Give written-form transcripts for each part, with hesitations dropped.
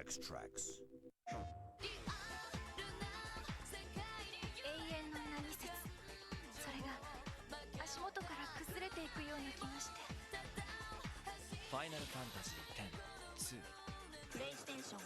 X tracks. 永遠の何説、それが足元から崩れていくような気がして。ファイナルファンタジー10-2プレイステーション。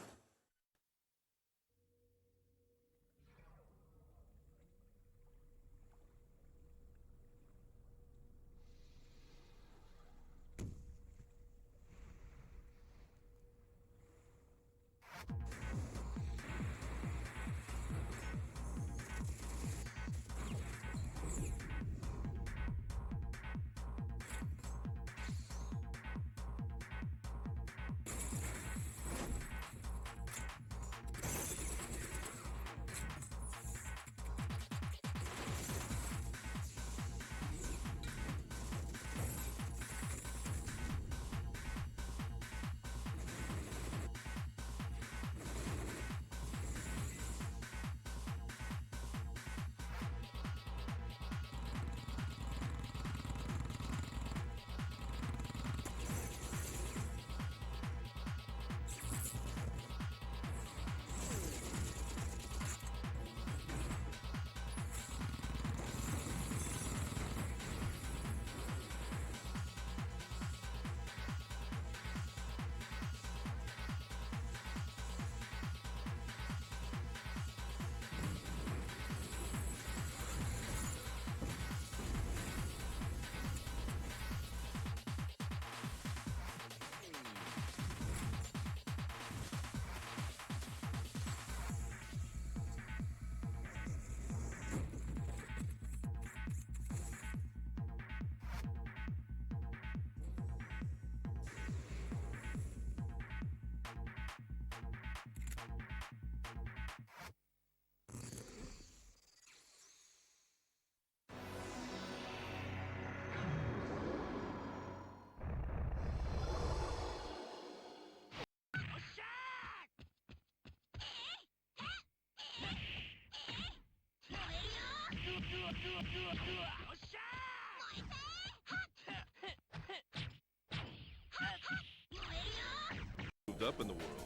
Moved up in the world.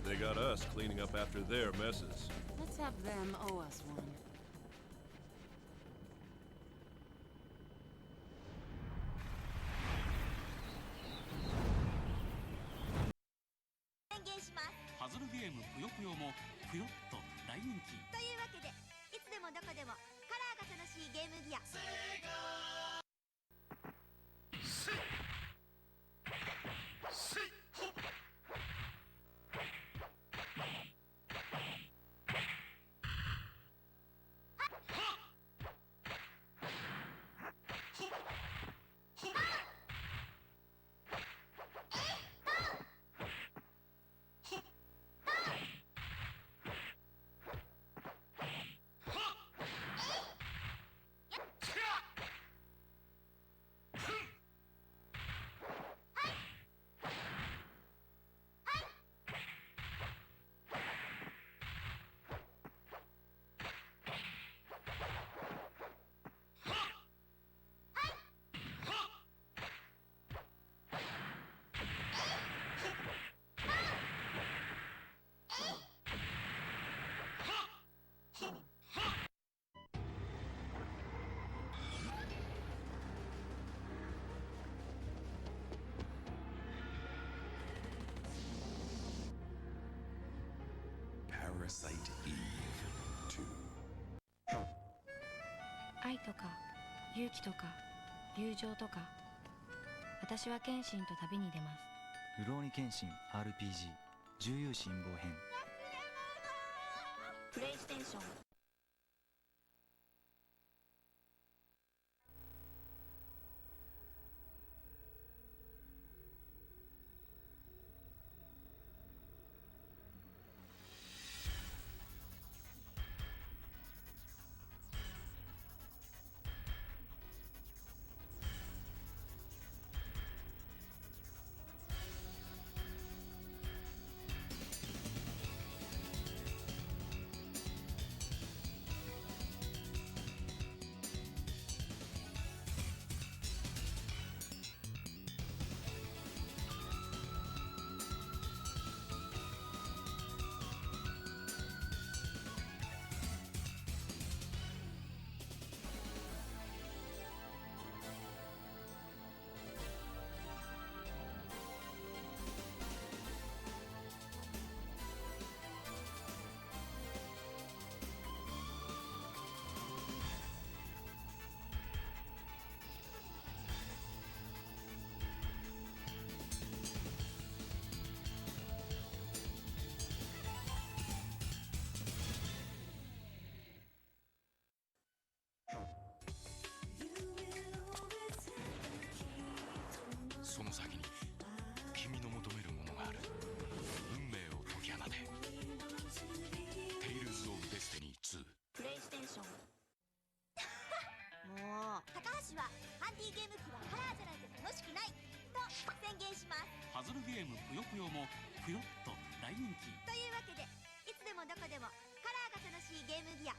They got us cleaning up after their messes. Let's have them owe us one. 宣言します。パズルゲームぷよぷよもぷよっと大人気というわけで、いつでもどこでもカラーが楽しいゲームギア。Parasite Eve 2. 愛とか勇気とか友情とか、私は剣心と旅に出ます。ルローニケンシン RPG 重勇辛抱編。プレイステーション。人気。というわけでいつでもどこでもカラーが楽しいゲームギア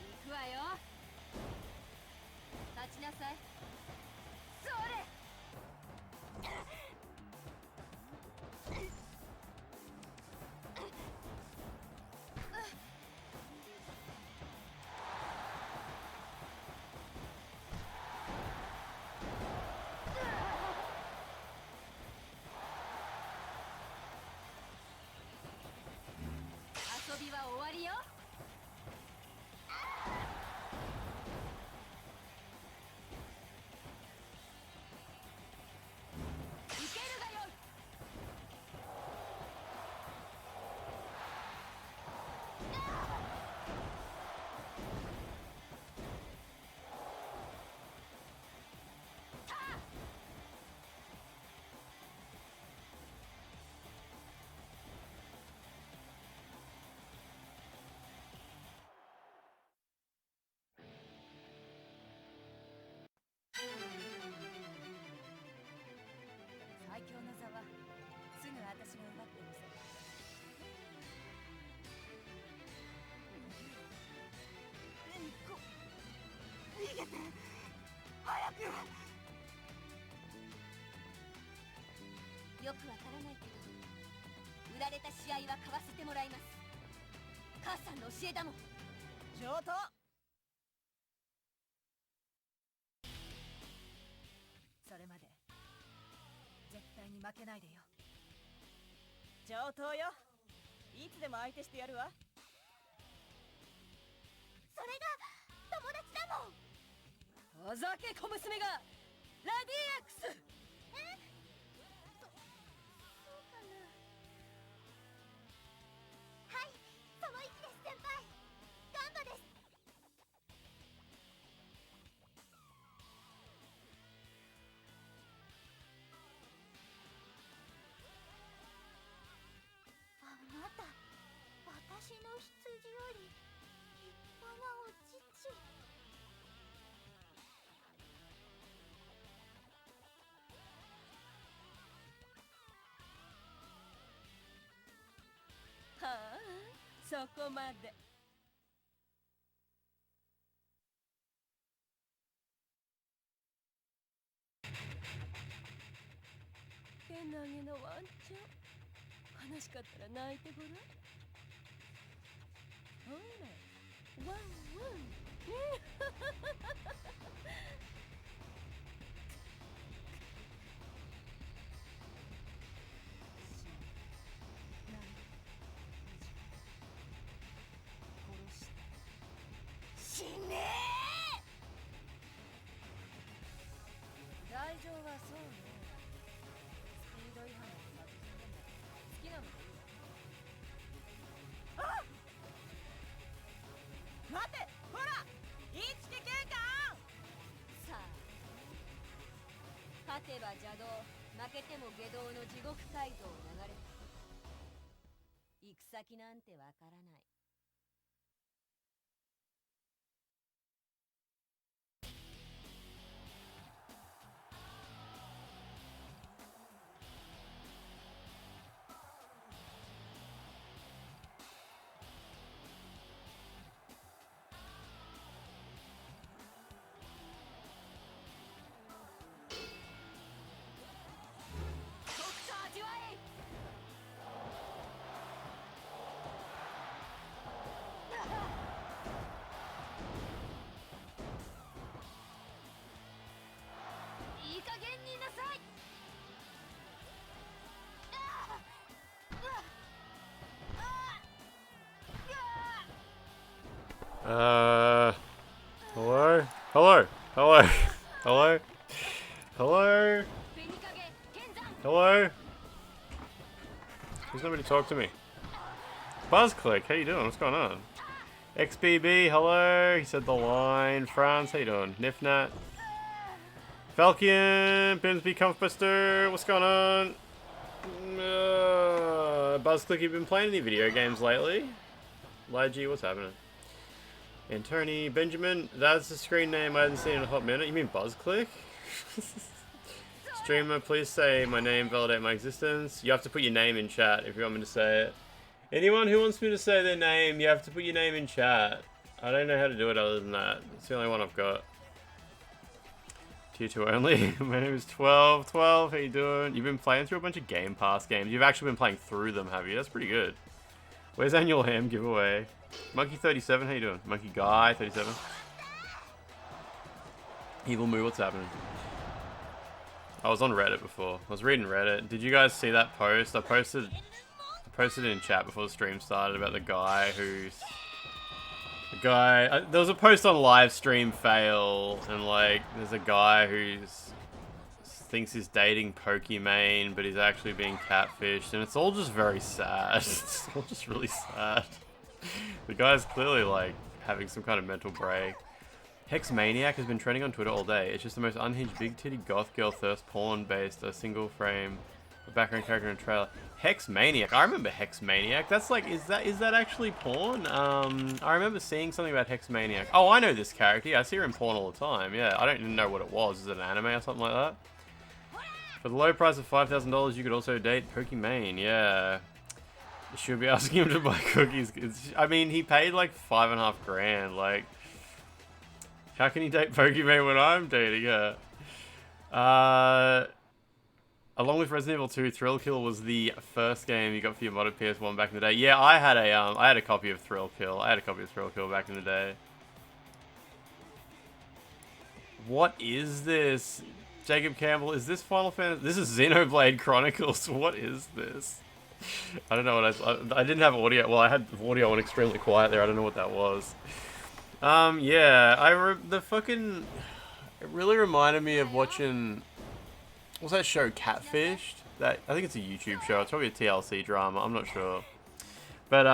行くわよ。立ちなさい。それ。遊びは終わりよ。最強の座はすぐ私が奪ってみせる。逃げて早く。よくわからないけど売られた試合は買わせてもらいます。母さんの教えだもん。上等。それまで絶対に負けないでよ。上等よ。いつでも相手してやるわ。それが友達だもん。おざけ小娘がラディエックス。そうかな。はい、その意気です先輩。ガンバです。そこまで。けなげのワンちゃん、悲しかったら泣いてごらん。ほら、ワンワン。死ね罪状はそうね。スピード違反の殺人でも好きなのでいいわ。待て、ほら、インチキ警官。さあ、勝てば邪道、負けても下道の地獄街道を流れた。行く先なんてわからない。味わえ。いい加減になさい。Hello? Hello? Hello? Hello? Hello? Hello? Who's nobody talk to me? Buzzclick, how you doing? What's going on? XBB, hello? He said the line. France, how you doing? Nifnat. Falcon, Bimsby Comfbuster, what's going on? Buzzclick, you've been playing any video games lately? Ligi, what's happening? And Tony, Benjamin, that's the screen name I hadn't seen in a hot minute. You mean Buzzclick? Streamer, please say my name, validate my existence. You have to put your name in chat if you want me to say it. Anyone who wants me to say their name, you have to put your name in chat. I don't know how to do it other than that. It's the only one I've got. Tier 2 only. My name is 12. 12, how you doing? You've been playing through a bunch of Game Pass games. You've actually been playing through them, have you? That's pretty good. Where's Annual Ham giveaway? Monkey 37, how you doing? Monkey Guy 37. Evil Moo, what's happening? I was on Reddit before. I was reading Reddit. Did you guys see that post? I posted it in chat before the stream started about the guy who's... there was a post on live stream fail, and like, there's a guy who's... thinks he's dating Pokimane, but he's actually being catfished, and it's all just very sad. It's all just really sad. The guy's clearly like having some kind of mental break. Hex Maniac has been trending on Twitter all day. It's just the most unhinged big titty goth girl thirst porn based a single frame a background character in a trailer. Hex Maniac, I remember Hex Maniac. That's like, is that actually porn? I remember seeing something about Hex Maniac. Oh, I know this character. Yeah, I see her in porn all the time. Yeah, I don't even know what it was. Is it an anime or something like that? For the low price of $5,000, you could also date Pokimane. Yeah. You should be asking him to buy cookies. I mean, he paid like $5.5 grand. Like, how can he date Pokimane when I'm dating her? Along with Resident Evil 2, Thrill Kill was the first game you got for your modded PS1 back in the day. Yeah, I had a copy of Thrill Kill. I had a copy of Thrill Kill back in the day. What is this? Jacob Campbell, is this Final Fantasy? This is Xenoblade Chronicles. What is this? I don't know what I didn't have audio. Well, I had audio on extremely quiet there. I don't know what that was. Yeah, it really reminded me of watching, what's that show, Catfished? I think it's a YouTube show. It's probably a TLC drama. I'm not sure. But,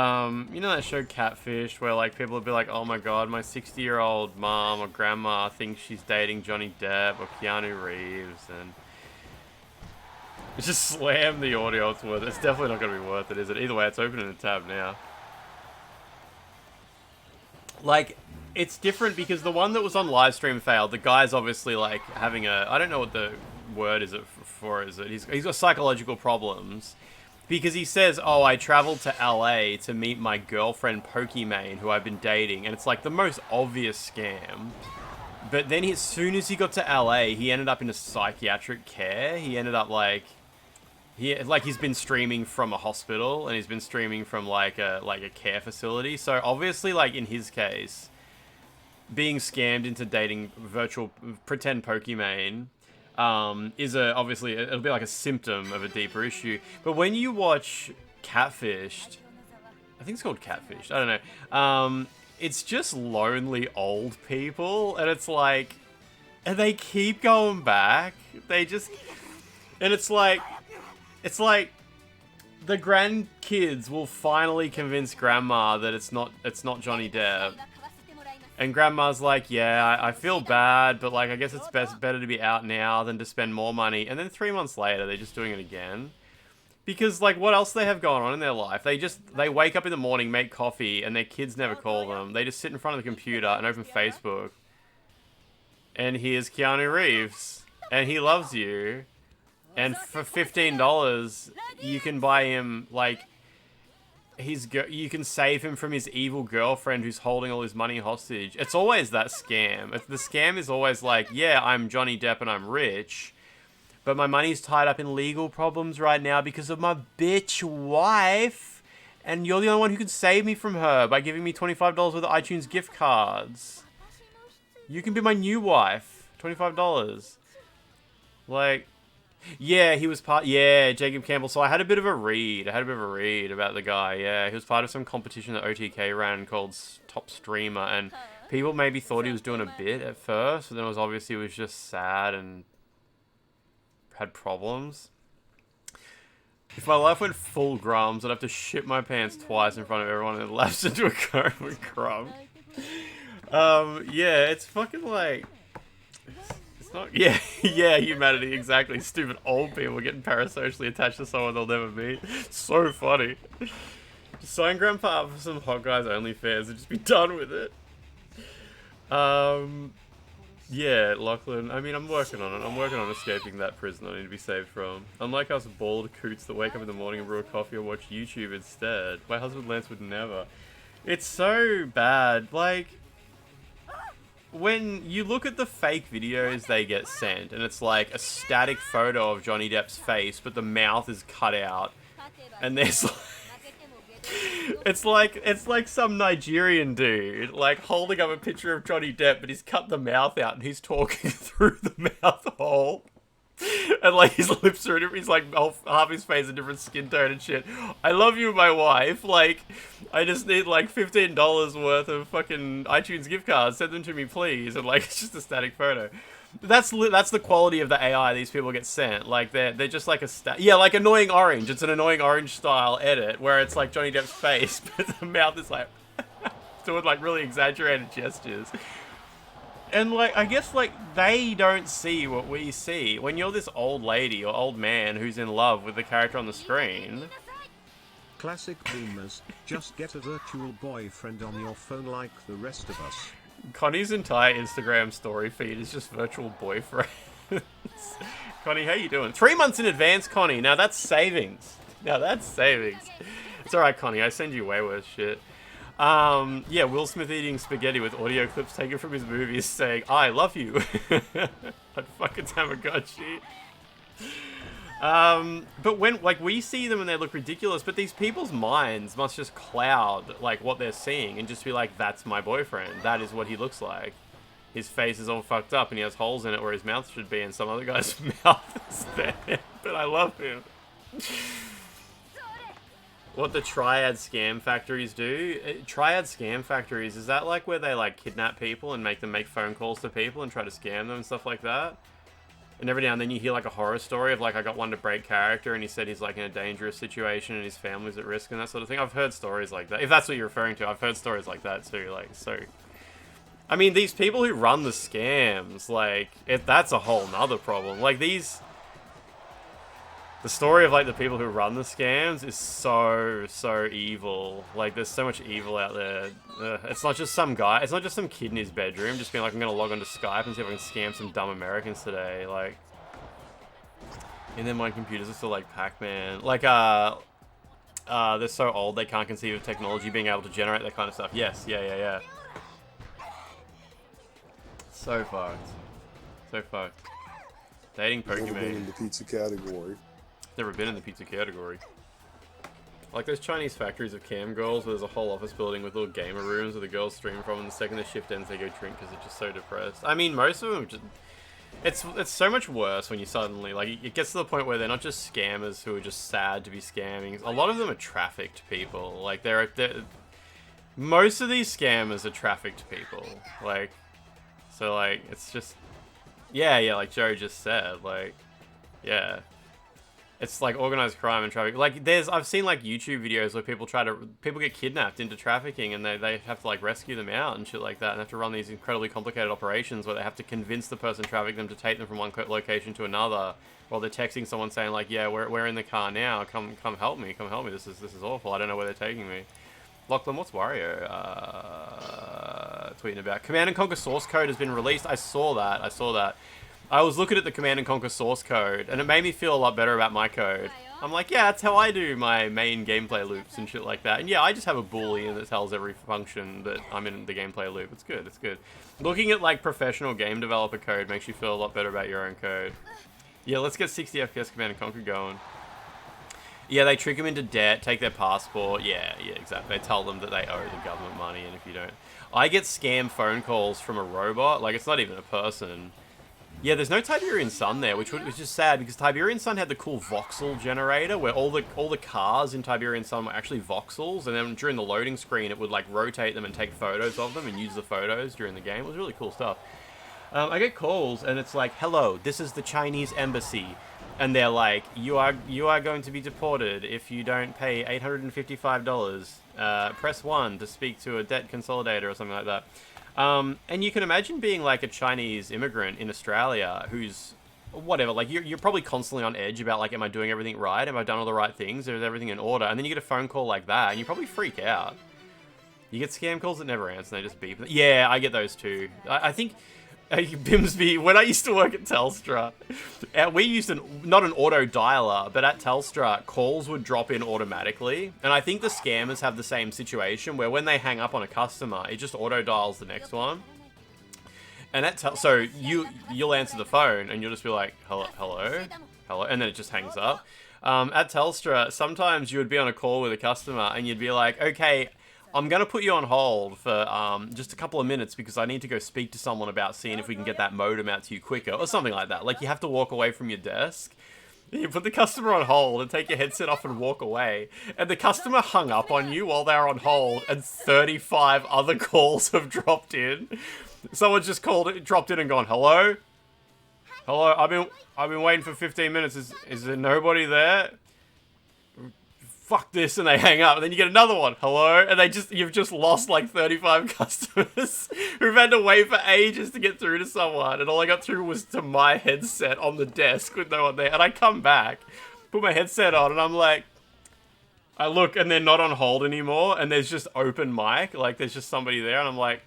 you know that show Catfished, where, like, people would be like, oh my god, my 60-year-old mom or grandma thinks she's dating Johnny Depp or Keanu Reeves, and... just slam the audio, it's worth it. It's definitely not going to be worth it, is it? Either way, it's open in a tab now. Like, it's different because the one that was on livestream failed. The guy's obviously, like, having a... I don't know what the word is for, is it? He's got psychological problems. Because he says, oh, I traveled to LA to meet my girlfriend Pokimane, who I've been dating. And it's like the most obvious scam. But then as soon as he got to LA, he ended up in a psychiatric care. He ended up like... he's been streaming from a hospital, and he's been streaming from like a care facility. So obviously, like in his case, being scammed into dating virtual pretend Pokimane is obviously it'll be like a symptom of a deeper issue. But when you watch Catfished, I think it's called Catfished. I don't know. It's just lonely old people, and it's like, and they keep going back. They just, and it's like the grandkids will finally convince grandma that it's not Johnny Depp. And grandma's like, yeah, I feel bad, but like I guess it's better to be out now than to spend more money. And then 3 months later, they're just doing it again. Because like what else do they have going on in their life? They wake up in the morning, make coffee, and their kids never call them. They just sit in front of the computer and open Facebook. And here's Keanu Reeves. And he loves you. And for $15, you can buy him, like, you can save him from his evil girlfriend who's holding all his money hostage. It's always that scam. The scam is always like, yeah, I'm Johnny Depp and I'm rich, but my money's tied up in legal problems right now because of my bitch wife, and you're the only one who can save me from her by giving me $25 worth of iTunes gift cards. You can be my new wife. $25. Like... yeah, he was part... yeah, Jacob Campbell. So I had a bit of a read. About the guy, yeah. He was part of some competition that OTK ran called Top Streamer, and people maybe thought he was doing a bit at first, but then it was just sad and had problems. If my life went full grums, I'd have to shit my pants twice in front of everyone and lapse into a coma with crumb. Yeah, it's fucking like... yeah, yeah, humanity, exactly. Stupid old people getting parasocially attached to someone they'll never meet. So funny. Just sign Grandpa up for some Hot Guys OnlyFans and just be done with it. Yeah, Lachlan, I mean, I'm working on it. I'm working on escaping that prison I need to be saved from. Unlike us bald coots that wake up in the morning and brew a coffee or watch YouTube instead. My husband Lance would never. It's so bad. Like... when you look at the fake videos they get sent, and it's like a static photo of Johnny Depp's face, but the mouth is cut out, and there's like, it's like some Nigerian dude like holding up a picture of Johnny Depp, but he's cut the mouth out and he's talking through the mouth hole. And like his lips are, he's like half his face a different skin tone and shit. I love you, my wife. Like, I just need like $15 worth of fucking iTunes gift cards. Send them to me, please. And like, it's just a static photo. That's the quality of the AI these people get sent. Like they're just like like Annoying Orange. It's an Annoying Orange style edit where it's like Johnny Depp's face, but the mouth is like doing like really exaggerated gestures. And, like, I guess, like, they don't see what we see. When you're this old lady or old man who's in love with the character on the screen... Classic boomers, just get a virtual boyfriend on your phone like the rest of us. Connie's entire Instagram story feed is just virtual boyfriends. Connie, how you doing? 3 months in advance, Connie. Now that's savings. It's alright, Connie. I send you way worse shit. Yeah, Will Smith eating spaghetti with audio clips taken from his movies saying, I love you. That fucking Tamagotchi. But when, like, we see them and they look ridiculous, but these people's minds must just cloud, like, what they're seeing and just be like, that's my boyfriend. That is what he looks like. His face is all fucked up and he has holes in it where his mouth should be and some other guy's mouth is there. But I love him. What the Triad Scam Factories do? Triad Scam Factories, is that like where they like kidnap people and make them make phone calls to people and try to scam them and stuff like that? And every now and then you hear like a horror story of like, I got one to break character and he said he's like in a dangerous situation and his family's at risk and that sort of thing. I've heard stories like that. If that's what you're referring to, I've heard stories like that too. Like, so... I mean, these people who run the scams, like, that's a whole nother problem. Like, these... The story of, like, the people who run the scams is so evil. Like, there's so much evil out there. It's not just some guy, it's not just some kid in his bedroom just being like, I'm gonna log onto Skype and see if I can scam some dumb Americans today, like... And then my computers are still like Pac-Man. Like, they're so old they can't conceive of technology being able to generate that kind of stuff. Yes, yeah. So fucked. So fucked. Dating Never been Pokemon. in the pizza category. Never been in the pizza category. Like those Chinese factories of cam girls where there's a whole office building with little gamer rooms where the girls stream from, and the second the shift ends they go drink because they're just so depressed. I mean, most of them just... It's so much worse when you suddenly... Like, it gets to the point where they're not just scammers who are just sad to be scamming. A lot of them are trafficked people. Like, they're most of these scammers are trafficked people. Like... So, like, it's just... Yeah, like Joe just said. Like, yeah. It's like organized crime and trafficking. Like, I've seen like YouTube videos where people get kidnapped into trafficking and they have to like rescue them out and shit like that, and have to run these incredibly complicated operations where they have to convince the person trafficking them to take them from one location to another, while they're texting someone saying like, yeah, we're in the car now, come help me, this is awful, I don't know where they're taking me. Lachlan, what's Wario tweeting about? Command and Conquer source code has been released. I saw that. I was looking at the Command and Conquer source code, and it made me feel a lot better about my code. I'm like, yeah, that's how I do my main gameplay loops and shit like that. And yeah, I just have a boolean that tells every function that I'm in the gameplay loop. It's good, it's good. Looking at like professional game developer code makes you feel a lot better about your own code. Yeah, let's get 60 FPS Command and Conquer going. Yeah, they trick them into debt, take their passport. Yeah, exactly. They tell them that they owe the government money, and if you don't... I get scam phone calls from a robot. Like, it's not even a person. Yeah, there's no Tiberian Sun there, which was just sad, because Tiberian Sun had the cool voxel generator, where all the cars in Tiberian Sun were actually voxels, and then during the loading screen, it would, like, rotate them and take photos of them and use the photos during the game. It was really cool stuff. I get calls, and it's like, hello, this is the Chinese embassy. And they're like, you are going to be deported if you don't pay $855. Press 1 to speak to a debt consolidator or something like that. And you can imagine being like a Chinese immigrant in Australia who's, whatever, like you're probably constantly on edge about like, am I doing everything right? Have I done all the right things? Is everything in order? And then you get a phone call like that and you probably freak out. You get scam calls that never answer, they just beep. Yeah, I get those too. I think... Bimsby, when I used to work at Telstra, we used not an auto dialer, but at Telstra, calls would drop in automatically. And I think the scammers have the same situation where when they hang up on a customer, it just auto dials the next one. And so you'll answer the phone and you'll just be like, hello, and then it just hangs up. At Telstra, sometimes you would be on a call with a customer and you'd be like, okay, I'm going to put you on hold for just a couple of minutes because I need to go speak to someone about seeing if we can get that modem out to you quicker or something like that. Like, you have to walk away from your desk. You put the customer on hold and take your headset off and walk away. And the customer hung up on you while they're on hold and 35 other calls have dropped in. Someone's just dropped in and gone, hello? Hello, I've been waiting for 15 minutes. Is there nobody there? Fuck this, and they hang up, and then you get another one, hello, and you've just lost like 35 customers who've had to wait for ages to get through to someone, and all I got through was to my headset on the desk with no one there, and I come back, put my headset on, and I'm like, I look, and they're not on hold anymore, and there's just open mic, like there's just somebody there, and I'm like,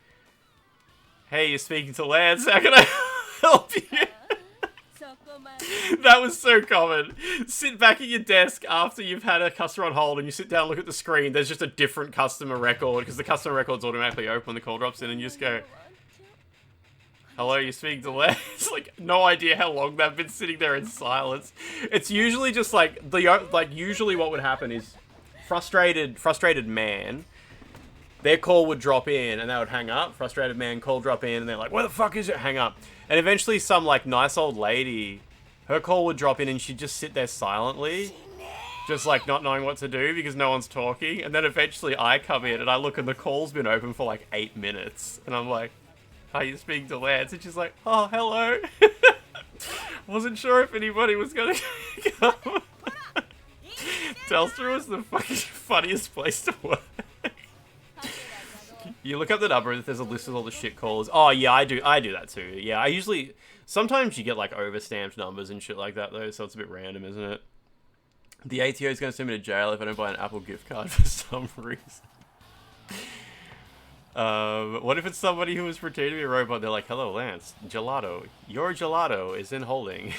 hey, you're speaking to Lance, how can I help you? That was so common. Sit back at your desk after you've had a customer on hold and you sit down and look at the screen. There's just a different customer record because the customer record's automatically open when the call drops in, and you just go, hello, you're speaking to Les. It's like, no idea how long they've been sitting there in silence. It's usually just like, usually what would happen is frustrated man, their call would drop in and they would hang up. Frustrated man, call drop in, and they're like, where the fuck is it? Hang up. And eventually some like nice old lady, her call would drop in and she'd just sit there silently, just like not knowing what to do because no one's talking. And then eventually I come in and I look and the call's been open for like 8 minutes. And I'm like, are you speaking to Lance? And she's like, oh, hello. Wasn't sure if anybody was going to come. Telstra was the fucking funniest place to work. You look up the number, if there's a list of all the shit calls. Oh, yeah, I do that too. Yeah, I usually... Sometimes you get, like, overstamped numbers and shit like that, though, so it's a bit random, isn't it? The ATO is going to send me to jail if I don't buy an Apple gift card for some reason. What if it's somebody who was pretending to be a robot? They're like, hello, Lance. Gelato. Your gelato is in holding.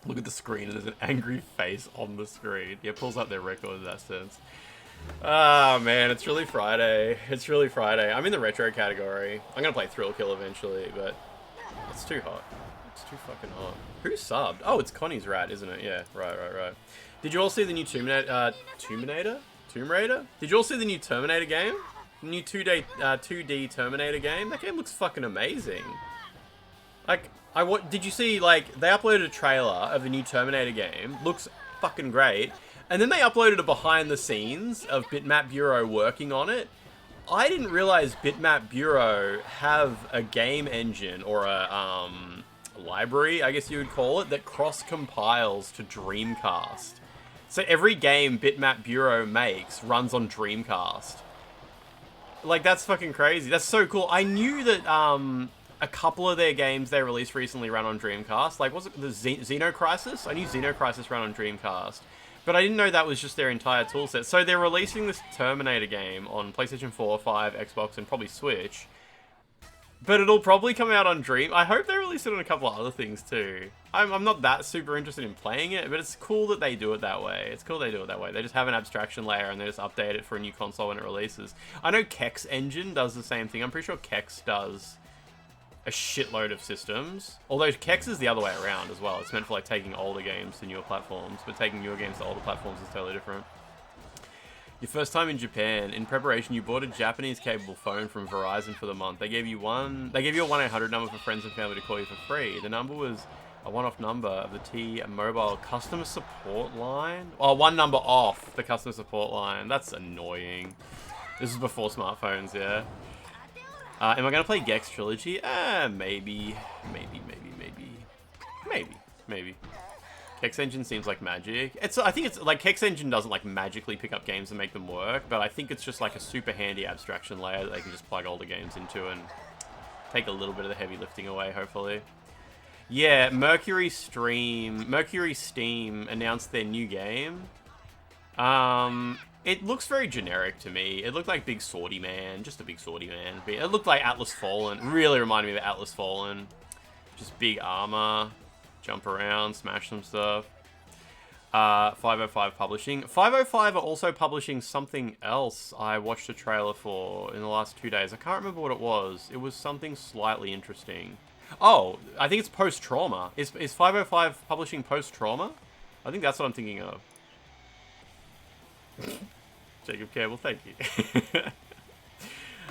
Look at the screen and there's an angry face on the screen. Yeah, pulls up their record in that sense. Ah, man, it's really Friday. It's really Friday. I'm in the retro category. I'm gonna play Thrill Kill eventually, but it's too hot. It's too fucking hot. Who subbed? Oh, it's Connie's rat, isn't it? Yeah, right. Did you all see the new Tomb Raider? Did you all see the new Terminator game? The new 2D Terminator game? That game looks fucking amazing. Like, did you see, like, they uploaded a trailer of the new Terminator game. Looks fucking great. And then they uploaded a behind the scenes of Bitmap Bureau working on it. I didn't realize Bitmap Bureau have a game engine or a library, I guess you would call it, that cross-compiles to Dreamcast. So every game Bitmap Bureau makes runs on Dreamcast. Like, that's fucking crazy. That's so cool. I knew that a couple of their games they released recently ran on Dreamcast. Like, was it the Xenocrisis? I knew Xenocrisis ran on Dreamcast. But I didn't know that was just their entire toolset. So they're releasing this Terminator game on PlayStation 4, 5, Xbox, and probably Switch. But it'll probably come out on Dream. I hope they release it on a couple of other things too. I'm not that super interested in playing it, but it's cool that they do it that way. They just have an abstraction layer and they just update it for a new console when it releases. I know Kex Engine does the same thing. I'm pretty sure Kex does a shitload of systems. Although Kex is the other way around as well. It's meant for like taking older games to newer platforms, but taking newer games to older platforms is totally different. Your first time in Japan. In preparation, you bought a Japanese-capable phone from Verizon for the month. They gave you a 1-800 number for friends and family to call you for free. The number was a one-off number of the T-Mobile customer support line. Oh, one number off the customer support line. That's annoying. This is before smartphones, yeah. Am I gonna play Gex Trilogy? Maybe. Kex Engine seems like magic. I think it's like Kex Engine doesn't like magically pick up games and make them work, but I think it's just like a super handy abstraction layer that they can just plug older games into and take a little bit of the heavy lifting away, hopefully. Yeah, Mercury Steam announced their new game. It looks very generic to me. It looked like Big Swordy Man, just a Big Swordy Man. It looked like Atlas Fallen, really reminded me of Atlas Fallen. Just big armor, jump around, smash some stuff. 505 Publishing. 505 are also publishing something else I watched a trailer for in the last 2 days. I can't remember what it was. It was something slightly interesting. Oh, I think it's Post Trauma. Is 505 publishing Post Trauma? I think that's what I'm thinking of. Jacob Campbell, thank you.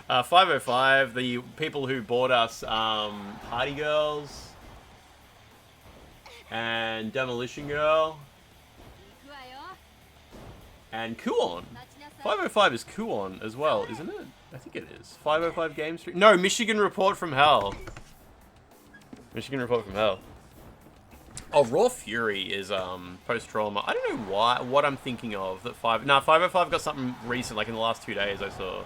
505, the people who bought us Party Girls and Demolition Girl and Kuon. 505 is Kuon as well, isn't it? I think it is. 505 Game Street. No, Michigan Report from Hell. Michigan Report from Hell. Oh, Raw Fury is post-trauma. I don't know what I'm thinking of. 505 got something recent, like in the last 2 days I saw.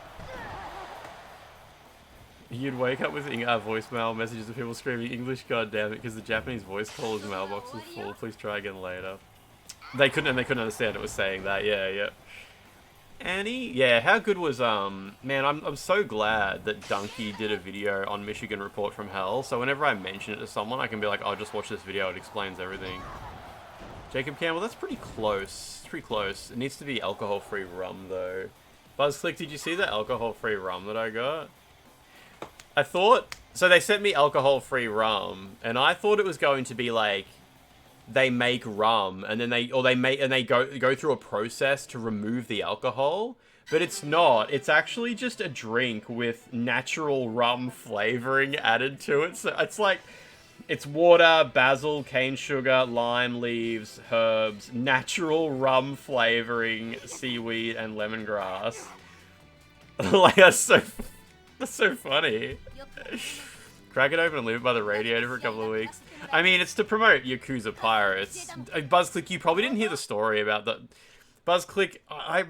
You'd wake up with voicemail messages of people screaming English, goddammit, because the Japanese voice caller's mailbox was full. Please try again later. They couldn't understand it was saying that. Yeah. Annie? Yeah, how good was, man, I'm so glad that Dunkey did a video on Michigan Report from Hell, so whenever I mention it to someone, I can be like, oh, just watch this video, it explains everything. Jacob Campbell, that's pretty close. It's pretty close. It needs to be alcohol-free rum, though. BuzzClick, did you see the alcohol-free rum that I got? So they sent me alcohol-free rum, and I thought it was going to be like, they make rum and then they go through a process to remove the alcohol, but it's not. It's actually just a drink with natural rum flavoring added to it. So it's like, it's water, basil, cane sugar, lime leaves, herbs, natural rum flavoring, seaweed, and lemongrass. Like, that's so funny. Crack it open and leave it by the radiator for a couple of weeks. I mean, it's to promote Yakuza Pirates. BuzzClick, you probably didn't hear the story about that. BuzzClick, I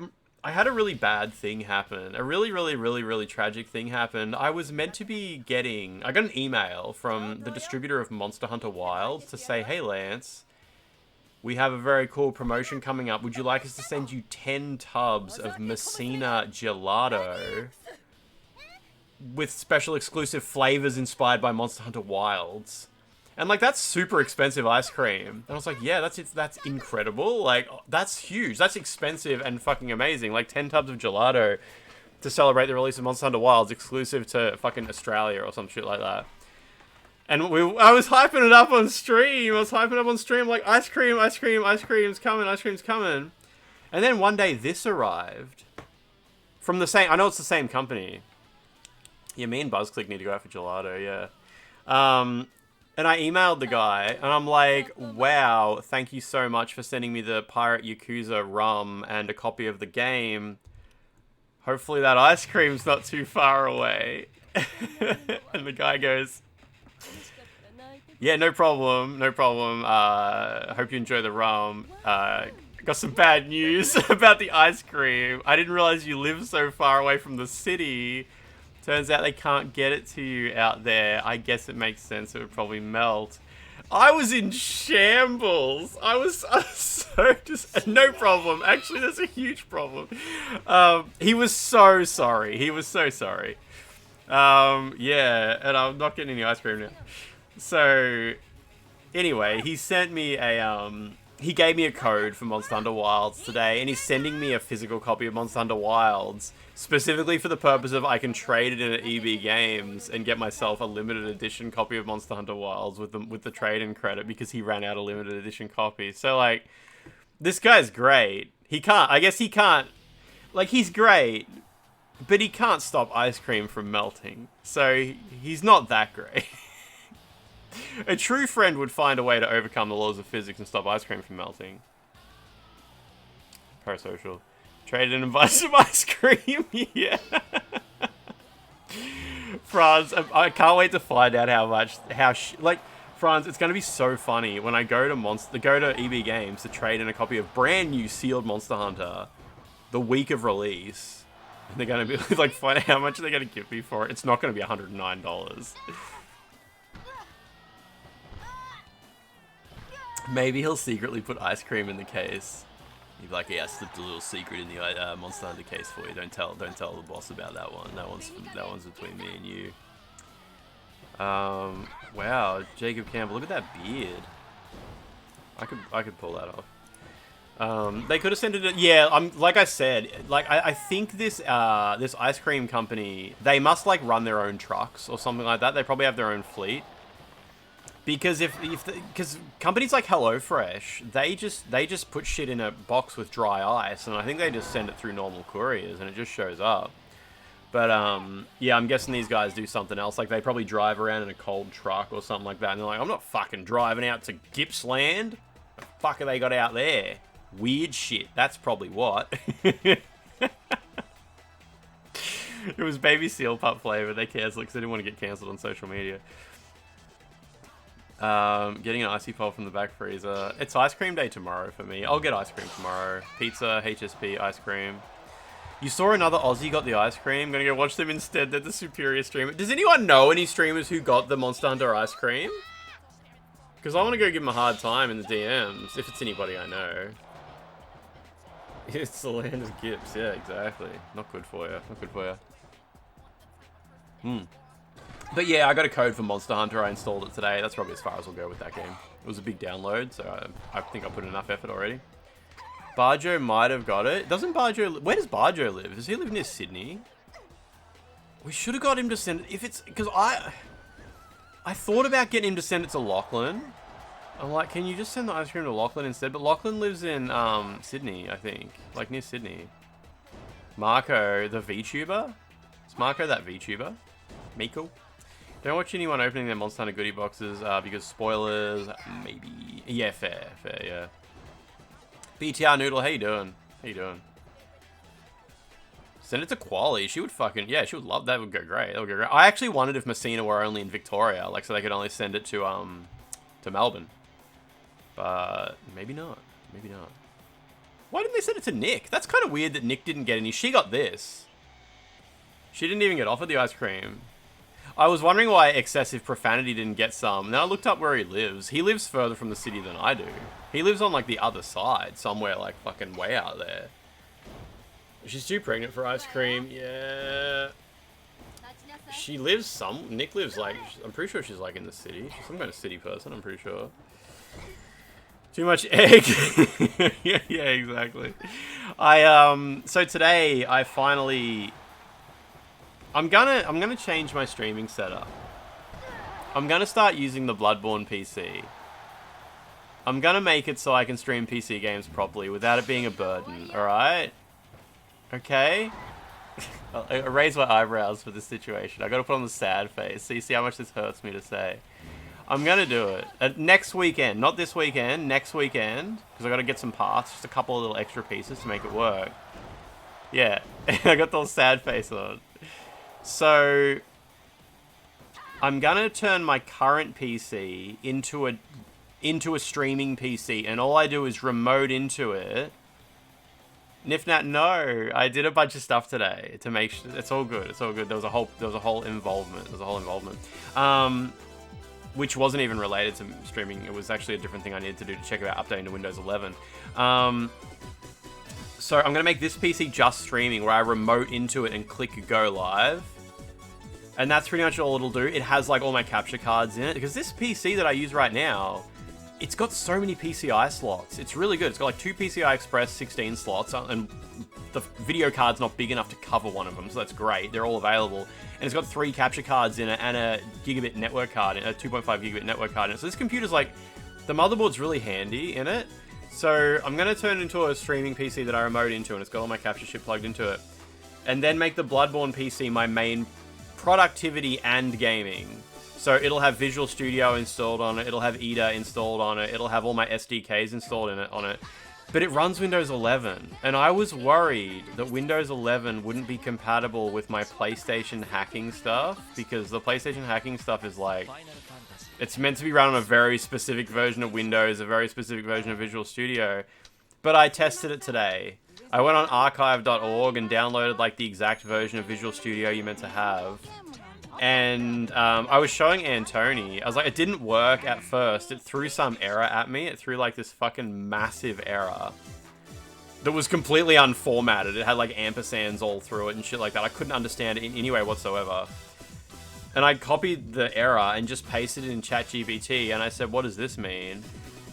had a really bad thing happen. A really tragic thing happened. I was meant to be I got an email from the distributor of Monster Hunter Wilds to say, hey Lance, we have a very cool promotion coming up. Would you like us to send you 10 tubs of Messina Gelato with special exclusive flavors inspired by Monster Hunter Wilds? And like, that's super expensive ice cream. And I was like, yeah, that's incredible. Like, that's huge. That's expensive and fucking amazing. Like 10 tubs of gelato to celebrate the release of Monster Hunter Wilds exclusive to fucking Australia or some shit like that. And I was hyping it up on stream. Like, ice cream's coming. And then one day this arrived from the same, I know it's the same company. Yeah, me and BuzzClick need to go out for gelato, yeah. And I emailed the guy, and I'm like, wow, thank you so much for sending me the Pirate Yakuza rum and a copy of the game. Hopefully that ice cream's not too far away. And the guy goes, yeah, no problem. Hope you enjoy the rum. Got some bad news about the ice cream. I didn't realize you live so far away from the city. Turns out they can't get it to you out there. I guess it makes sense. It would probably melt. I was in shambles. I was so just... No problem. Actually, there's a huge problem. He was so sorry. Yeah, and I'm not getting any ice cream now. So, anyway, he sent me a... He gave me a code for Monster Hunter Wilds today, and he's sending me a physical copy of Monster Hunter Wilds, specifically for the purpose of I can trade it in at EB Games and get myself a limited edition copy of Monster Hunter Wilds with the trade-in credit because he ran out of limited edition copies. So, like, this guy's great. I guess he can't, like, he's great, but he can't stop ice cream from melting. So, he's not that great. A true friend would find a way to overcome the laws of physics and stop ice cream from melting. Parasocial. Trade in and buy some ice cream. Yeah. Franz, I can't wait to find out like, Franz, it's going to be so funny when I go to EB Games to trade in a copy of brand new sealed Monster Hunter the week of release. And they're going to be like, find out how much they're going to give me for it. It's not going to be $109. Maybe he'll secretly put ice cream in the case. He'd be like, yeah, I slipped a little secret in the Monster Hunter case for you. Don't tell the boss about that one. That one's between me and you. Wow, Jacob Campbell, look at that beard. I could pull that off. They could have sent it. Yeah, like I said, like I think this ice cream company, they must like run their own trucks or something like that. They probably have their own fleet. Because because companies like HelloFresh, they just put shit in a box with dry ice, and I think they just send it through normal couriers, and it just shows up. But yeah, I'm guessing these guys do something else. Like they probably drive around in a cold truck or something like that, and they're like, I'm not fucking driving out to Gippsland. The fuck have they got out there? Weird shit. That's probably what. It was baby seal pup flavor. They cancelled because they didn't want to get cancelled on social media. Getting an icy pop from the back freezer. It's ice cream day tomorrow for me. I'll get ice cream tomorrow. Pizza, HSP, ice cream. You saw another Aussie got the ice cream. Gonna go watch them instead. They're the superior streamer. Does anyone know any streamers who got the Monster Hunter ice cream? Because I want to go give them a hard time in the DMs, if it's anybody I know. It's the land of Gibbs. Yeah, exactly. Not good for you. But yeah, I got a code for Monster Hunter. I installed it today. That's probably as far as we'll go with that game. It was a big download, so I think I put enough effort already. Barjo might have got it. Doesn't Barjo... Where does Barjo live? Does he live near Sydney? We should have got him to send it... If it's... Because I thought about getting him to send it to Lachlan. I'm like, can you just send the ice cream to Lachlan instead? But Lachlan lives in Sydney, I think. Like, near Sydney. Marco, the VTuber? Is Marco that VTuber? Miko? Don't watch anyone opening their Monster Hunter goodie boxes because spoilers, maybe. Yeah, fair, yeah. BTR Noodle, how you doing? Send it to Quali. She would fucking, yeah, she would love that. Would go great. That would go great. I actually wondered if Messina were only in Victoria, like so they could only send it to Melbourne. But maybe not. Why didn't they send it to Nick? That's kind of weird that Nick didn't get any. She got this. She didn't even get offered the ice cream. I was wondering why Excessive Profanity didn't get some. And then I looked up where he lives. He lives further from the city than I do. He lives on, like, the other side. Somewhere, like, fucking way out there. She's too pregnant for ice cream. Yeah. She lives Nick lives like, I'm pretty sure she's like in the city. She's some kind of city person, I'm pretty sure. Too much egg. yeah, exactly. So today I finally, I'm gonna change my streaming setup. I'm gonna start using the Bloodborne PC. I'm gonna make it so I can stream PC games properly without it being a burden, alright? Okay? I raise my eyebrows for this situation. I gotta put on the sad face so you see how much this hurts me to say. I'm gonna do it. Next weekend. Not this weekend. Next weekend. Because I gotta get some parts. Just a couple of little extra pieces to make it work. Yeah. I got the sad face on. So I'm gonna turn my current PC into a streaming PC, and all I do is remote into it. Nifnat, no, I did a bunch of stuff today to make sure it's all good. It's all good. There was a whole involvement. Which wasn't even related to streaming. It was actually a different thing I needed to do to check about updating to Windows 11. So I'm gonna make this PC just streaming, where I remote into it and click go live. And that's pretty much all it'll do. It has like all my capture cards in it, because this PC that I use right now, it's got so many PCI slots. It's really good. It's got like 2 PCI Express 16 slots, and the video card's not big enough to cover one of them, so that's great. They're all available. And it's got 3 capture cards in it and a gigabit network card, a 2.5 gigabit network card in it. So this computer's like, the motherboard's really handy in it. So I'm going to turn it into a streaming PC that I remote into, and it's got all my capture chip plugged into it. And then make the Bloodborne PC my main productivity and gaming. So it'll have Visual Studio installed on it, it'll have Eda installed on it, it'll have all my SDKs installed on it. But it runs Windows 11, and I was worried that Windows 11 wouldn't be compatible with my PlayStation hacking stuff, because the PlayStation hacking stuff is like, it's meant to be run on a very specific version of Windows, a very specific version of Visual Studio. But I tested it today. I went on archive.org and downloaded like the exact version of Visual Studio you're meant to have. And I was showing Antoni. I was like, it didn't work at first. It threw some error at me. It threw like this fucking massive error that was completely unformatted. It had like ampersands all through it and shit like that. I couldn't understand it in any way whatsoever. And I copied the error and just pasted it in ChatGPT, and I said, what does this mean?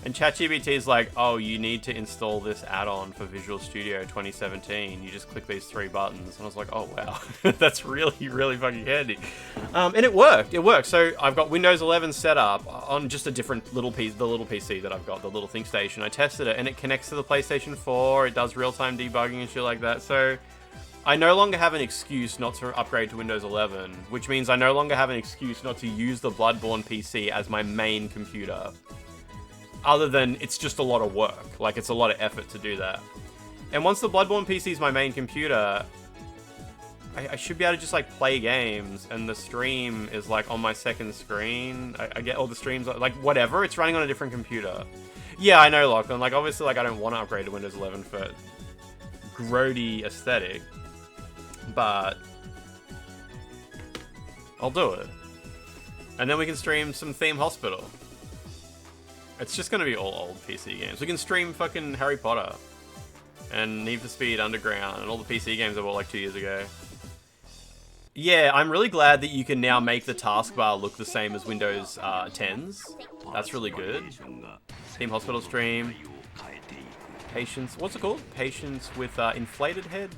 And ChatGPT is like, oh, you need to install this add-on for Visual Studio 2017. You just click these 3 buttons. And I was like, oh, wow. That's really, really fucking handy. And it worked. It worked. So I've got Windows 11 set up on just a different little piece, the little PC that I've got, the little ThinkStation. I tested it, and it connects to the PlayStation 4. It does real-time debugging and shit like that. So I no longer have an excuse not to upgrade to Windows 11, which means I no longer have an excuse not to use the Bloodborne PC as my main computer. Other than it's just a lot of work. Like, it's a lot of effort to do that. And once the Bloodborne PC is my main computer, I should be able to just, like, play games, and the stream is, like, on my second screen. I get all the streams, like, whatever. It's running on a different computer. Yeah, I know, Lachlan. Like, obviously, like, I don't want to upgrade to Windows 11 for grody aesthetic. But I'll do it. And then we can stream some Theme Hospital. It's just gonna be all old PC games. We can stream fucking Harry Potter and Need for Speed Underground and all the PC games I bought like 2 years ago. Yeah, I'm really glad that you can now make the taskbar look the same as Windows 10s. That's really good. Theme Hospital stream. Patients, what's it called? Patients with inflated head?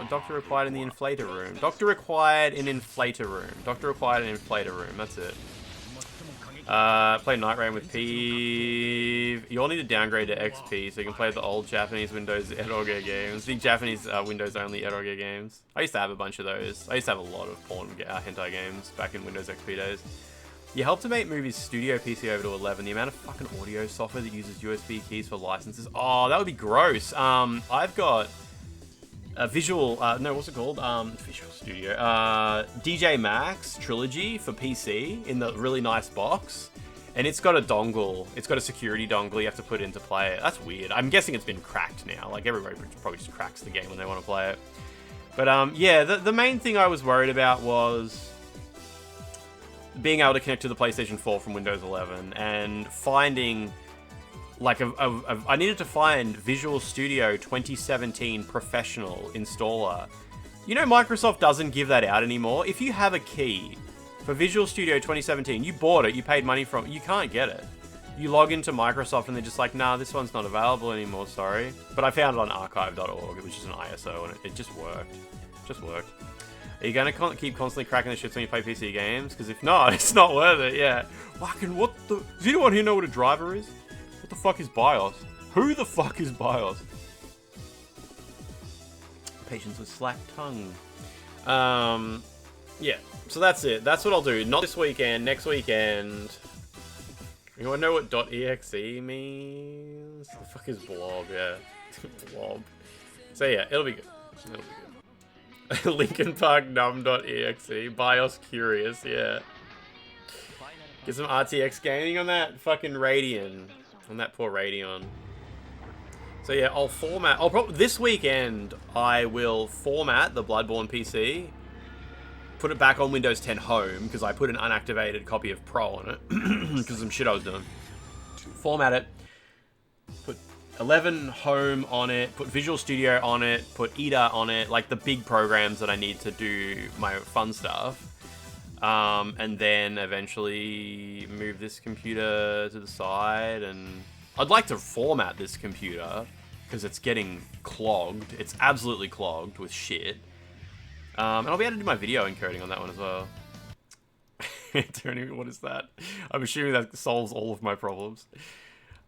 Doctor required in the inflator room. Doctor required in inflator room. Doctor required in inflator room, that's it. Play Night Rain with Peeve. You all need to downgrade to XP so you can play the old Japanese Windows eroge games. The Japanese Windows only eroge games. I used to have a bunch of those. I used to have a lot of porn hentai games back in Windows XP days. You help to make movies Studio PC over to 11. The amount of fucking audio software that uses USB keys for licenses. Oh, that would be gross. I've got a Visual, no, what's it called? Visual Studio. DJ Max Trilogy for PC in the really nice box. And it's got a dongle. It's got a security dongle you have to put in to play it. That's weird. I'm guessing it's been cracked now. Like, everybody probably just cracks the game when they want to play it. But, yeah, the main thing I was worried about was being able to connect to the PlayStation 4 from Windows 11 and finding, like, I needed to find Visual Studio 2017 Professional installer You know Microsoft doesn't give that out anymore. If you have a key for Visual Studio 2017, you bought it, you paid money from it, you can't get it. You log into Microsoft and they're just like, nah, this one's not available anymore, sorry. But I found it on archive.org, which is an ISO, and it just worked. Just worked. Are you going to keep constantly cracking the shits when you play PC games? Because if not, it's not worth it, yeah. Fucking what the... Does anyone here know what a driver is? What the fuck is BIOS? Who the fuck is BIOS? Patience with slack tongue. Yeah, so that's it. That's what I'll do. Not this weekend, next weekend. You wanna know what .exe means? The fuck is blob, yeah. Blob. So yeah, it'll be good. It'll be good. Linkin Park num.exe. BIOS curious, yeah. Get some RTX gaming on that fucking Radeon. On that poor Radeon. So yeah, I'll format... this weekend, I will format the Bloodborne PC. Put it back on Windows 10 Home, because I put an unactivated copy of Pro on it. Because of some shit I was doing. Format it. Put 11 Home on it. Put Visual Studio on it. Put Eda on it. Like the big programs that I need to do my fun stuff. And then eventually move this computer to the side. And I'd like to format this computer, because it's getting clogged. It's absolutely clogged with shit. And I'll be able to do my video encoding on that one as well. Tony, what is that? I'm assuming that solves all of my problems.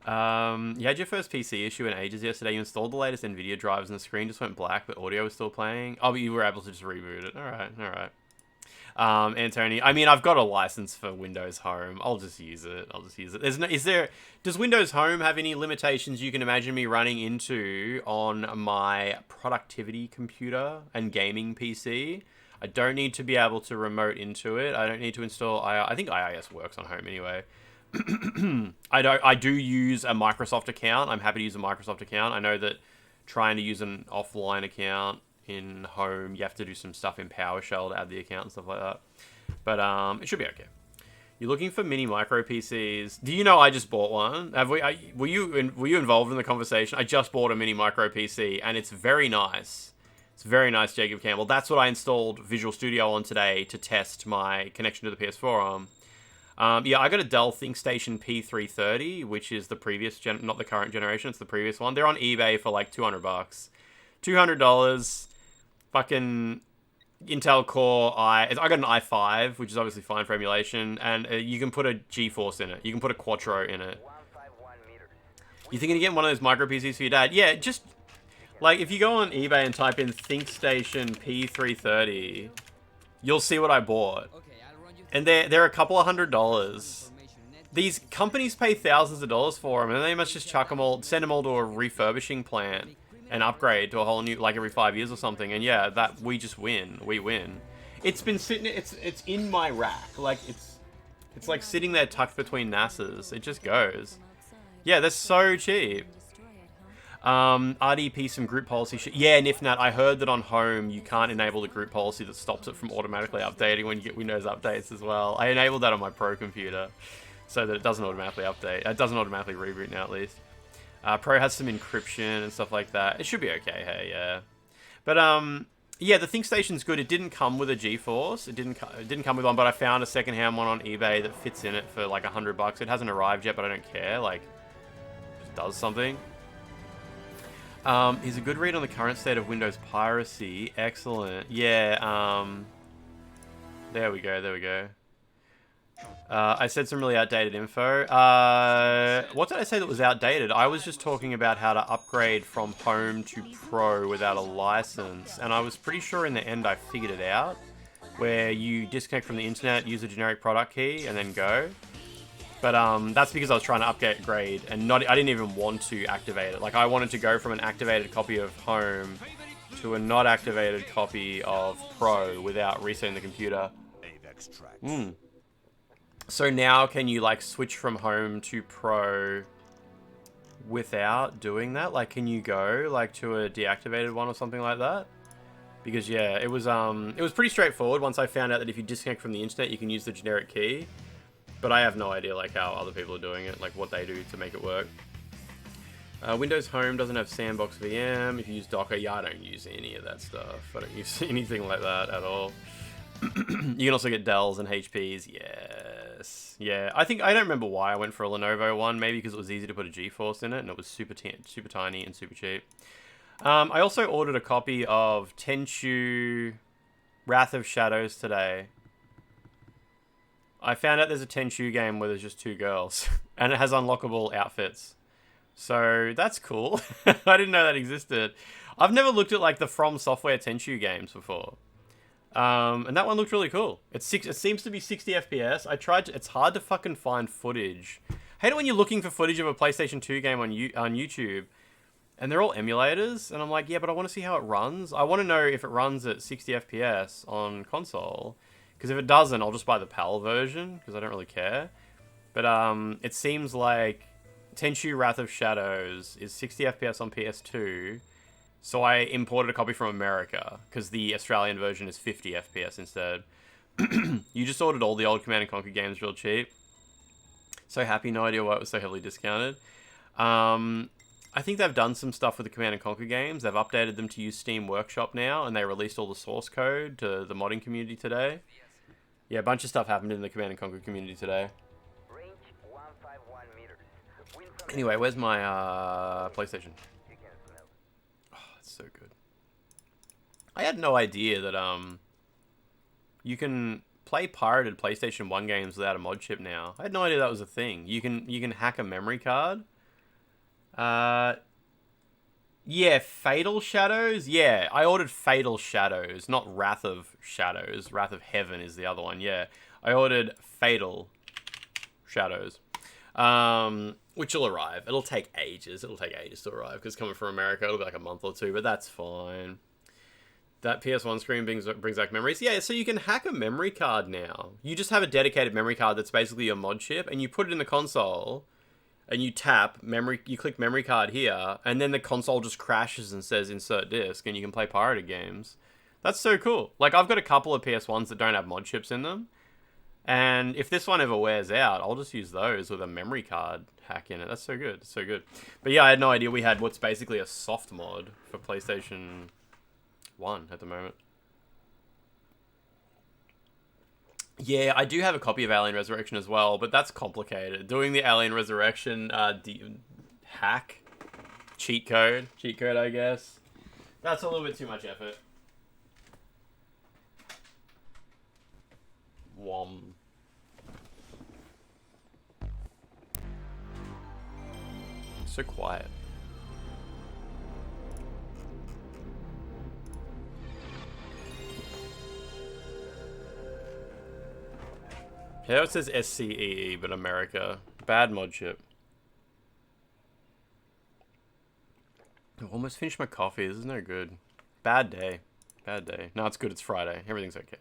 You had your first PC issue in ages yesterday. You installed the latest NVIDIA drivers and the screen just went black, but audio was still playing. Oh, but you were able to just reboot it. Alright, alright. Antony, I mean, I've got a license for Windows Home. I'll just use it. I'll just use it. Does Windows Home have any limitations you can imagine me running into on my productivity computer and gaming PC? I don't need to be able to remote into it. I don't need to install I think IIS works on Home anyway. I do use a Microsoft account. I'm happy to use a Microsoft account. I know that trying to use an offline account in Home, you have to do some stuff in PowerShell to add the account and stuff like that. But it should be okay. You're looking for mini micro PCs. Do you know I just bought one? Were you involved in the conversation? I just bought a mini micro PC and it's very nice. It's very nice, Jacob Campbell. That's what I installed Visual Studio on today to test my connection to the PS4 on. Yeah, I got a Dell ThinkStation P330, which is the previous not the current generation. It's the previous one. They're on eBay for like $200. $200. Fucking Intel Core I got an i5, which is obviously fine for emulation, and you can put a GeForce in it. You can put a Quattro in it. You thinking of getting one of those micro PCs for your dad? Yeah, just like if you go on eBay and type in ThinkStation P330, you'll see what I bought, and they're a couple of $100. These companies pay thousands of dollars for them, and they must just chuck them all, send them all to a refurbishing plant. And upgrade to a whole new, like every 5 years or something, and yeah, that we just win. We win. It's been sitting. It's in my rack. Like it's like sitting there tucked between NASA's. It just goes. Yeah, they're so cheap. RDP some group policy shit. Yeah, Nifnat, I heard that on Home you can't enable the group policy that stops it from automatically updating when you get Windows updates as well. I enabled that on my Pro computer so that it doesn't automatically update. It doesn't automatically reboot now, at least. Pro has some encryption and stuff like that. It should be okay, hey, yeah. But, yeah, the ThinkStation's good. It didn't come with a GeForce. It didn't come with one, but I found a secondhand one on eBay that fits in it for like $100. It hasn't arrived yet, but I don't care. Like, it just does something. He's a good read on the current state of Windows piracy. Excellent. Yeah, there we go, there we go. I said some really outdated info. What did I say that was outdated? I was just talking about how to upgrade from Home to Pro without a license, and I was pretty sure in the end I figured it out, where you disconnect from the internet, use a generic product key, and then go. But that's because I was trying to upgrade, and I didn't even want to activate it. Like, I wanted to go from an activated copy of Home to a not activated copy of Pro without resetting the computer. So now can you like switch from Home to Pro without doing that? Like, can you go like to a deactivated one or something like that? Because yeah, it was pretty straightforward once I found out that if you disconnect from the internet, you can use the generic key. But I have no idea like how other people are doing it, like what they do to make it work. Windows Home doesn't have Sandbox VM. If you use Docker, yeah, I don't use any of that stuff. I don't use anything like that at all. You can also get Dells and HPs. Yes. Yeah, I don't remember why I went for a Lenovo one. Maybe because it was easy to put a GeForce in it, and it was super tiny and super cheap. I also ordered a copy of Tenchu Wrath of Shadows today. I found out there's a Tenchu game where there's just 2 girls, and it has unlockable outfits. So that's cool. I didn't know that existed. I've never looked at like the From Software Tenchu games before. And that one looked really cool. It seems to be 60 FPS. It's hard to fucking find footage. I hate it when you're looking for footage of a PlayStation 2 game on YouTube, and they're all emulators, and I'm like, yeah, but I want to see how it runs. I want to know if it runs at 60 FPS on console, because if it doesn't, I'll just buy the PAL version, because I don't really care. But it seems like Tenchu Wrath of Shadows is 60 FPS on PS2, so I imported a copy from America, because the Australian version is 50 FPS instead. You just ordered all the old Command & Conquer games real cheap. So happy, no idea why it was so heavily discounted. I think they've done some stuff with the Command & Conquer games. They've updated them to use Steam Workshop now, and they released all the source code to the modding community today. Yeah, a bunch of stuff happened in the Command & Conquer community today. Anyway, where's my PlayStation? Oh, it's so good. I had no idea that you can play pirated PlayStation 1 games without a mod chip now. I had no idea that was a thing. You can hack a memory card. Yeah, Fatal Shadows? Yeah, I ordered Fatal Shadows, not Wrath of Shadows. Wrath of Heaven is the other one, yeah. I ordered Fatal Shadows. Which will arrive. It'll take ages. It'll take ages to arrive, because coming from America, it'll be like a month or 2, but that's fine. That PS1 screen brings back memories. Yeah, so you can hack a memory card now. You just have a dedicated memory card that's basically your mod chip, and you put it in the console, and you tap memory, you click memory card here, and then the console just crashes and says insert disk, and you can play pirated games. That's so cool. Like, I've got a couple of PS1s that don't have mod chips in them, and if this one ever wears out, I'll just use those with a memory card hack in it. That's so good. So good. But yeah, I had no idea we had what's basically a soft mod for PlayStation 1 at the moment. Yeah, I do have a copy of Alien Resurrection as well, but that's complicated. Doing the Alien Resurrection hack, cheat code, I guess. That's a little bit too much effort. Wom. So quiet. Here it says SCEE, but America. Bad mod chip. I've almost finished my coffee. This is no good. Bad day. Bad day. No, it's good. It's Friday. Everything's okay.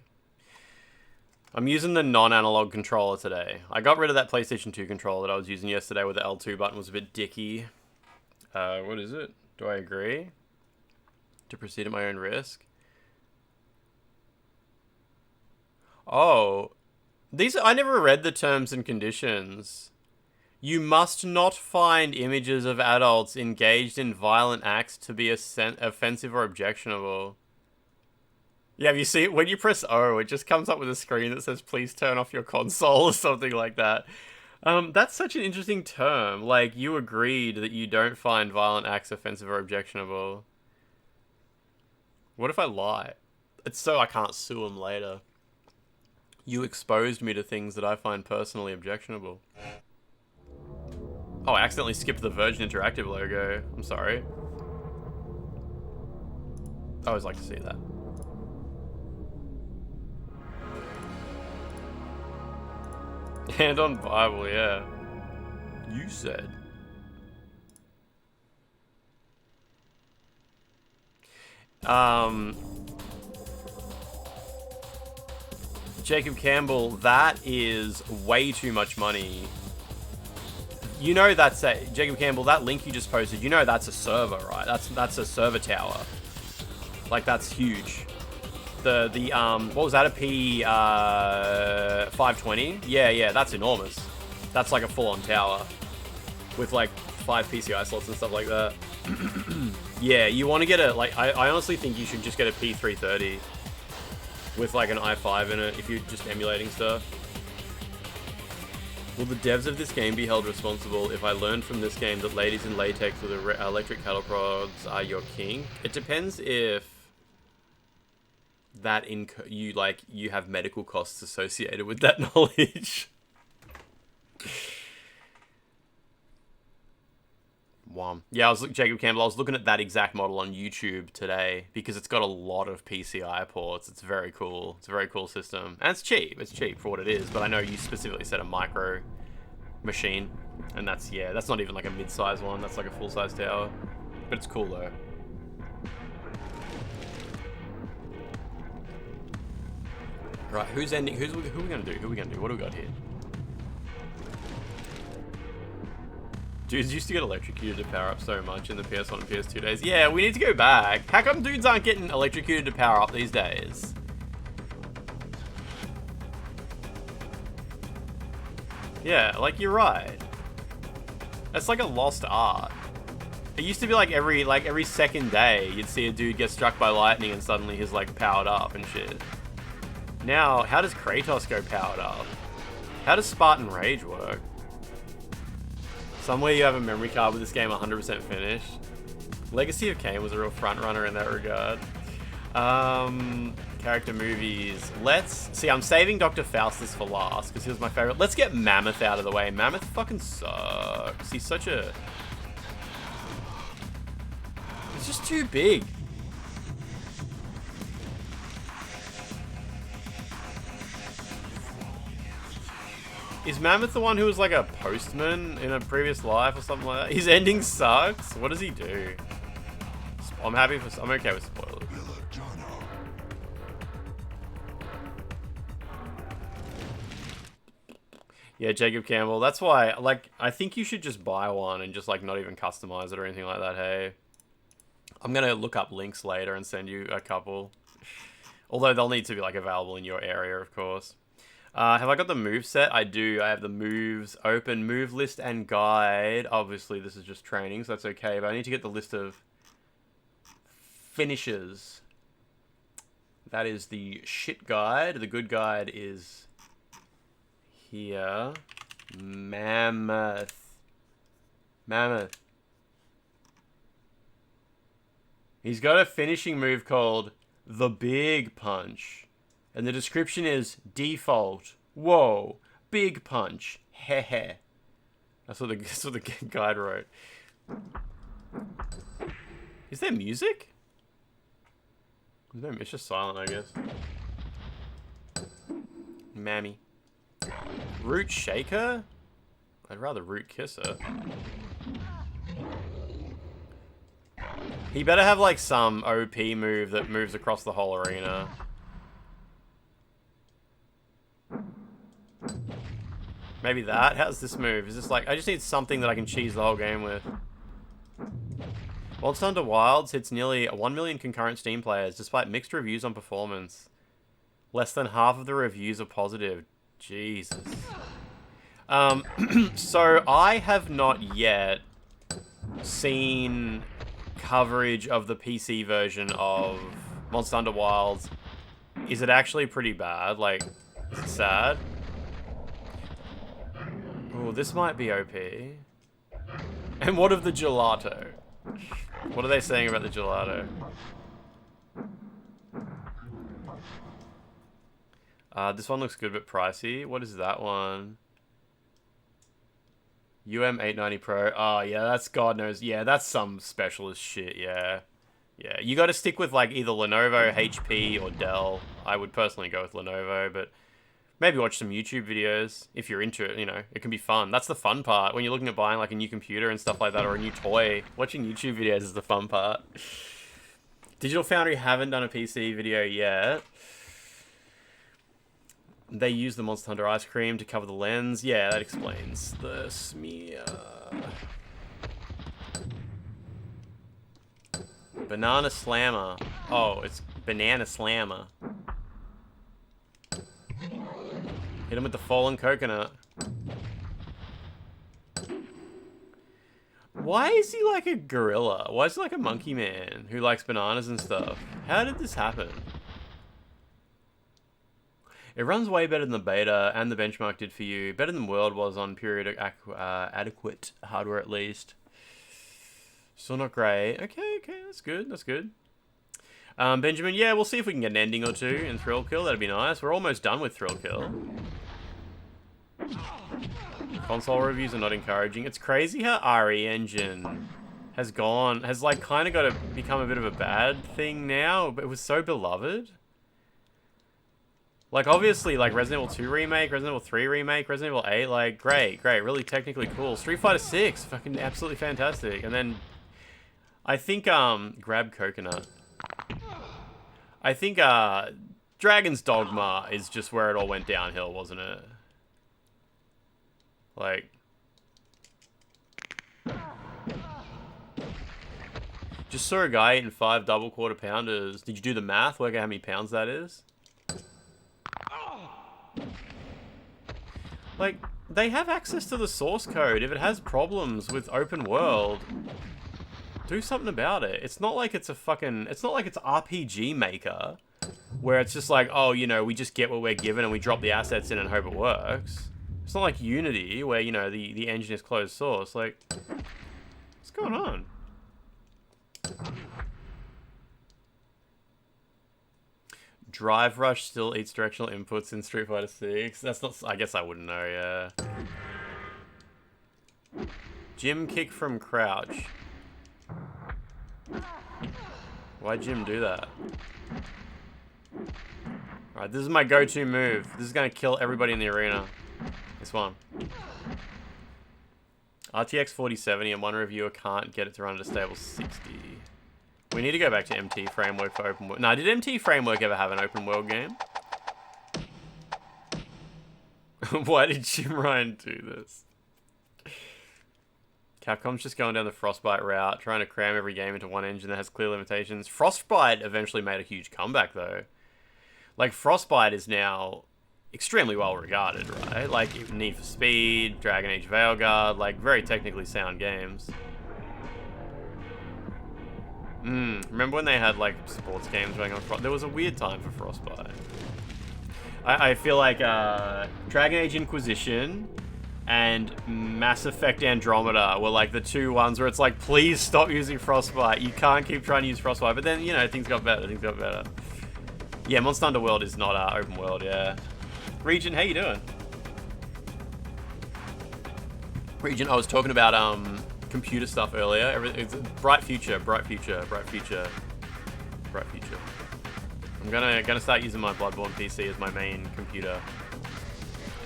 I'm using the non-analog controller today. I got rid of that PlayStation 2 controller that I was using yesterday where the L2 button was a bit dicky. What is it? Do I agree? To proceed at my own risk? Oh. I never read the terms and conditions. You must not find images of adults engaged in violent acts to be offensive or objectionable. Yeah, you see, when you press O, it just comes up with a screen that says, please turn off your console or something like that. That's such an interesting term. Like, you agreed that you don't find violent acts offensive or objectionable. What if I lie? It's so I can't sue them later. You exposed me to things that I find personally objectionable. Oh, I accidentally skipped the Virgin Interactive logo. I'm sorry. I always like to see that. Hand on Bible, yeah. You said. Jacob Campbell, that is way too much money. You know that's a... Jacob Campbell, that link you just posted, you know that's a server, right? That's a server tower. Like, that's huge. What was that, a P520? Yeah, that's enormous. That's like a full-on tower. with like 5 PCI slots and stuff like that. Yeah, you want to get a, like, I honestly think you should just get a P330 with like an i5 in it if you're just emulating stuff. Will the devs of this game be held responsible if I learned from this game that ladies in latex with electric cattle prods are your king? It depends if that you have medical costs associated with that knowledge. Yeah, Jacob Campbell, I was looking at that exact model on YouTube today because it's got a lot of PCI ports. It's very cool. It's a very cool system. And it's cheap. It's cheap for what it is, but I know you specifically said a micro machine. And that's not even like a mid-size one. That's like a full-size tower. But it's cool though. Right, who's ending? Who are we gonna do? Who are we gonna do? What do we got here? Dudes used to get electrocuted to power up so much in the PS1 and PS2 days. Yeah, we need to go back. How come dudes aren't getting electrocuted to power up these days? Yeah, like you're right. That's like a lost art. It used to be like every second day you'd see a dude get struck by lightning and suddenly he's like powered up and shit. Now, how does Kratos go powered up? How does Spartan Rage work? Somewhere you have a memory card with this game 100% finished. Legacy of Kain was a real front runner in that regard. Character movies. Let's see. I'm saving Dr. Faustus for last because he was my favorite. Let's get Mammoth out of the way. Mammoth fucking sucks. He's such a. He's just too big. Is Mammoth the one who was like a postman in a previous life or something like that? His ending sucks. What does he do? I'm okay with spoilers. Yeah, Jacob Campbell. That's why, like, I think you should just buy one and just like not even customize it or anything like that. Hey, I'm gonna look up links later and send you a couple. Although they'll need to be like available in your area, of course. Have I got the move set? I do. I have the moves open, move list and guide. Obviously, this is just training, so that's okay. But I need to get the list of finishes. That is the shit guide. The good guide is here. Mammoth. He's got a finishing move called the Big Punch. And the description is default. Whoa, big punch. Heh. That's what the guide wrote. Is there music? It's just silent, I guess. Mammy. Root shaker? I'd rather root kisser. He better have like some OP move that moves across the whole arena. Maybe that? How's this move? Is this like... I just need something that I can cheese the whole game with. Monster Hunter Wilds hits nearly 1 million concurrent Steam players, despite mixed reviews on performance. Less than half of the reviews are positive. Jesus. So, I have not yet seen coverage of the PC version of Monster Hunter Wilds. Is it actually pretty bad? Like, is it sad? Oh, this might be OP. And what of the gelato? What are they saying about the gelato? This one looks good but pricey. What is that one? UM890 Pro. Oh, yeah, that's God knows. Yeah, that's some specialist shit, yeah. Yeah, you gotta stick with like either Lenovo, HP, or Dell. I would personally go with Lenovo, but maybe watch some YouTube videos if you're into it, you know. It can be fun. That's the fun part. When you're looking at buying like a new computer and stuff like that, or a new toy, watching YouTube videos is the fun part. Digital Foundry haven't done a PC video yet. They use the Monster Hunter ice cream to cover the lens. Yeah, that explains the smear. Banana Slammer. Oh, it's Banana Slammer. Hit him with the fallen coconut. Why is he like a gorilla? Why is he like a monkey man who likes bananas and stuff? How did this happen? It runs way better than the beta, and the benchmark did for you. Better than World was on period adequate hardware at least. Still not great. Okay, that's good. That's good. Benjamin, yeah, we'll see if we can get an ending or two in Thrill Kill. That'd be nice. We're almost done with Thrill Kill. Console reviews are not encouraging. It's crazy how RE Engine has like kind of got to become a bit of a bad thing now, but it was so beloved. Like, obviously, like, Resident Evil 2 Remake, Resident Evil 3 Remake, Resident Evil 8, like, great, really technically cool. Street Fighter 6, fucking absolutely fantastic. And then, I think, grab coconut. I think, Dragon's Dogma is just where it all went downhill, wasn't it? Like... Just saw a guy eating 5 double quarter pounders. Did you do the math? Work out how many pounds that is? Like, they have access to the source code. If it has problems with open world, do something about it. It's not like it's a fucking... It's not like it's RPG Maker, where it's just like, oh, you know, we just get what we're given and we drop the assets in and hope it works. It's not like Unity, where, you know, the engine is closed source. Like, what's going on? Drive Rush still eats directional inputs in Street Fighter 6. That's not... I guess I wouldn't know, yeah. Jim kick from crouch. Why'd Jim do that? Alright, this is my go-to move. This is gonna kill everybody in the arena. This one. RTX 4070 and one reviewer can't get it to run at a stable 60. We need to go back to MT Framework for open world. No, did MT Framework ever have an open world game? Why did Jim Ryan do this? Capcom's just going down the Frostbite route, trying to cram every game into one engine that has clear limitations. Frostbite eventually made a huge comeback, though. Like, Frostbite is now extremely well regarded, right? Like, Need for Speed, Dragon Age Veilguard, like, very technically sound games. Remember when they had, like, sports games going on? There was a weird time for Frostbite. I feel like Dragon Age Inquisition and Mass Effect Andromeda were, like, the two ones where it's like, please stop using Frostbite. You can't keep trying to use Frostbite. But then, you know, things got better. Yeah, Monster Hunter World is not open world, yeah. Region, how you doing? Region, I was talking about, computer stuff earlier. It's a bright future. I'm gonna start using my Bloodborne PC as my main computer,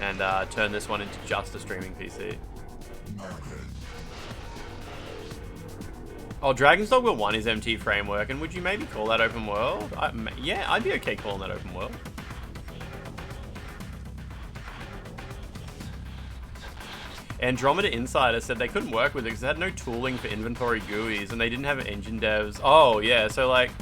and turn this one into just a streaming PC. Oh, Dragon's Dogma 1 is MT Framework, and would you maybe call that open world? Yeah, I'd be okay calling that open world. Andromeda Insider said they couldn't work with it because they had no tooling for inventory GUIs and they didn't have engine devs. Oh, yeah, so like,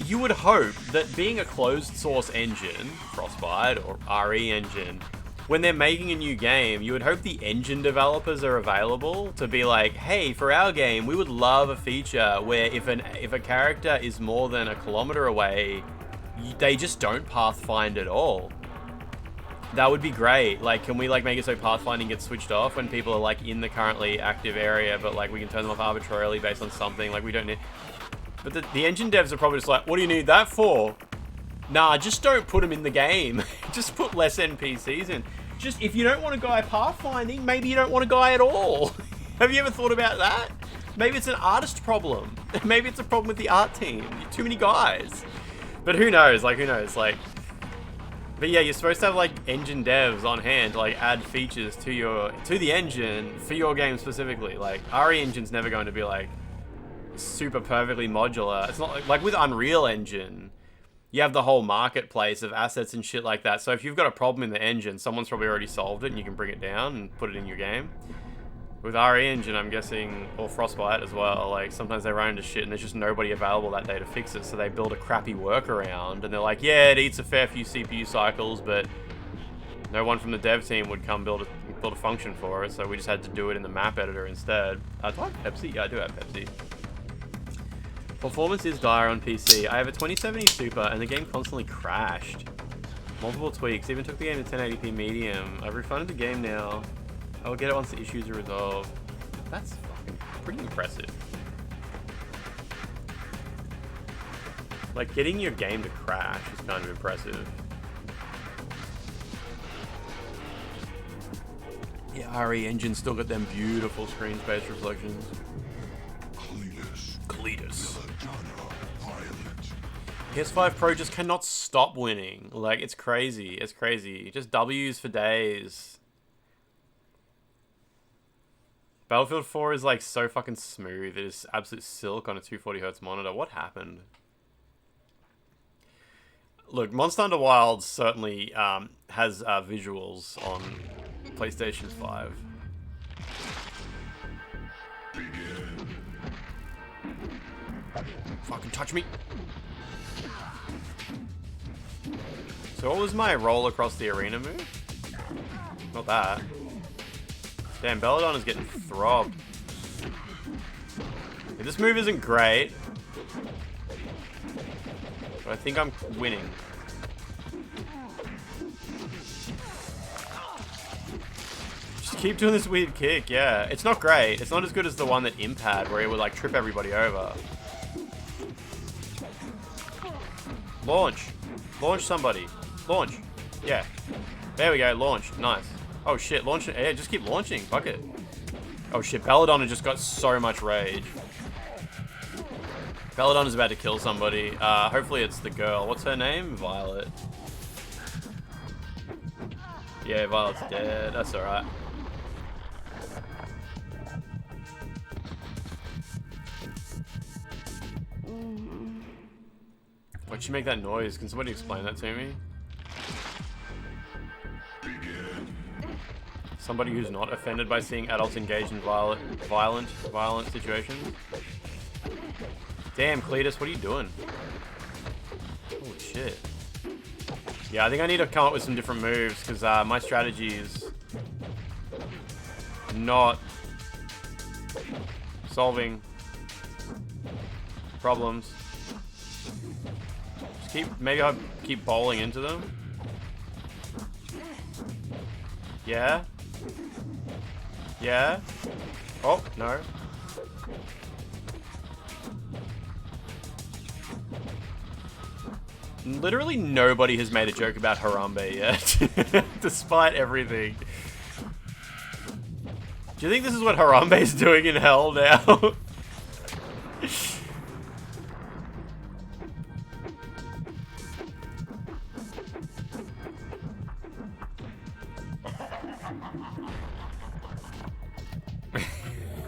you would hope that being a closed source engine, Frostbite or RE Engine, when they're making a new game, you would hope the engine developers are available to be like, hey, for our game, we would love a feature where if a character is more than a kilometer away, they just don't pathfind at all. That would be great. Like, can we, like, make it so pathfinding gets switched off when people are, like, in the currently active area, but, like, we can turn them off arbitrarily based on something, like, we don't need... But the engine devs are probably just like, what do you need that for? Nah, just don't put them in the game. Just put less NPCs in. Just, if you don't want a guy pathfinding, maybe you don't want a guy at all. Have you ever thought about that? Maybe it's an artist problem. Maybe it's a problem with the art team. Too many guys. But who knows? Like, who knows? Like... But yeah, you're supposed to have, like, engine devs on hand to, like, add features to the engine for your game specifically. Like, RE Engine's never going to be, like, super perfectly modular. It's not like with Unreal Engine, you have the whole marketplace of assets and shit like that. So if you've got a problem in the engine, someone's probably already solved it and you can bring it down and put it in your game. With RE Engine, I'm guessing, or Frostbite as well, like, sometimes they run into shit and there's just nobody available that day to fix it, so they build a crappy workaround, and they're like, yeah, it eats a fair few CPU cycles, but no one from the dev team would come build build a function for it, so we just had to do it in the map editor instead. Do I have Pepsi? Yeah, I do have Pepsi. Performance is dire on PC. I have a 2070 Super and the game constantly crashed. Multiple tweaks, even took the game to 1080p medium. I've refunded the game now. I will get it once the issues are resolved. That's fucking pretty impressive. Like, getting your game to crash is kind of impressive. Yeah, RE Engine still got them beautiful screen space reflections. Cletus. PS5 Pro just cannot stop winning. Like, it's crazy. It's crazy. Just W's for days. Battlefield 4 is like so fucking smooth. It is absolute silk on a 240Hz monitor. What happened? Look, Monster Hunter Wilds certainly has visuals on PlayStation 5. Fucking touch me. So what was my roll across the arena move? Not that. Damn, Belladon is getting throbbed. Yeah, this move isn't great, but I think I'm winning. Just keep doing this weird kick, yeah. It's not great. It's not as good as the one that Imp had, where he would like trip everybody over. Launch. Launch somebody. Launch. Yeah. There we go, launch. Nice. Oh shit, launch it. Yeah, just keep launching. Fuck it. Oh shit, Belladonna just got so much rage. Belladonna's about to kill somebody. Hopefully it's the girl. What's her name? Violet. Yeah, Violet's dead. That's alright. Why'd she make that noise? Can somebody explain that to me? Somebody who's not offended by seeing adults engage in violent situations? Damn, Cletus, what are you doing? Holy shit. Yeah, I think I need to come up with some different moves, because my strategy is not solving problems. Just maybe I'll keep bowling into them. Yeah? Yeah? Oh, no. Literally nobody has made a joke about Harambe yet, despite everything. Do you think this is what Harambe is doing in hell now?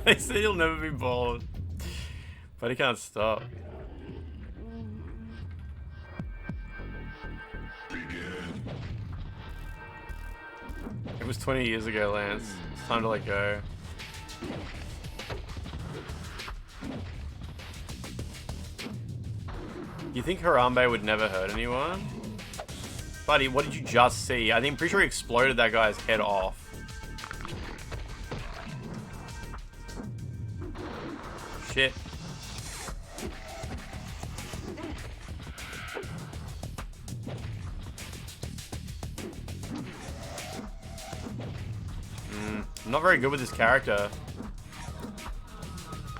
They said he'll never be bored, but he can't stop. It was 20 years ago, Lance. It's time to let go. You think Harambe would never hurt anyone? Buddy, what did you just see? I'm pretty sure he exploded that guy's head off. Shit. I'm not very good with this character.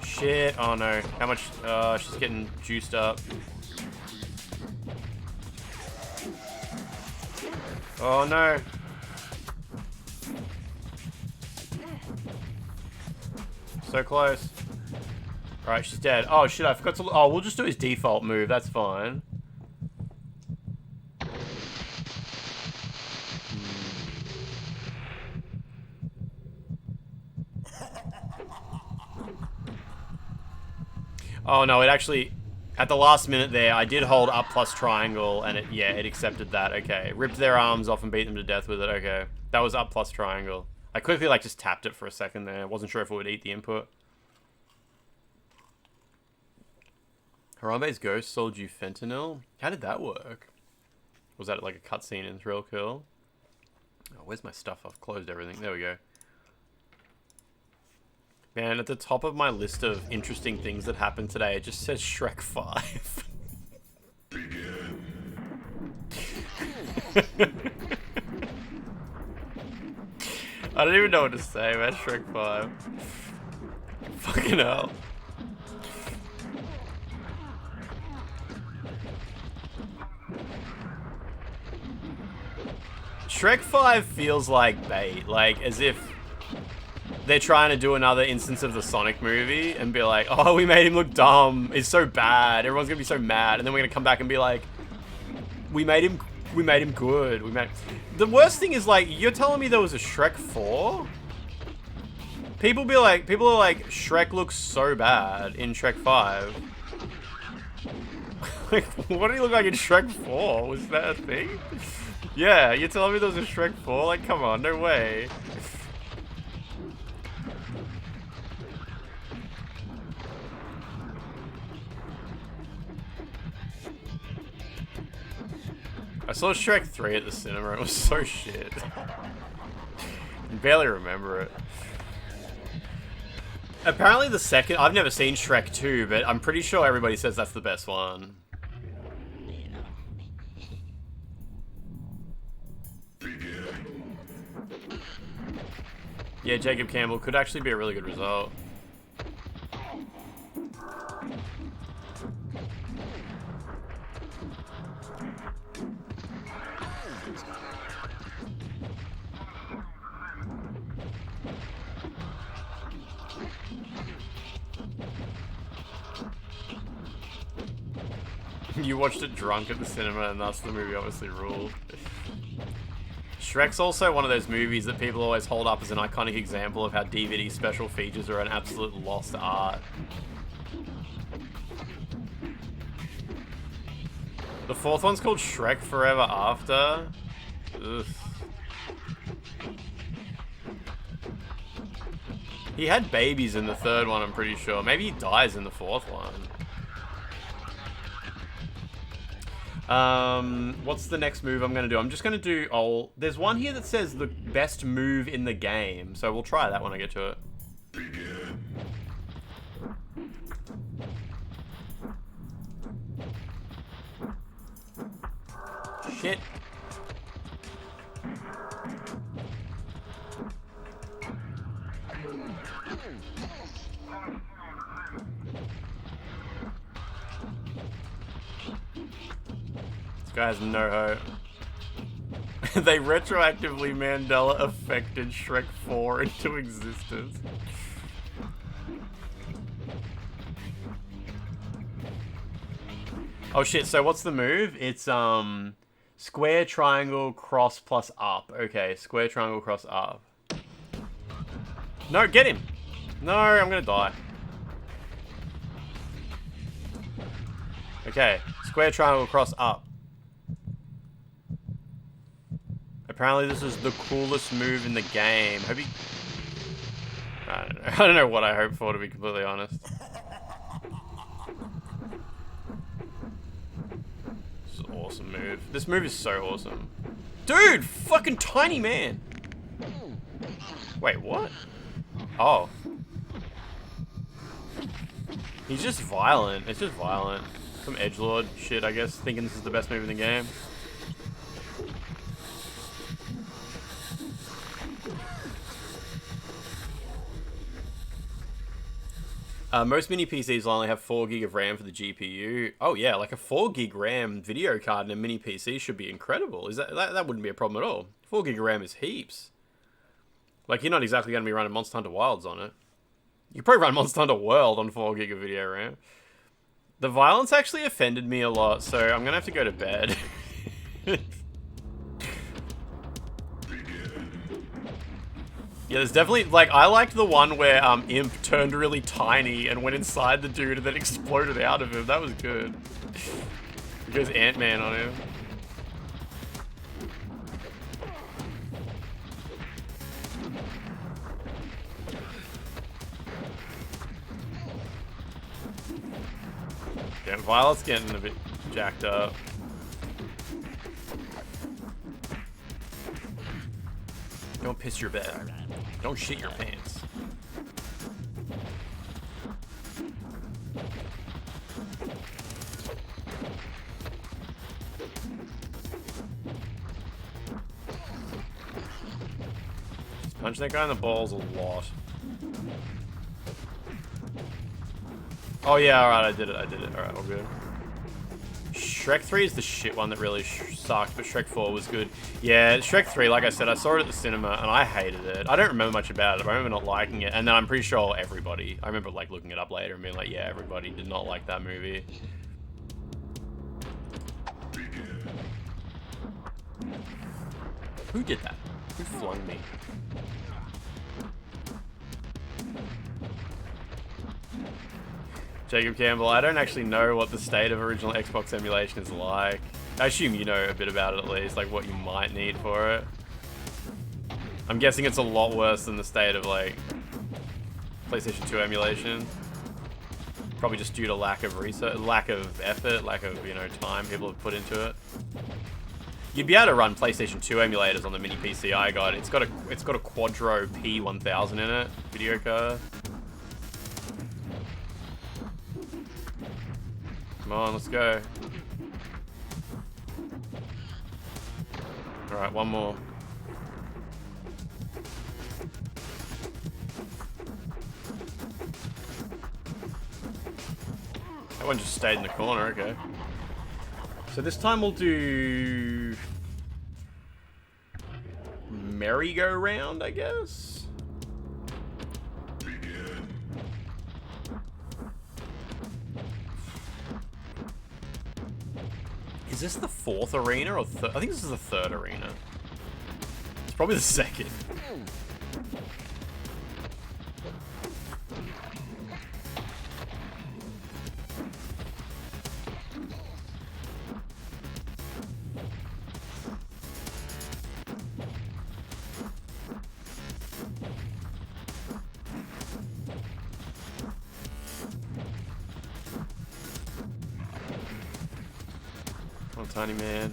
Shit. Oh no. How much? She's getting juiced up. Oh no. So close. Alright, she's dead. Oh shit, I forgot to... Oh, we'll just do his default move. That's fine. Oh no, it actually... At the last minute there, I did hold up plus triangle, and it accepted that. Okay. Ripped their arms off and beat them to death with it. Okay. That was up plus triangle. I quickly, like, just tapped it for a second there. Wasn't sure if it would eat the input. Harambe's ghost sold you fentanyl? How did that work? Was that like a cutscene in Thrill Kill? Oh, where's my stuff? I've closed everything. There we go. Man, at the top of my list of interesting things that happened today, it just says Shrek 5. I don't even know what to say about Shrek 5. Fucking hell. Shrek 5 feels like bait, like as if they're trying to do another instance of the Sonic movie and be like, oh, we made him look dumb, it's so bad, everyone's gonna be so mad, and then we're gonna come back and be like, we made him good. The worst thing is, like, you're telling me there was a Shrek 4? People are like, Shrek looks so bad in Shrek 5. Like, what did he look like in Shrek 4? Was that a thing? Yeah, you're telling me there was a Shrek 4? Like, come on, no way. I saw Shrek 3 at the cinema. It was so shit. I barely remember it. Apparently the second... I've never seen Shrek 2, but I'm pretty sure everybody says that's the best one. Yeah, Jacob Campbell could actually be a really good result. You watched it drunk at the cinema, and thus the movie obviously ruled. Shrek's also one of those movies that people always hold up as an iconic example of how DVD special features are an absolute lost art. The fourth one's called Shrek Forever After. Ugh. He had babies in the third one, I'm pretty sure. Maybe he dies in the fourth one. What's the next move I'm gonna do? I'm just gonna do, there's one here that says the best move in the game, so we'll try that when I get to it. Shit. This guy has no hope. They retroactively Mandela affected Shrek 4 into existence. Oh shit, so what's the move? It's square, triangle, cross plus up. Okay, square, triangle, cross up. No, get him! No, I'm gonna die. Okay, square, triangle, cross up. Apparently this is the coolest move in the game. Hope you... I don't know. I don't know what I hope for, to be completely honest. This is an awesome move. This move is so awesome. Dude! Fucking tiny man! Wait, what? Oh. He's just violent. It's just violent. Some edgelord shit, I guess, thinking this is the best move in the game. Most mini PCs will only have 4 gig of RAM for the GPU. Oh yeah, like a 4 gig RAM video card in a mini PC should be incredible. Is that wouldn't be a problem at all. 4 gig of RAM is heaps. Like, you're not exactly going to be running Monster Hunter Wilds on it. You probably run Monster Hunter World on 4 gig of video RAM. The violence actually offended me a lot, so I'm going to have to go to bed. Yeah, there's definitely, like, I liked the one where Imp turned really tiny and went inside the dude and then exploded out of him. That was good. It goes Ant-Man on him. Yeah, Violet's getting a bit jacked up. Don't piss your bed. Don't shit your pants. Just punch that guy in the balls a lot. Oh yeah, alright, I did it. Alright, all good. Shrek 3 is the shit one that really sucked, but Shrek 4 was good. Yeah, Shrek 3, like I said, I saw it at the cinema, and I hated it. I don't remember much about it, but I remember not liking it. And then I'm pretty sure everybody, I remember like looking it up later and being like, yeah, everybody did not like that movie. Who did that? Who flung me? Jacob Campbell, I don't actually know what the state of original Xbox emulation is like. I assume you know a bit about it at least, like what you might need for it. I'm guessing it's a lot worse than the state of like PlayStation 2 emulation. Probably just due to lack of research, lack of effort, lack of, you know, time people have put into it. You'd be able to run PlayStation 2 emulators on the mini PC I got. It's got a Quadro P1000 in it, video card. Come on, let's go. Alright, one more. That one just stayed in the corner, okay. So this time we'll do... merry-go-round, I guess? Is this the fourth arena or third? I think this is the third arena. It's probably the second. Tiny man.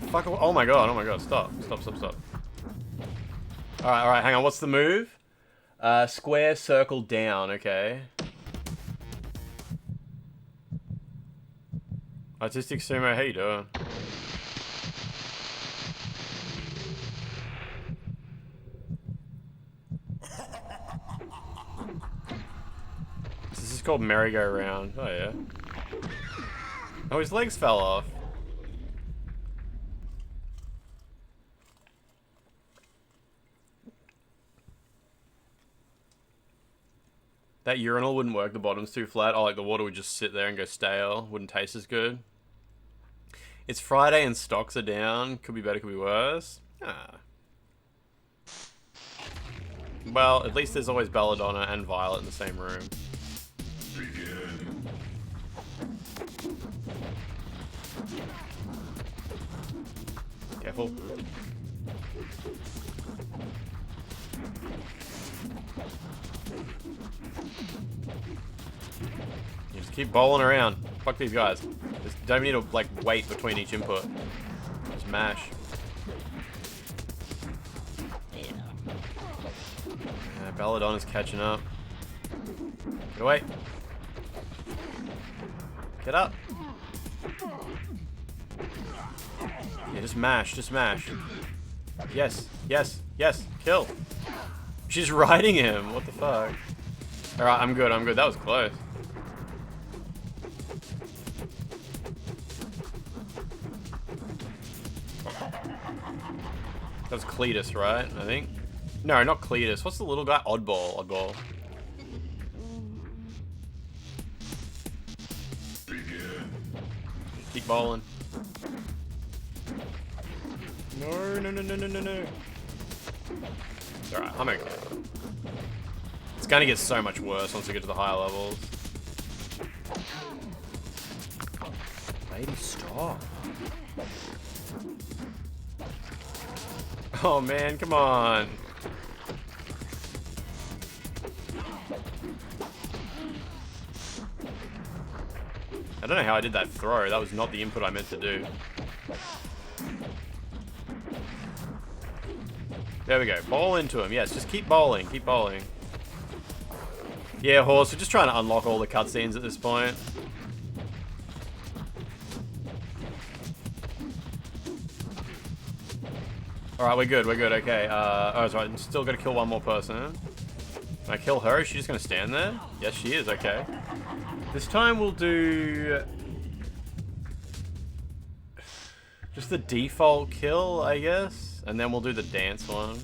Fuck, oh my god, stop. Alright, hang on, what's the move? Square, circle, down, okay. Artistic Sumo, how you doing? This is called merry-go-round. Oh yeah. Oh, his legs fell off. That urinal wouldn't work, the bottom's too flat. Oh, like the water would just sit there and go stale. Wouldn't taste as good. It's Friday and stocks are down. Could be better, could be worse. Ah. Well, at least there's always Belladonna and Violet in the same room. Careful. You just keep bowling around. Fuck these guys. Just don't need to like wait between each input. Just mash. Yeah, Belladonna's catching up. Get away. Get up. Yeah, just mash, just mash. Yes, yes, yes, kill. She's riding him, what the fuck? Alright, I'm good, That was close. That was Cletus, right? I think. No, not Cletus. What's the little guy? Oddball. Keep bowling. No. Alright, I'm okay. It's gonna get so much worse once we get to the higher levels. Lady, stop. Oh man, come on. don't know how I did that throw. That was not the input I meant to do. There we go. Bowl into him. Yes, just keep bowling. Keep bowling. Yeah, Horse, we're just trying to unlock all the cutscenes at this point. Alright, we're good, okay. Oh, that's right, still gotta kill one more person. Can I kill her? Is she just gonna stand there? Yes, she is, okay. This time we'll do... just the default kill, I guess. And then we'll do the dance one.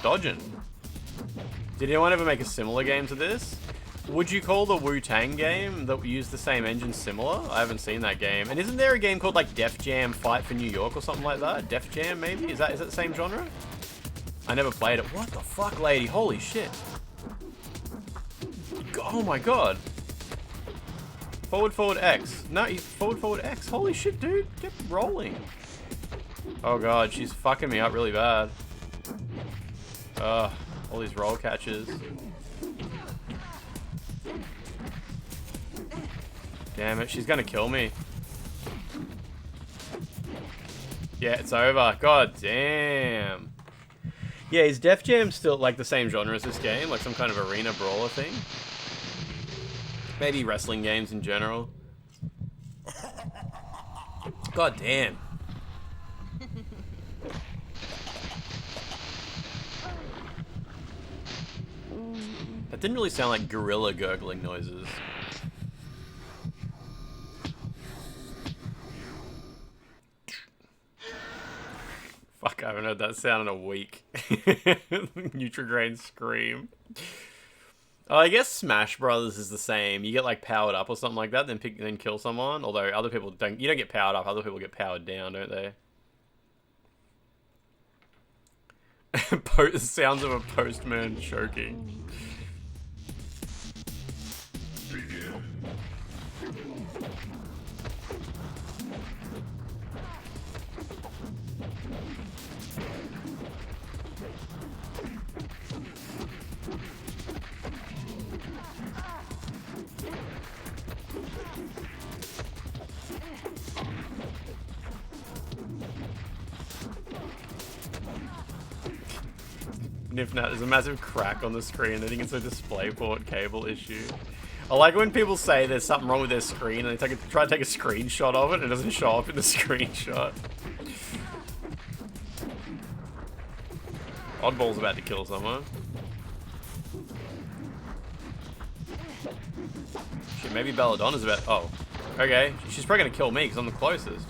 Dodging. Did anyone ever make a similar game to this? Would you call the Wu-Tang game that used the same engine similar? I haven't seen that game. And isn't there a game called like Def Jam Fight for New York or something like that? Def Jam maybe? Is that the same genre? I never played it. What the fuck, lady? Holy shit. Oh my god. Forward, forward, X. No, forward, forward, X. Holy shit, dude. Get rolling. Oh god, she's fucking me up really bad. Ugh, all these roll catches. Damn it, she's gonna kill me. Yeah, it's over. God damn. Yeah, is Def Jam still like the same genre as this game? Like some kind of arena brawler thing? Maybe wrestling games in general. God damn. That didn't really sound like gorilla gurgling noises. Fuck, I haven't heard that sound in a week. Nutrigrain scream. Oh, I guess Smash Brothers is the same. You get like powered up or something like that, then then kill someone. Although other people don't. You don't get powered up. Other people get powered down, don't they? Sounds of a postman choking. Nifnat, there's a massive crack on the screen. I think it's a DisplayPort cable issue. I like when people say there's something wrong with their screen and they try to take a screenshot of it and it doesn't show up in the screenshot. Oddball's about to kill someone. Shit, maybe Belladonna's about... Oh. Okay. She's probably gonna kill me because I'm the closest.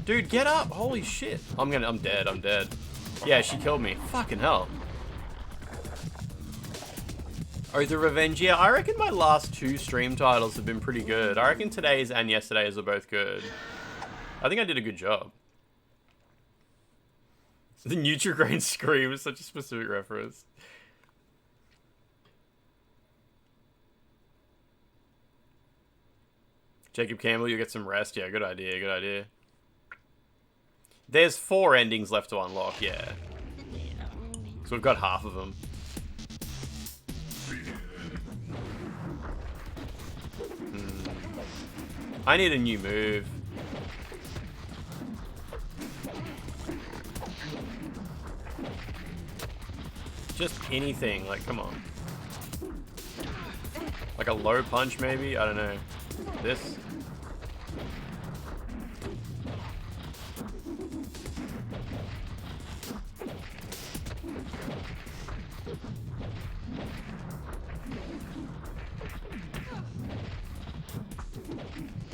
Dude, get up! Holy shit. I'm dead, I'm dead. Yeah, she killed me. Fucking hell. Oh, the Revenge. Yeah, I reckon my last two stream titles have been pretty good. I reckon today's and yesterday's are both good. I think I did a good job. The Nutrigrain scream is such a specific reference. Jacob Campbell, you get some rest. Yeah, good idea, good idea. There's 4 endings left to unlock, yeah. So we've got half of them. I need a new move. Just anything, like, come on. Like a low punch, maybe? I don't know. This?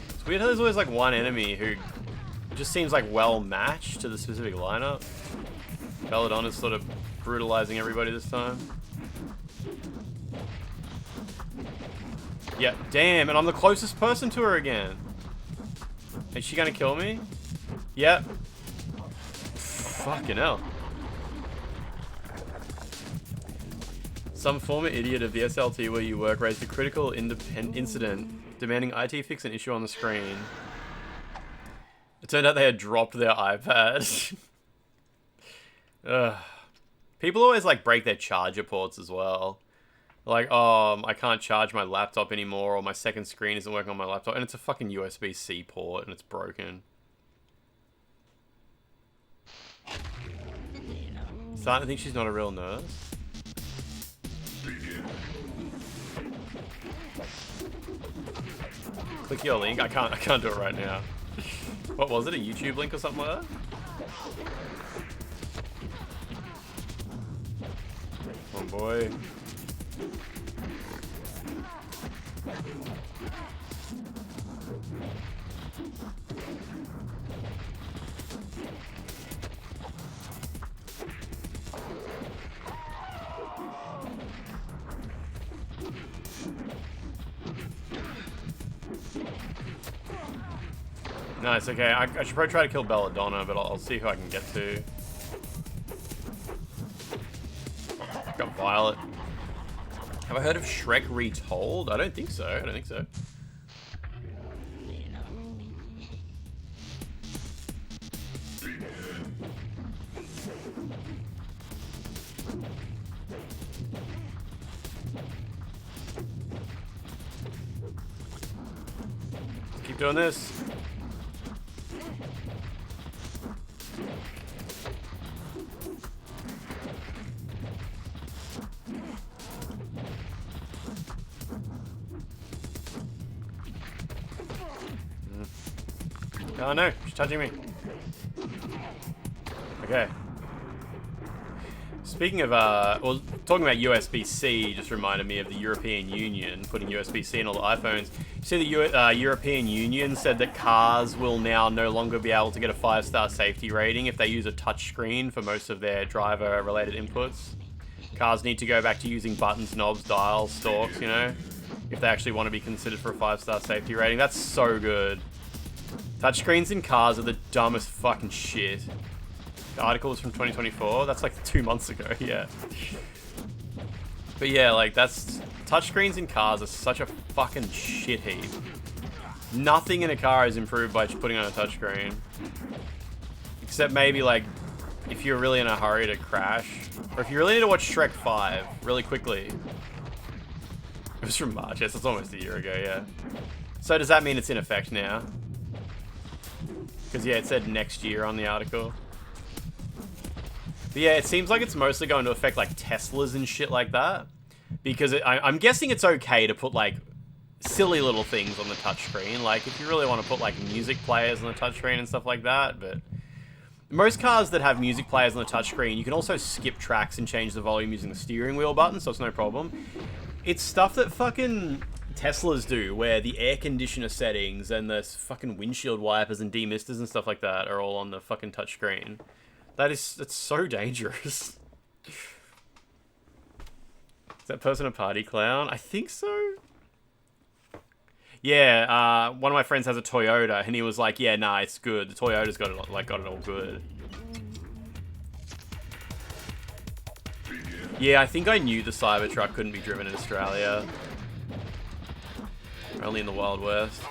It's weird how there's always like one enemy who just seems like well matched to the specific lineup. Belladonna's sort of brutalizing everybody this time. Yeah, damn, and I'm the closest person to her again. Is she gonna kill me? Yep. Fucking hell. Some former idiot of the SLT where you work raised a critical incident demanding IT fix an issue on the screen. It turned out they had dropped their iPad. Ugh. People always like break their charger ports as well. Like, oh, I can't charge my laptop anymore, or my second screen isn't working on my laptop, and it's a fucking USB-C port, and it's broken. Starting to think she's not a real nurse. Click your link. I can't do it right now. What was it? A YouTube link or something like that? Oh boy. Nice, okay. I should probably try to kill Belladonna, but I'll see who I can get to. Got Violet. Have I heard of Shrek Retold? I don't think so. I don't think so. Keep doing this. Oh no, she's touching me. Okay. Speaking of, well, talking about USB-C just reminded me of the European Union putting USB-C in all the iPhones. You see the European Union said that cars will now no longer be able to get a 5-star safety rating if they use a touchscreen for most of their driver-related inputs. Cars need to go back to using buttons, knobs, dials, stalks, you know, if they actually want to be considered for a 5-star safety rating. That's so good. Touchscreens in cars are the dumbest fucking shit. The article was from 2024. That's like 2 months ago, yeah. But yeah, like that's... Touchscreens in cars are such a fucking shit heap. Nothing in a car is improved by just putting on a touchscreen. Except maybe like, if you're really in a hurry to crash. Or if you really need to watch Shrek 5 really quickly. It was from March, yes, it's almost a year ago, yeah. So does that mean it's in effect now? Because yeah, it said next year on the article. But yeah, it seems like it's mostly going to affect like Teslas and shit like that. Because I'm guessing it's okay to put like silly little things on the touchscreen. Like if you really want to put like music players on the touchscreen and stuff like that. But most cars that have music players on the touchscreen, you can also skip tracks and change the volume using the steering wheel button, so it's no problem. It's stuff that fucking Teslas do, where the air conditioner settings and the fucking windshield wipers and demisters and stuff like that are all on the fucking touchscreen. That's so dangerous. Is that person a party clown? I think so. Yeah, one of my friends has a Toyota, and he was like, "Yeah, nah, it's good. The Toyota's got it all good." Yeah, I think I knew the Cybertruck couldn't be driven in Australia. Only in the Wild West.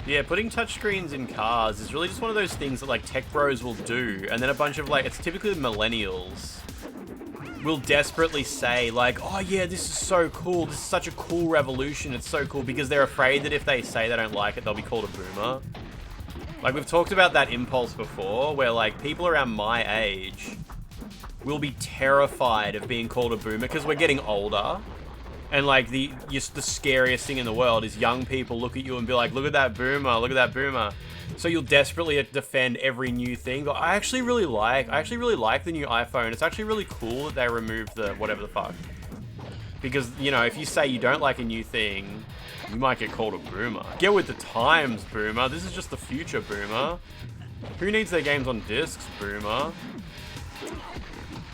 Yeah, putting touchscreens in cars is really just one of those things that like tech bros will do, and then a bunch of like, it's typically millennials will desperately say like, "Oh yeah, this is so cool, this is such a cool revolution, it's so cool," because they're afraid that if they say they don't like it, they'll be called a boomer. Like we've talked about that impulse before, where like people around my age will be terrified of being called a boomer because we're getting older. And like the scariest thing in the world is young people look at you and be like, "Look at that boomer, look at that boomer." So you'll desperately defend every new thing. But I actually really like the new iPhone. It's actually really cool that they removed the whatever the fuck. Because, you know, if you say you don't like a new thing, you might get called a boomer. Get with the times, boomer. This is just the future, boomer. Who needs their games on discs, boomer?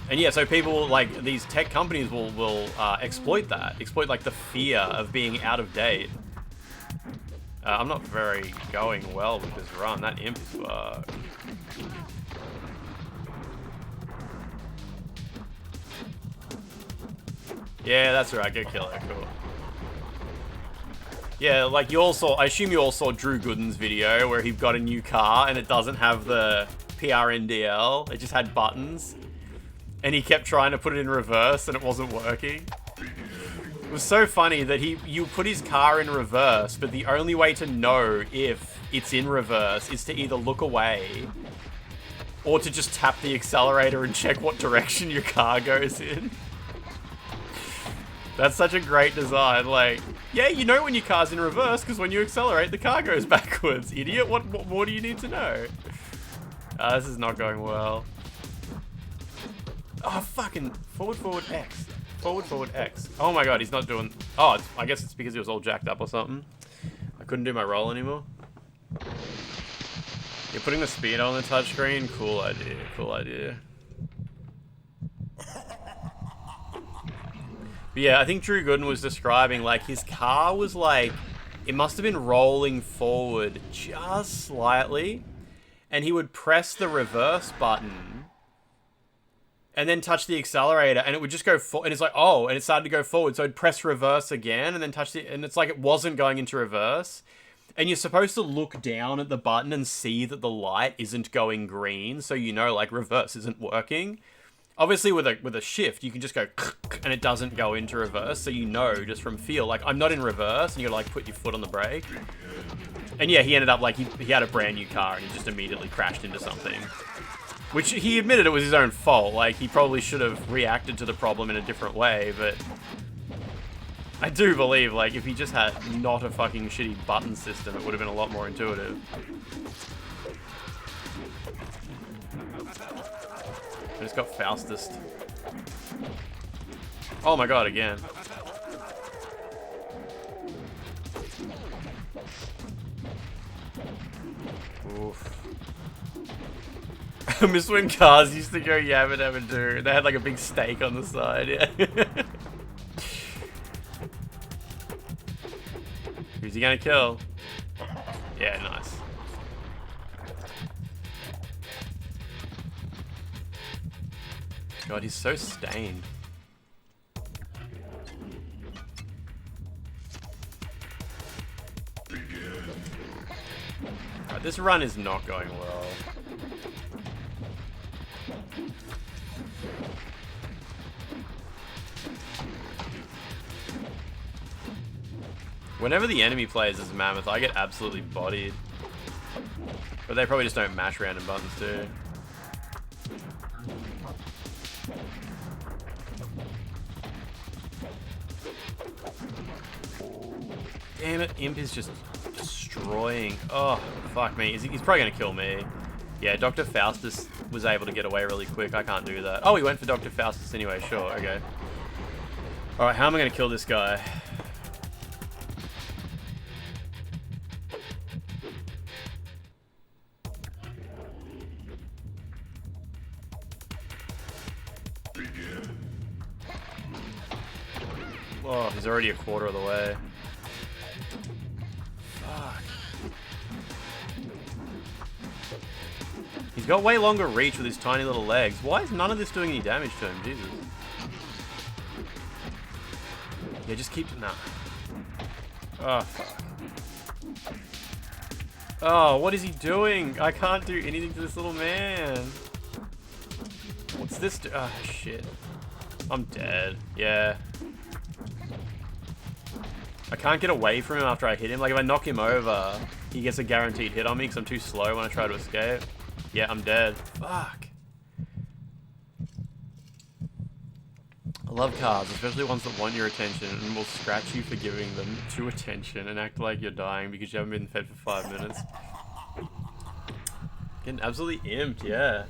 And yeah, so people, like, these tech companies will exploit that. Exploit, like, the fear of being out of date. I'm not very going well with this run. That imp is fucked. Yeah, that's right. Go kill her. Cool. Yeah, like you all saw, I assume you all saw Drew Gooden's video where he got a new car and it doesn't have the PRNDL, it just had buttons. And he kept trying to put it in reverse and it wasn't working. It was so funny that you put his car in reverse, but the only way to know if it's in reverse is to either look away or to just tap the accelerator and check what direction your car goes in. That's such a great design. Like, yeah, you know when your car's in reverse because when you accelerate, the car goes backwards. Idiot, what more do you need to know? This is not going well. Oh, fucking forward, X. Forward, X. Oh my god, he's not doing... Oh, I guess it's because he was all jacked up or something. I couldn't do my roll anymore. You're putting the speed on the touchscreen? Cool idea, cool idea. But yeah, I think Drew Gooden was describing, like, his car was like... It must have been rolling forward just slightly. And he would press the reverse button... and then touch the accelerator, and it would just go and it's like, oh, and it started to go forward, so I'd press reverse again, and then touch the, and it's like it wasn't going into reverse. And you're supposed to look down at the button and see that the light isn't going green, so you know, like, reverse isn't working. Obviously, with a shift, you can just go, and it doesn't go into reverse, so you know just from feel, like, I'm not in reverse, and you gotta, like, put your foot on the brake. And yeah, he ended up, like, he had a brand new car, and he just immediately crashed into something. Which he admitted it was his own fault. Like, he probably should have reacted to the problem in a different way, but... I do believe, like, if he just had not a fucking shitty button system, it would have been a lot more intuitive. I just got Faustist. Oh my god, again. Oof. I miss when cars used to go yabba dabba doo. They had like a big steak on the side, yeah. Who's he gonna kill? Yeah, nice. God, he's so stained. Right, this run is not going well. Whenever the enemy plays as Mammoth, I get absolutely bodied. But they probably just don't mash random buttons too. Damn it, Imp is just destroying. Oh, fuck me. He's probably gonna kill me. Yeah, Dr. Faustus was able to get away really quick. I can't do that. Oh, he went for Dr. Faustus anyway. Sure, okay. Alright, how am I gonna kill this guy? Oh, he's already a quarter of the way. Fuck. He's got way longer reach with his tiny little legs. Why is none of this doing any damage to him? Jesus. Yeah, just keep... Nah. Oh, fuck. Oh, what is he doing? I can't do anything to this little man. What's this do? Oh, shit. I'm dead. Yeah. I can't get away from him after I hit him. Like, if I knock him over, he gets a guaranteed hit on me because I'm too slow when I try to escape. Yeah, I'm dead. Fuck. I love cars, especially ones that want your attention and will scratch you for giving them too attention and act like you're dying because you haven't been fed for 5 minutes. Getting absolutely imped, yeah.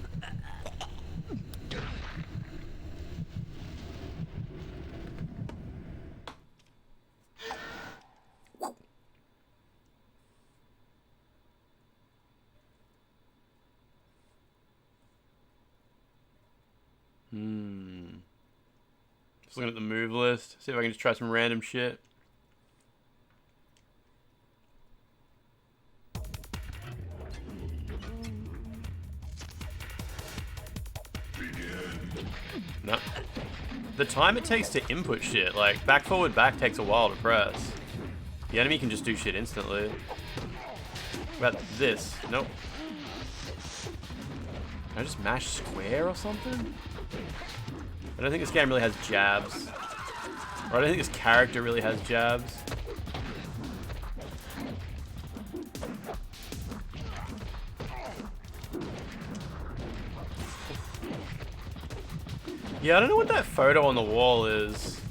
Just looking at the move list. See if I can just try some random shit. No. The time it takes to input shit, like back forward back takes a while to press. The enemy can just do shit instantly. What about this? Nope. Can I just mash square or something? I don't think this game really has jabs. Or I don't think this character really has jabs. Yeah, I don't know what that photo on the wall is.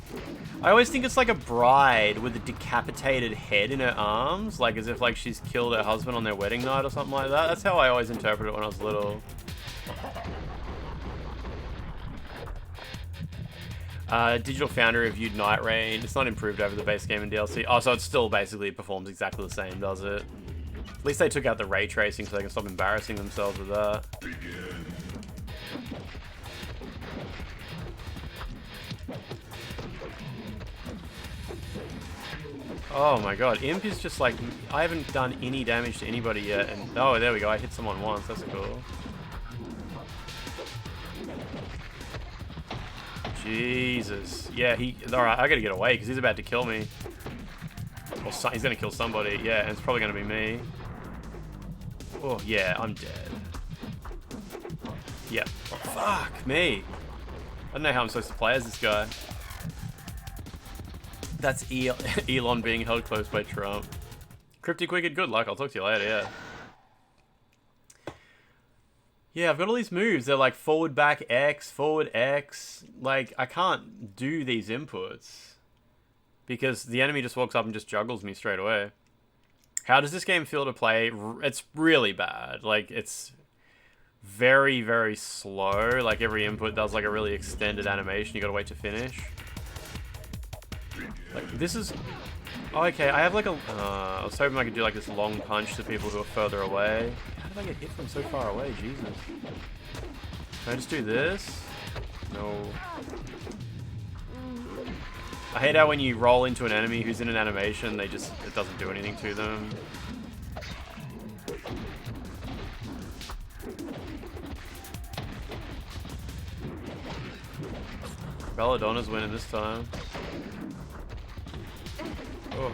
I always think it's like a bride with a decapitated head in her arms, like as if like she's killed her husband on their wedding night or something like that. That's how I always interpreted it when I was little. Digital Foundry reviewed Night Rain. It's not improved over the base game and DLC. Oh, so it still basically performs exactly the same, does it? At least they took out the ray tracing so they can stop embarrassing themselves with that. Oh my god, Imp is just like, I haven't done any damage to anybody yet, and oh, there we go, I hit someone once, that's cool. Jesus. Yeah, alright, I gotta get away, because he's about to kill me. Or he's gonna kill somebody, yeah, and it's probably gonna be me. Oh, yeah, I'm dead. Yep. Oh, fuck me. I don't know how I'm supposed to play as this guy. That's Elon being held close by Trump. Cryptic Wicked, good luck. I'll talk to you later, yeah. Yeah, I've got all these moves. They're like forward, back, X, forward, X. Like, I can't do these inputs. Because the enemy just walks up and just juggles me straight away. How does this game feel to play? It's really bad. Like, it's very, very slow. Like, every input does like a really extended animation. You gotta wait to finish. Like, this is... Oh, okay, I have like a... I was hoping I could do like this long punch to people who are further away. How did I get hit from so far away? Jesus. Can I just do this? No. I hate how when you roll into an enemy who's in an animation, it doesn't do anything to them. Belladonna's winning this time. Oof.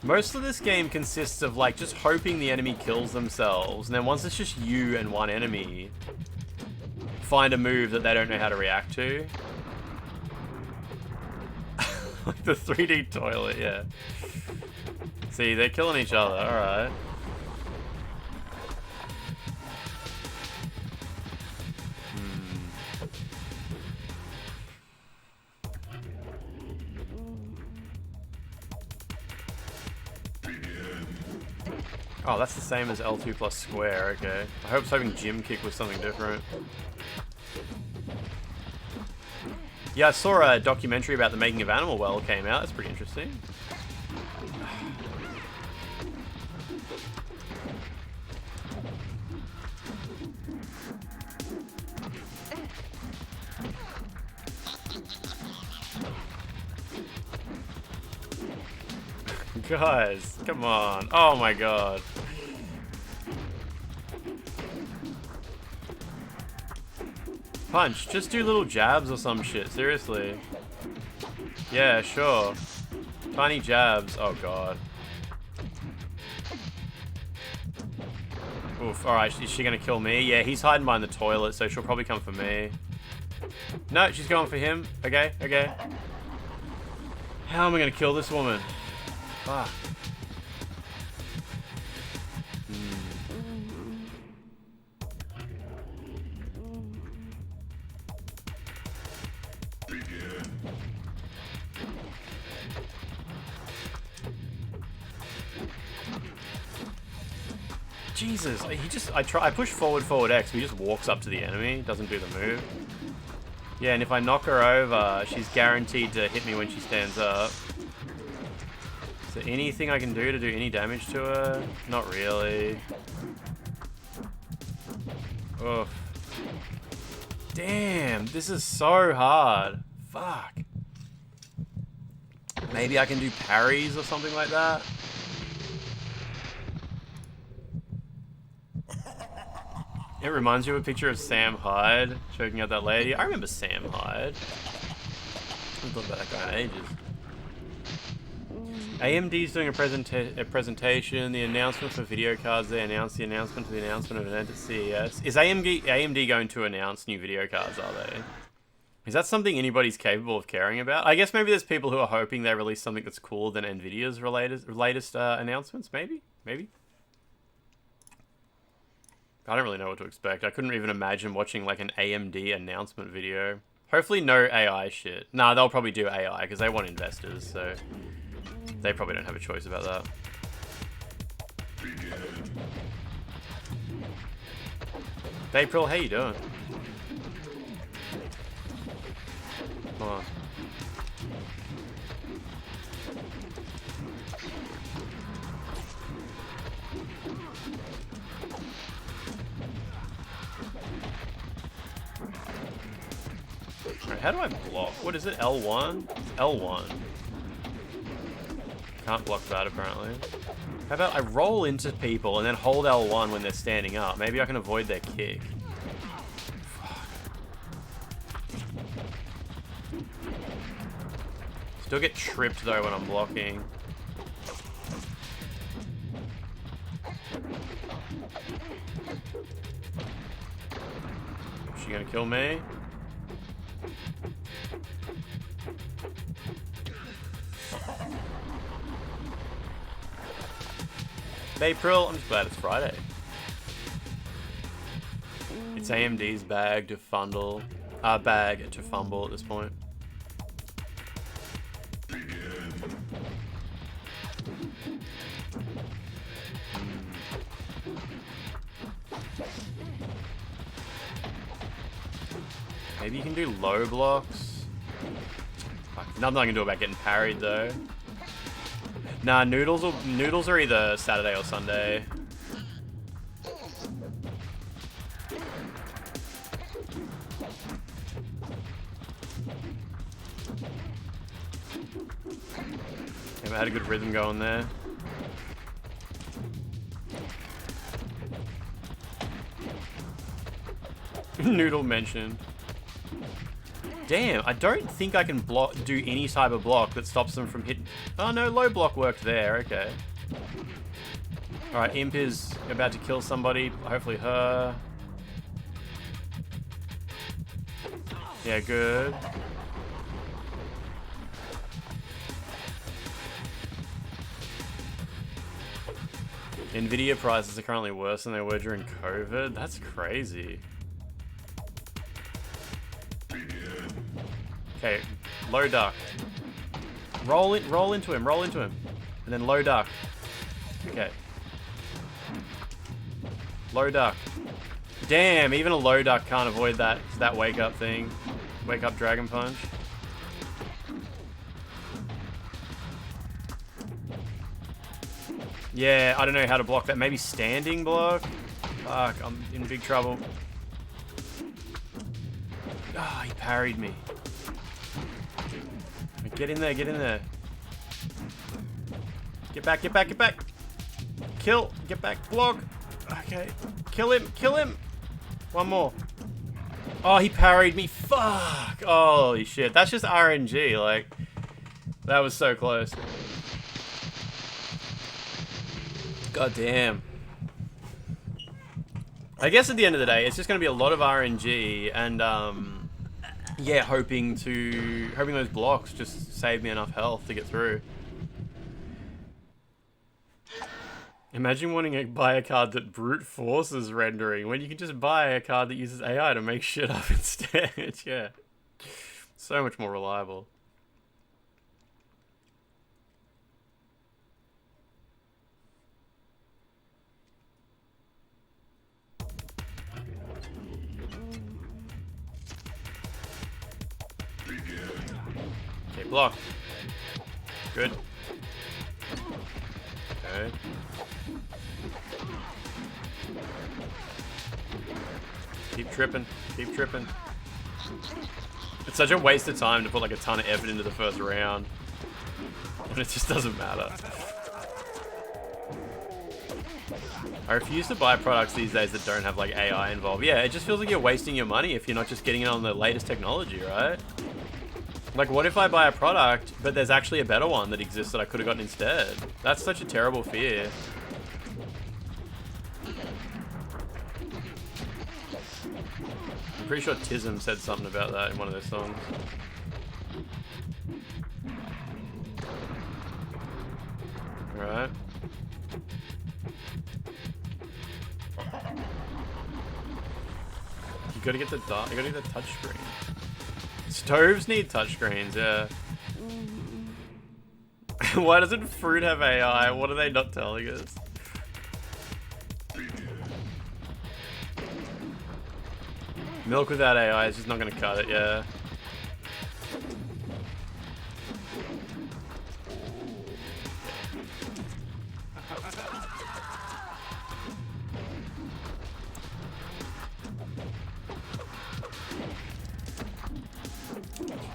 Most of this game consists of like just hoping the enemy kills themselves, and then once it's just you and one enemy, find a move that they don't know how to react to. Like the 3D toilet, yeah. See, they're killing each other, alright. Oh, that's the same as L2 plus square, okay. I hope hoping Gym Kick was something different. Yeah, I saw a documentary about the making of Animal Well came out. That's pretty interesting. Guys, come on. Oh my god. Punch, just do little jabs or some shit, seriously. Yeah, sure. Tiny jabs, oh god. Oof, alright, is she gonna kill me? Yeah, he's hiding behind the toilet, so she'll probably come for me. No, she's going for him. Okay, okay. How am I gonna kill this woman? Fuck. Jesus, I push forward X, but he just walks up to the enemy, doesn't do the move. Yeah, and if I knock her over, she's guaranteed to hit me when she stands up. Is there anything I can do to do any damage to her? Not really. Oof. Damn, this is so hard. Fuck. Maybe I can do parries or something like that? It reminds you of a picture of Sam Hyde choking out that lady. I remember Sam Hyde. I haven't thought about that guy in ages. AMD's doing a presentation. The announcement for video cards. They announced the announcement to the announcement of an event at CES. Is AMD going to announce new video cards, are they? Is that something anybody's capable of caring about? I guess maybe there's people who are hoping they release something that's cooler than Nvidia's latest announcements, maybe? Maybe? I don't really know what to expect. I couldn't even imagine watching like an AMD announcement video. Hopefully no AI shit. Nah, they'll probably do AI because they want investors, so they probably don't have a choice about that. April, how you doing? Come on. Alright, how do I block? What is it? L1? L1. Can't block that apparently. How about I roll into people and then hold L1 when they're standing up? Maybe I can avoid their kick. Still get tripped though when I'm blocking. Is she gonna kill me? April, I'm just glad it's Friday. It's AMD's bag to fumble at this point. Maybe you can do low blocks. Fuck, nothing I can do about getting parried though. Nah, noodles are either Saturday or Sunday. Yeah, I had a good rhythm going there. Noodle mentioned. Damn, I don't think I can do any type of block that stops them from hitting. Oh no, low block worked there, okay. Alright, Imp is about to kill somebody, hopefully her. Yeah, good. Nvidia prices are currently worse than they were during COVID. That's crazy. Okay, low duck. Roll into him, and then low duck. Okay. Low duck. Damn, even a low duck can't avoid that wake up thing. Wake up dragon punch. Yeah, I don't know how to block that. Maybe standing block? Fuck, I'm in big trouble. Ah, he parried me. Get in there, get in there. Get back, get back, get back. Kill, get back, block. Okay, kill him. One more. Oh, he parried me, fuck. Holy shit, that's just RNG, like, that was so close. God damn. I guess at the end of the day, it's just gonna be a lot of RNG and, yeah, hoping those blocks just save me enough health to get through. Imagine wanting to buy a card that brute forces rendering when you can just buy a card that uses AI to make shit up instead. Yeah. So much more reliable. Okay, block. Good. Okay. Keep tripping. Keep tripping. It's such a waste of time to put like a ton of effort into the first round. And it just doesn't matter. I refuse to buy products these days that don't have like AI involved. Yeah, it just feels like you're wasting your money if you're not just getting it on the latest technology, right? Like, what if I buy a product, but there's actually a better one that exists that I could have gotten instead? That's such a terrible fear. I'm pretty sure Tism said something about that in one of their songs. Alright. You gotta get the touchscreen. Stoves need touchscreens, yeah. Why doesn't fruit have AI? What are they not telling us? Milk without AI is just not gonna cut it, yeah.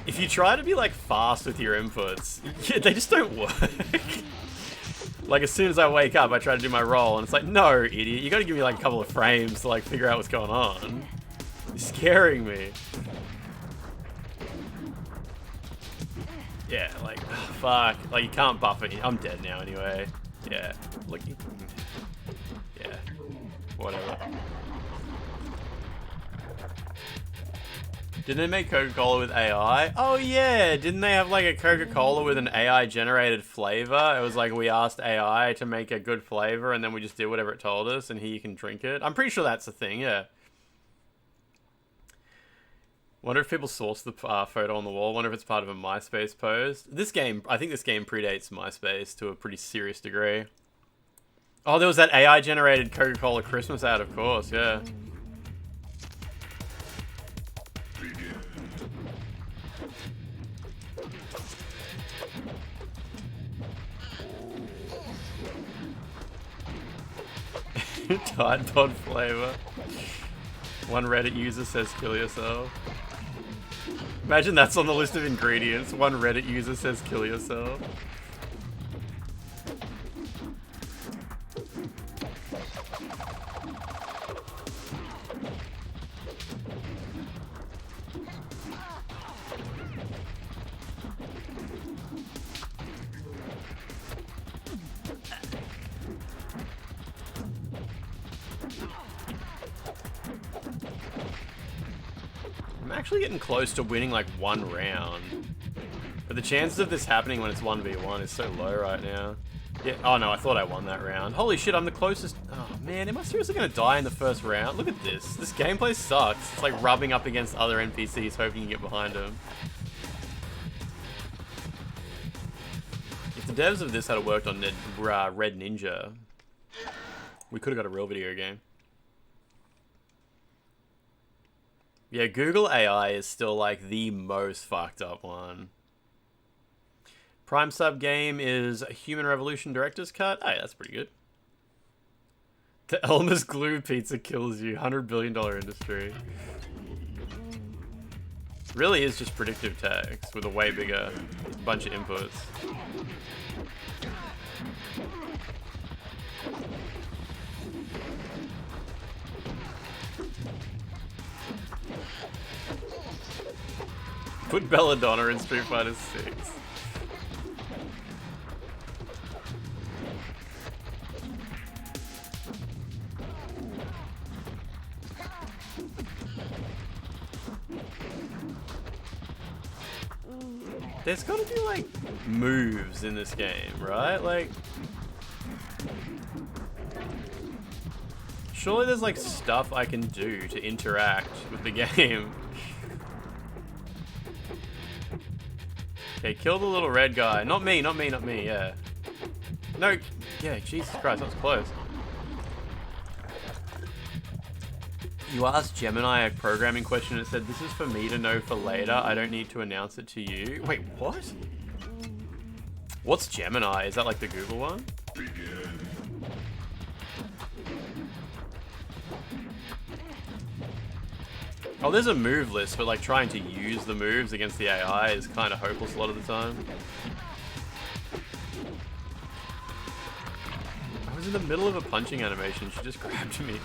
If you try to be like fast with your inputs, they just don't work. Like as soon as I wake up, I try to do my roll and it's like, no, idiot, you gotta give me like a couple of frames to like figure out what's going on. You're scaring me. Yeah, like, fuck. Like you can't buff it. I'm dead now anyway. Yeah, look. Yeah, whatever. Didn't they make Coca-Cola with AI? Oh yeah, didn't they have like a Coca-Cola with an AI generated flavor? It was like we asked AI to make a good flavor and then we just did whatever it told us and here you can drink it. I'm pretty sure that's the thing, yeah. Wonder if people sourced the photo on the wall. Wonder if it's part of a MySpace post. This game, I think this game predates MySpace to a pretty serious degree. Oh, there was that AI generated Coca-Cola Christmas ad, of course, yeah. Tide Pod flavor. One Reddit user says kill yourself. Imagine that's on the list of ingredients. One Reddit user says kill yourself. Actually getting close to winning like one round, but the chances of this happening when it's 1v1 is so low right now. Yeah. Oh no, I thought I won that round. Holy shit, I'm the closest. Oh man, am I seriously gonna die in the first round? Look at this. This gameplay sucks. It's like rubbing up against other NPCs hoping you get behind them. If the devs of this had worked on Red Ninja, we could have got a real video game. Yeah, Google AI is still like the most fucked up one. Prime sub game is Human Revolution Director's Cut. Hey, that's pretty good. The Elmer's glue pizza kills you. $100 billion industry. Really is just predictive text with a way bigger bunch of inputs. Put Belladonna in Street Fighter 6. There's gotta be like moves in this game, right? Like, surely there's like stuff I can do to interact with the game. Okay, kill the little red guy. Not me, not me, not me, yeah. No, yeah, Jesus Christ, that was close. You asked Gemini a programming question and it said, this is for me to know for later, I don't need to announce it to you. Wait, what? What's Gemini? Is that like the Google one? Oh, there's a move list, but like trying to use the moves against the AI is kind of hopeless a lot of the time. I was in in the middle of a punching animation. She just grabbed me.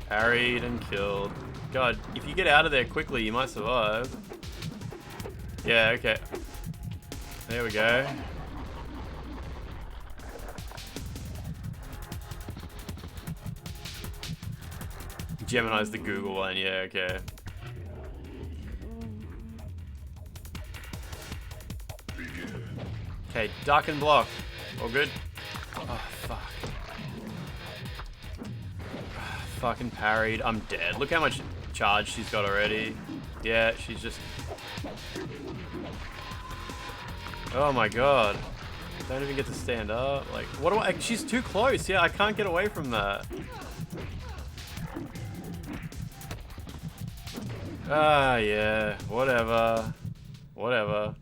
Parried and killed. God, if you get out of there quickly, you might survive. Yeah, okay. There we go. Gemini's the Google one, yeah, okay. Okay, duck and block. All good? Oh, fuck. Fucking parried. I'm dead. Look how much charge she's got already. Yeah, she's just... Oh my god. Don't even get to stand up. Like, what do I... She's too close. Yeah, I can't get away from that. Ah, yeah. Whatever. Whatever.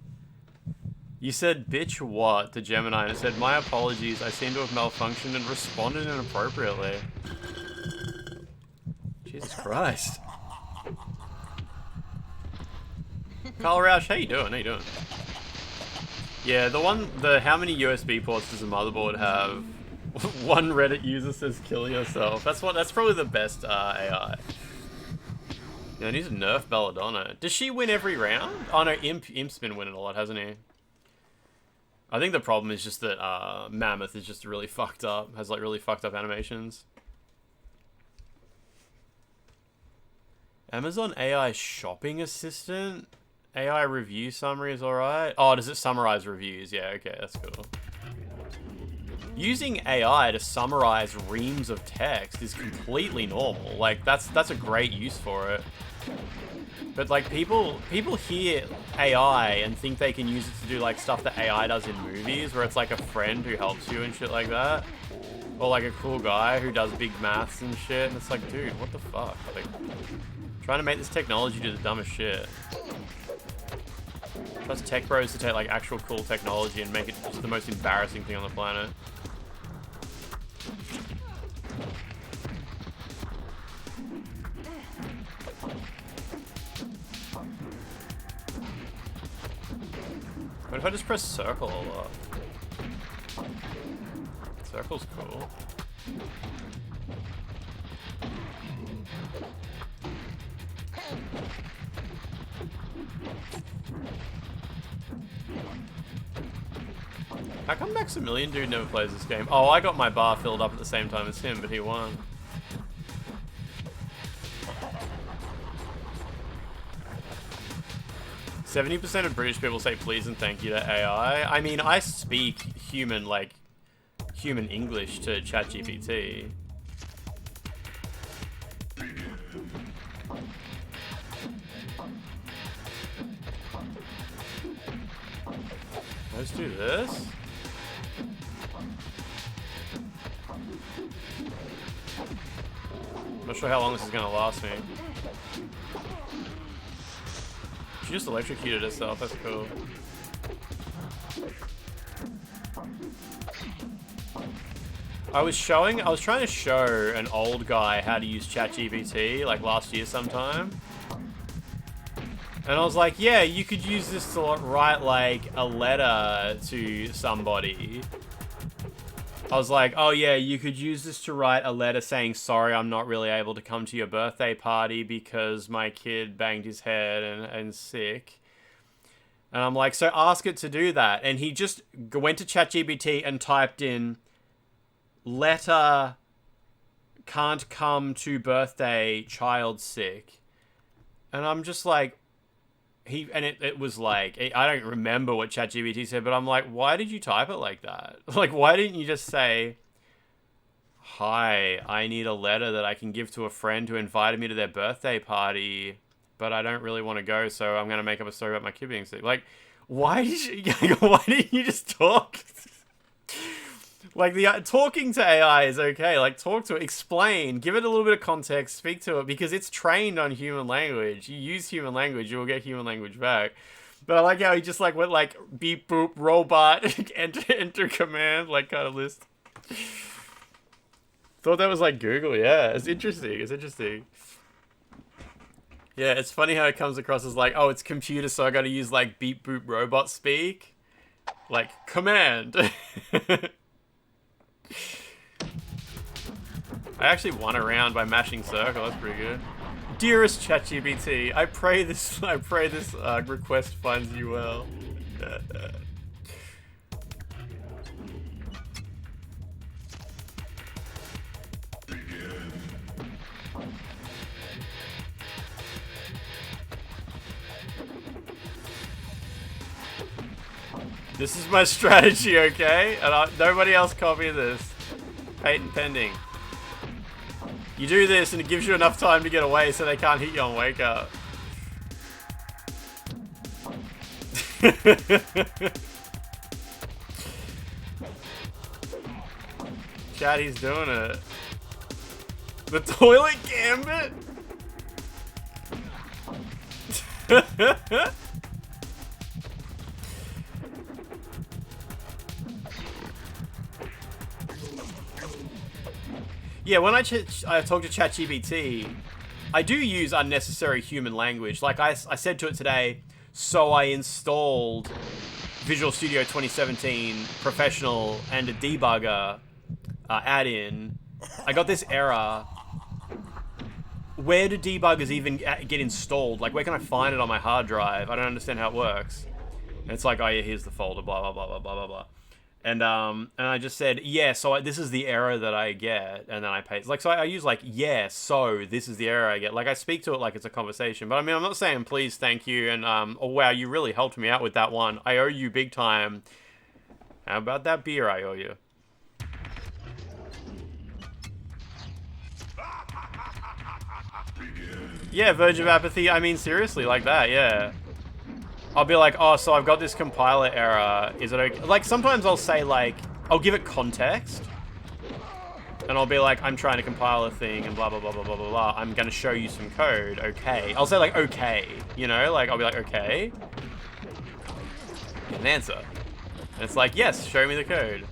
You said, bitch what, to Gemini, and it said, my apologies, I seem to have malfunctioned and responded inappropriately. Jesus Christ. Carl Roush, how you doing? How you doing? Yeah, how many USB ports does a motherboard have? One Reddit user says kill yourself. That's probably the best AI. Yeah, and he's a nerf Belladonna. Does she win every round? Oh no, Imp's been winning a lot, hasn't he? I think the problem is just that Mammoth is just really fucked up. Has like really fucked up animations. Amazon AI shopping assistant? AI review summary is alright. Oh, does it summarize reviews? Yeah, okay, that's cool. Using AI to summarize reams of text is completely normal. Like, that's a great use for it. But like people hear AI and think they can use it to do like stuff that AI does in movies, where it's like a friend who helps you and shit like that, or like a cool guy who does big maths and shit. And it's like, dude, what the fuck? Like, trying to make this technology do the dumbest shit. Trust tech bros to take like actual cool technology and make it just the most embarrassing thing on the planet. What if I just press circle a lot? Circle's cool. How come Maximilian Dude never plays this game? Oh, I got my bar filled up at the same time as him, but he won. %70 of British people say please and thank you to AI. I mean, I speak human English to ChatGPT. Let's do this. I'm not sure how long this is gonna last me. She just electrocuted herself, that's cool. I was trying to show an old guy how to use ChatGPT, like last year sometime. And I was like, yeah, you could use this to write like a letter to somebody. I was like, oh yeah, you could use this to write a letter saying, sorry, I'm not really able to come to your birthday party because my kid banged his head and sick. And I'm like, so ask it to do that. And he just went to ChatGPT and typed in, letter, can't come to birthday, child sick. And I'm just like, it was like, I don't remember what ChatGPT said, but I'm like, why did you type it like that? Like, why didn't you just say, hi, I need a letter that I can give to a friend who invited me to their birthday party, but I don't really want to go, so I'm going to make up a story about my kid being sick. Like, why didn't you just talk? Like, talking to AI is okay. Like, talk to it, explain, give it a little bit of context, speak to it, because it's trained on human language. You use human language, you will get human language back. But I like how he just, like, went, like, beep, boop, robot, enter command, like, kind of list. Thought that was, like, Google, yeah. It's interesting, it's interesting. Yeah, it's funny how it comes across as like, oh, it's computer, so I gotta use like beep boop robot speak. Like, command. I actually won a round by mashing circle, that's pretty good. Dearest ChatGPT, I pray this request finds you well. This is my strategy, okay? And nobody else copy this. Patent pending. You do this and it gives you enough time to get away so they can't hit you on wake up. Chatty's doing it. The toilet gambit? Yeah, when I talk to ChatGPT, I do use unnecessary human language. Like I said to it today, so I installed Visual Studio 2017 Professional and a debugger add-in. I got this error. Where do debuggers even get installed? Like, where can I find it on my hard drive? I don't understand how it works. And it's like, oh yeah, here's the folder, blah, blah, blah, blah, blah, blah, blah. And I just said, yeah, so this is the error that I get, and then I paste. Like, so I use like, yeah, so this is the error I get. Like, I speak to it like it's a conversation, but I mean, I'm not saying please, thank you, and oh wow, you really helped me out with that one. I owe you big time. How about that beer I owe you? Yeah, verge of apathy. I mean, seriously, like that, yeah. I'll be like, oh, so I've got this compiler error. Is it okay? Like, sometimes I'll say, like, I'll give it context. And I'll be like, I'm trying to compile a thing and blah, blah, blah, blah, blah, blah, blah. I'm going to show you some code. Okay. I'll say, like, okay. You know? Like, I'll be like, okay. Get an answer. And it's like, yes, show me the code.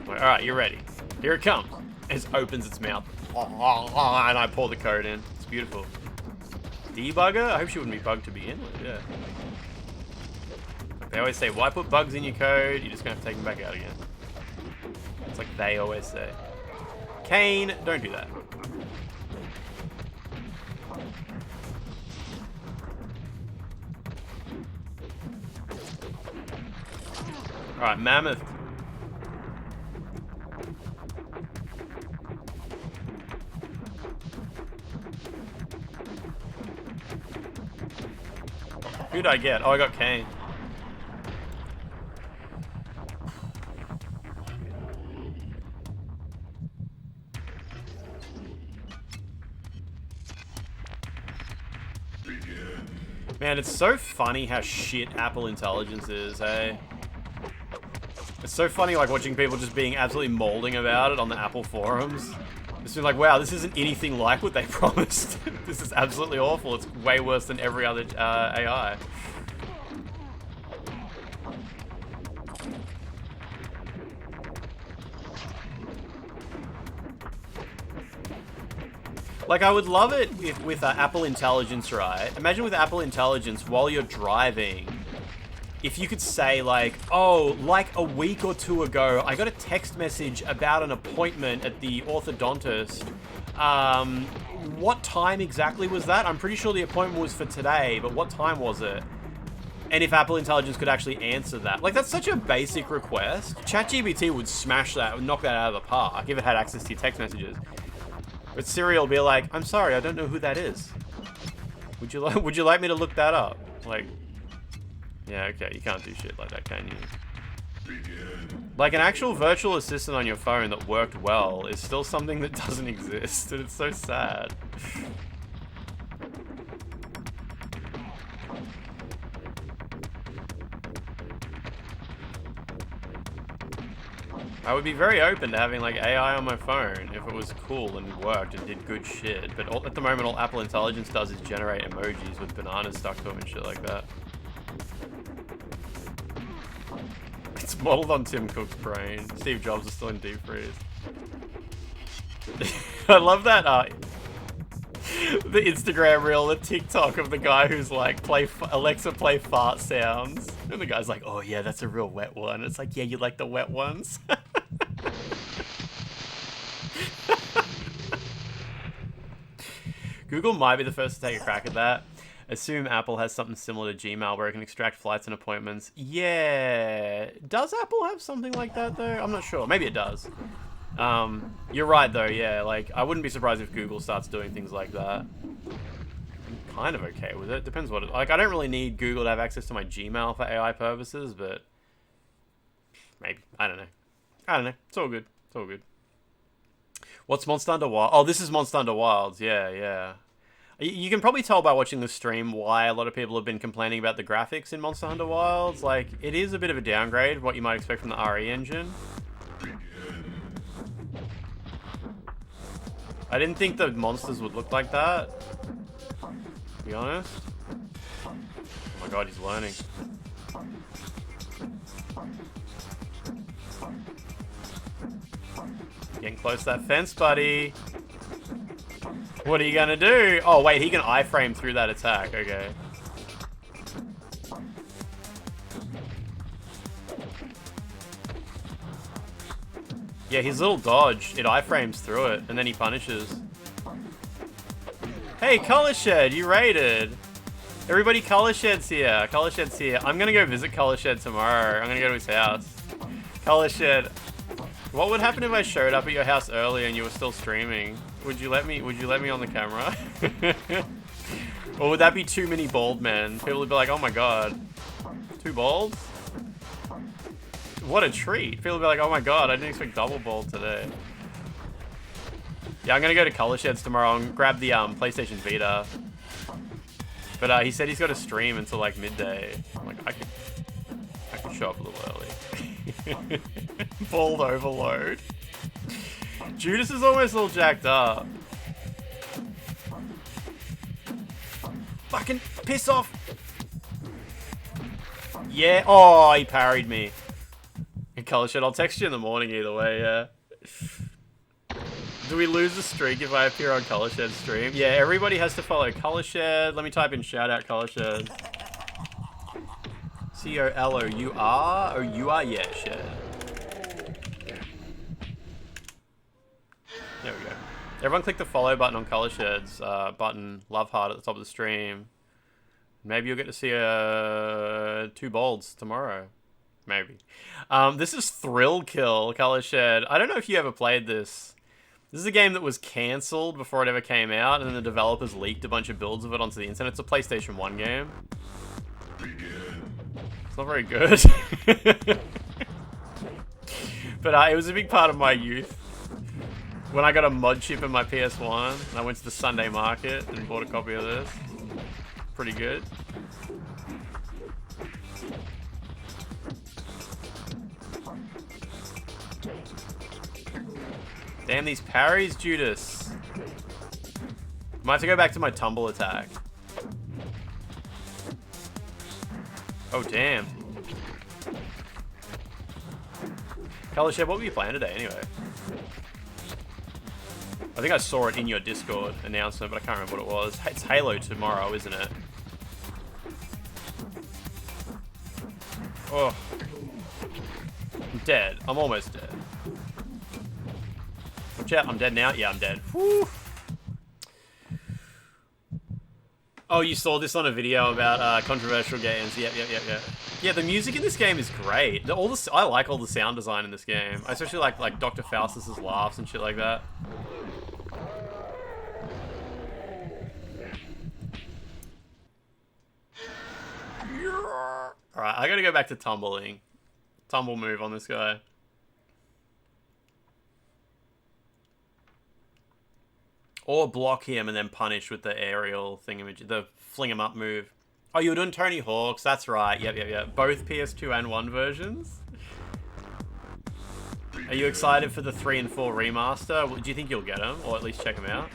Like, all right, you're ready. Here it comes. It opens its mouth. And I pour the code in. It's beautiful. Debugger? I hope she wouldn't be bugged to begin with, yeah. They always say, why put bugs in your code? You're just going to have to take them back out again. It's like they always say. Kane, don't do that. Alright, Mammoth. Who'd I get? Oh, I got Kane. Man, it's so funny how shit Apple Intelligence is, hey? It's so funny, like, watching people just being absolutely molding about it on the Apple forums. Just being like, wow, this isn't anything like what they promised. This is absolutely awful. It's way worse than every other AI. Like, I would love it with Apple Intelligence, right? Imagine with Apple Intelligence, while you're driving, if you could say, like, oh, like a week or two ago, I got a text message about an appointment at the orthodontist. What time exactly was that? I'm pretty sure the appointment was for today, but what time was it? And if Apple Intelligence could actually answer that. Like, that's such a basic request. ChatGPT would smash that, would knock that out of the park if it had access to your text messages. But Siri will be like, I'm sorry, I don't know who that is. Would you like me to look that up? Like, yeah, okay, you can't do shit like that, can you? Like, an actual virtual assistant on your phone that worked well is still something that doesn't exist, and it's so sad. I would be very open to having, like, AI on my phone if it was cool and worked and did good shit. But at the moment, all Apple Intelligence does is generate emojis with bananas stuck to them and shit like that. It's modeled on Tim Cook's brain. Steve Jobs is still in deep freeze. I love that. The Instagram reel, the TikTok of the guy who's like, Alexa, play fart sounds. And the guy's like, oh yeah, that's a real wet one. It's like, yeah, you like the wet ones? Google might be the first to take a crack at that. Assume Apple has something similar to Gmail where it can extract flights and appointments. Yeah. Does Apple have something like that though? I'm not sure. Maybe it does. You're right though, yeah. Like, I wouldn't be surprised if Google starts doing things like that. I'm kind of okay with it. Depends what it... Like, I don't really need Google to have access to my Gmail for AI purposes, but... Maybe. I don't know. It's all good. It's all good. What's Monster Hunter Wild? Oh, this is Monster Hunter Wilds. Yeah, yeah. You can probably tell by watching the stream why a lot of people have been complaining about the graphics in Monster Hunter Wilds. Like, it is a bit of a downgrade, what you might expect from the RE engine. I didn't think the monsters would look like that, to be honest. Oh my god, he's learning. Getting close to that fence, buddy. What are you gonna do? Oh wait, he can iframe through that attack. Okay. Yeah, his little dodge, it iframes through it, and then he punishes. Hey, Color Shed, you raided. Everybody, Color Shed's here. Color Shed's here. I'm gonna go visit Color Shed tomorrow. I'm gonna go to his house. Color Shed. What would happen if I showed up at your house early and you were still streaming? Would you let me on the camera? Or would that be too many bald men? People would be like, oh my god. 2 balds? What a treat. People would be like, oh my god, I didn't expect double bald today. Yeah, I'm gonna go to Color Sheds tomorrow and grab the PlayStation Vita. But he said he's got to stream until like midday. I'm like, I could show up a little early. Bald overload. Judas is almost all jacked up. Fucking piss off. Yeah. Oh, he parried me. Color Shed, I'll text you in the morning either way, yeah. Do we lose the streak if I appear on Color Shed's stream? Yeah, everybody has to follow Color Shed. Let me type in shout out Color Shed. C-O-L-O-U-R? Or U-R? Yeah, Shed. There we go. Everyone click the follow button on Color Shed's button, love heart at the top of the stream. Maybe you'll get to see 2 bolds tomorrow. Maybe. This is Thrill Kill, Color Shed. I don't know if you ever played this. This is a game that was cancelled before it ever came out, and then the developers leaked a bunch of builds of it onto the internet. It's a PlayStation 1 game. It's not very good. But it was a big part of my youth. When I got a mod chip in my PS1, and I went to the Sunday market and bought a copy of this. Pretty good. Damn these parries, Judas. Might have to go back to my tumble attack. Oh, damn. Color Shed, what were you playing today anyway? I think I saw it in your Discord announcement, but I can't remember what it was. It's Halo tomorrow, isn't it? Oh. I'm dead. I'm almost dead. Watch out, I'm dead now. Yeah, I'm dead. Whew. Oh, you saw this on a video about controversial games. Yep. Yeah, the music in this game is great. I like all the sound design in this game. I especially like Dr. Faustus's laughs and shit like that. Alright, I gotta go back to tumbling. Tumble move on this guy. Or block him and then punish with the aerial thingamajig, the fling him up move. Oh, you were doing Tony Hawk's, that's right. Yep. Both PS2 and 1 versions. Are you excited for the 3 and 4 remaster? Do you think you'll get them? Or at least check them out?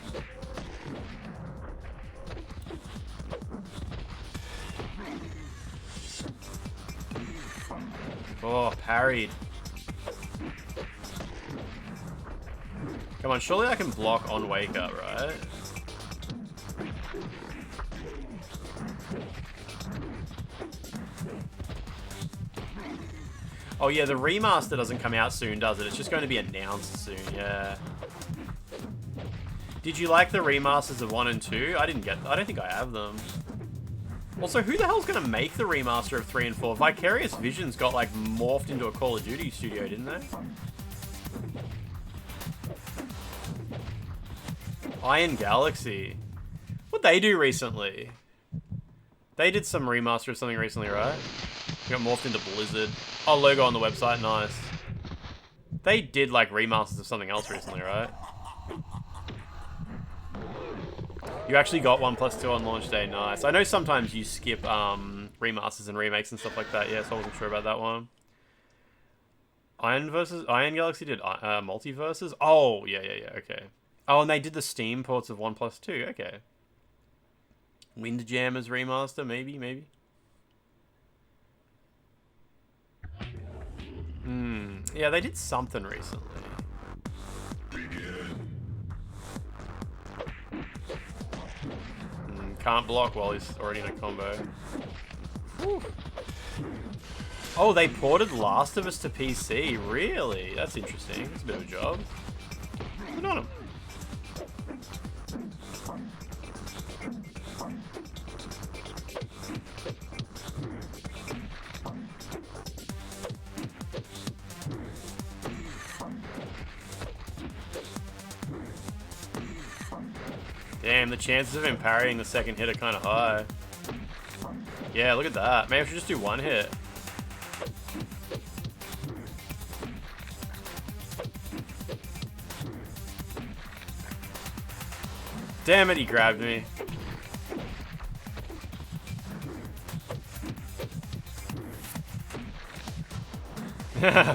Oh, parried. Come on, surely I can block on Wake Up, right? Oh yeah, the remaster doesn't come out soon, does it? It's just going to be announced soon, yeah. Did you like the remasters of 1 and 2? I don't think I have them. Also, who the hell's going to make the remaster of 3 and 4? Vicarious Visions got, like, morphed into a Call of Duty studio, didn't they? Iron Galaxy. What'd they do recently? They did some remaster of something recently, right? Got morphed into Blizzard. Oh, logo on the website, nice. They did, like, remasters of something else recently, right? You actually got 1+2 on launch day, nice. I know sometimes you skip remasters and remakes and stuff like that, yeah, so I wasn't sure about that one. Iron Galaxy did multiverses? Oh, yeah, okay. Oh, and they did the Steam ports of 1+2, okay. Windjammers remaster, maybe. Yeah, they did something recently. Can't block while he's already in a combo. Whew. Oh, they ported Last of Us to PC. Really? That's interesting. It's a bit of a job. Good on him. Damn, the chances of him parrying the second hit are kind of high. Yeah, look at that. Maybe I should just do one hit. Damn it, he grabbed me.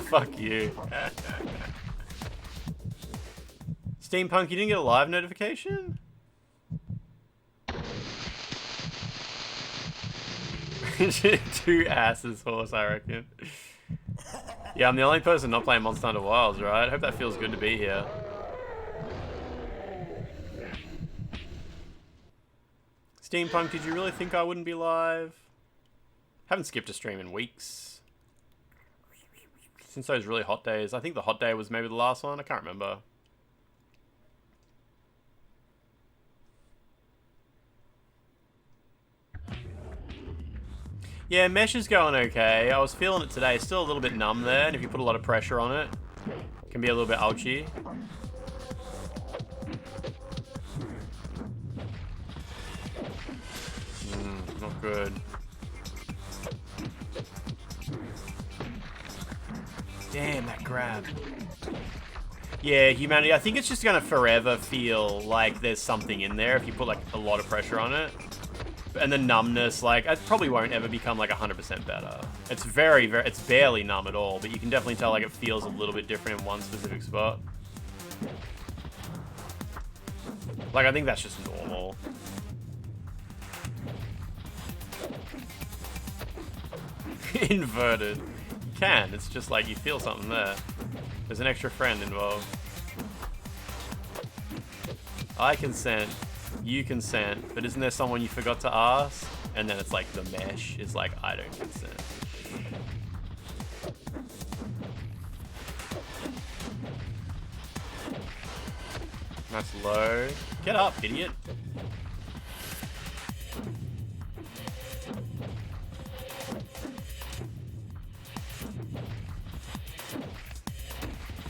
Fuck you. Steampunk, you didn't get a live notification? Two asses horse, I reckon. Yeah, I'm the only person not playing Monster Hunter Wilds, right? I hope that feels good to be here. Steampunk, did you really think I wouldn't be live? Haven't skipped a stream in weeks. Since those really hot days. I think the hot day was maybe the last one. I can't remember. Yeah, mesh is going okay. I was feeling it today. Still a little bit numb there, and if you put a lot of pressure on it, it can be a little bit ouchy. Not good. Damn, that grab. Yeah, humanity. I think it's just going to forever feel like there's something in there if you put like a lot of pressure on it. And the numbness, like, it probably won't ever become like 100% better. It's it's barely numb at all, but you can definitely tell like it feels a little bit different in one specific spot. Like, I think that's just normal. Inverted. You can, it's just like you feel something there. There's an extra friend involved. I consent. You consent, but isn't there someone you forgot to ask? And then it's like the mesh is like, I don't consent. Nice low. Get up, idiot.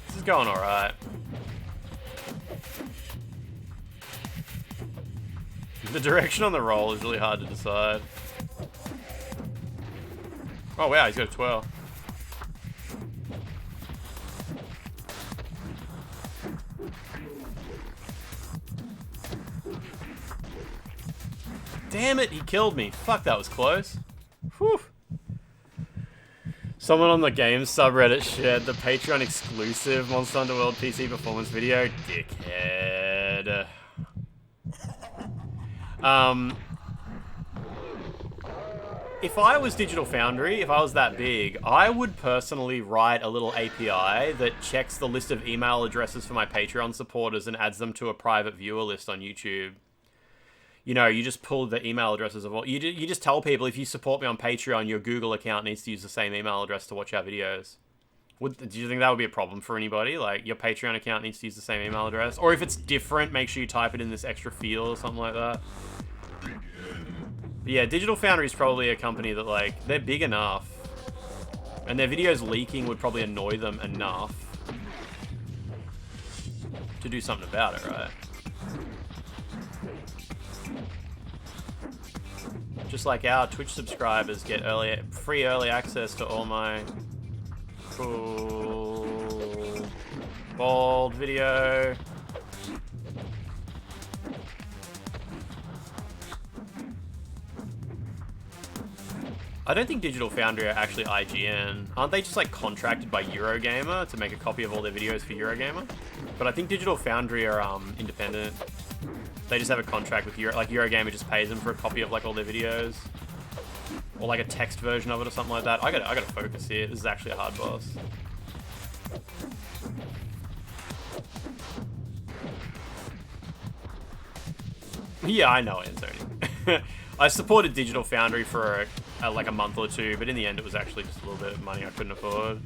This is going alright. The direction on the roll is really hard to decide. Oh wow, he's got a 12. Damn it, he killed me. Fuck, that was close. Whew. Someone on the games subreddit shared the Patreon exclusive Monster Hunter World PC performance video. Dickhead. If I was Digital Foundry, if I was that big, I would personally write a little API that checks the list of email addresses for my Patreon supporters and adds them to a private viewer list on YouTube. you know, you just pull the email addresses of all... You just tell people, if you support me on Patreon, your Google account needs to use the same email address to watch our videos. Do you think that would be a problem for anybody? Like, your Patreon account needs to use the same email address? Or if it's different, make sure you type it in this extra field or something like that. But yeah, Digital Foundry is probably a company that, like, they're big enough. And their videos leaking would probably annoy them enough to do something about it, right? Just like our Twitch subscribers get free early access to all my cool bald video. I don't think Digital Foundry are actually IGN. Aren't they just like contracted by Eurogamer to make a copy of all their videos for Eurogamer? But I think Digital Foundry are independent. They just have a contract with Eurogamer just pays them for a copy of like all their videos. Or like a text version of it or something like that. I gotta focus here. This is actually a hard boss. Yeah, I know, Anthony. I supported Digital Foundry for like a month or two, but in the end it was actually just a little bit of money I couldn't afford.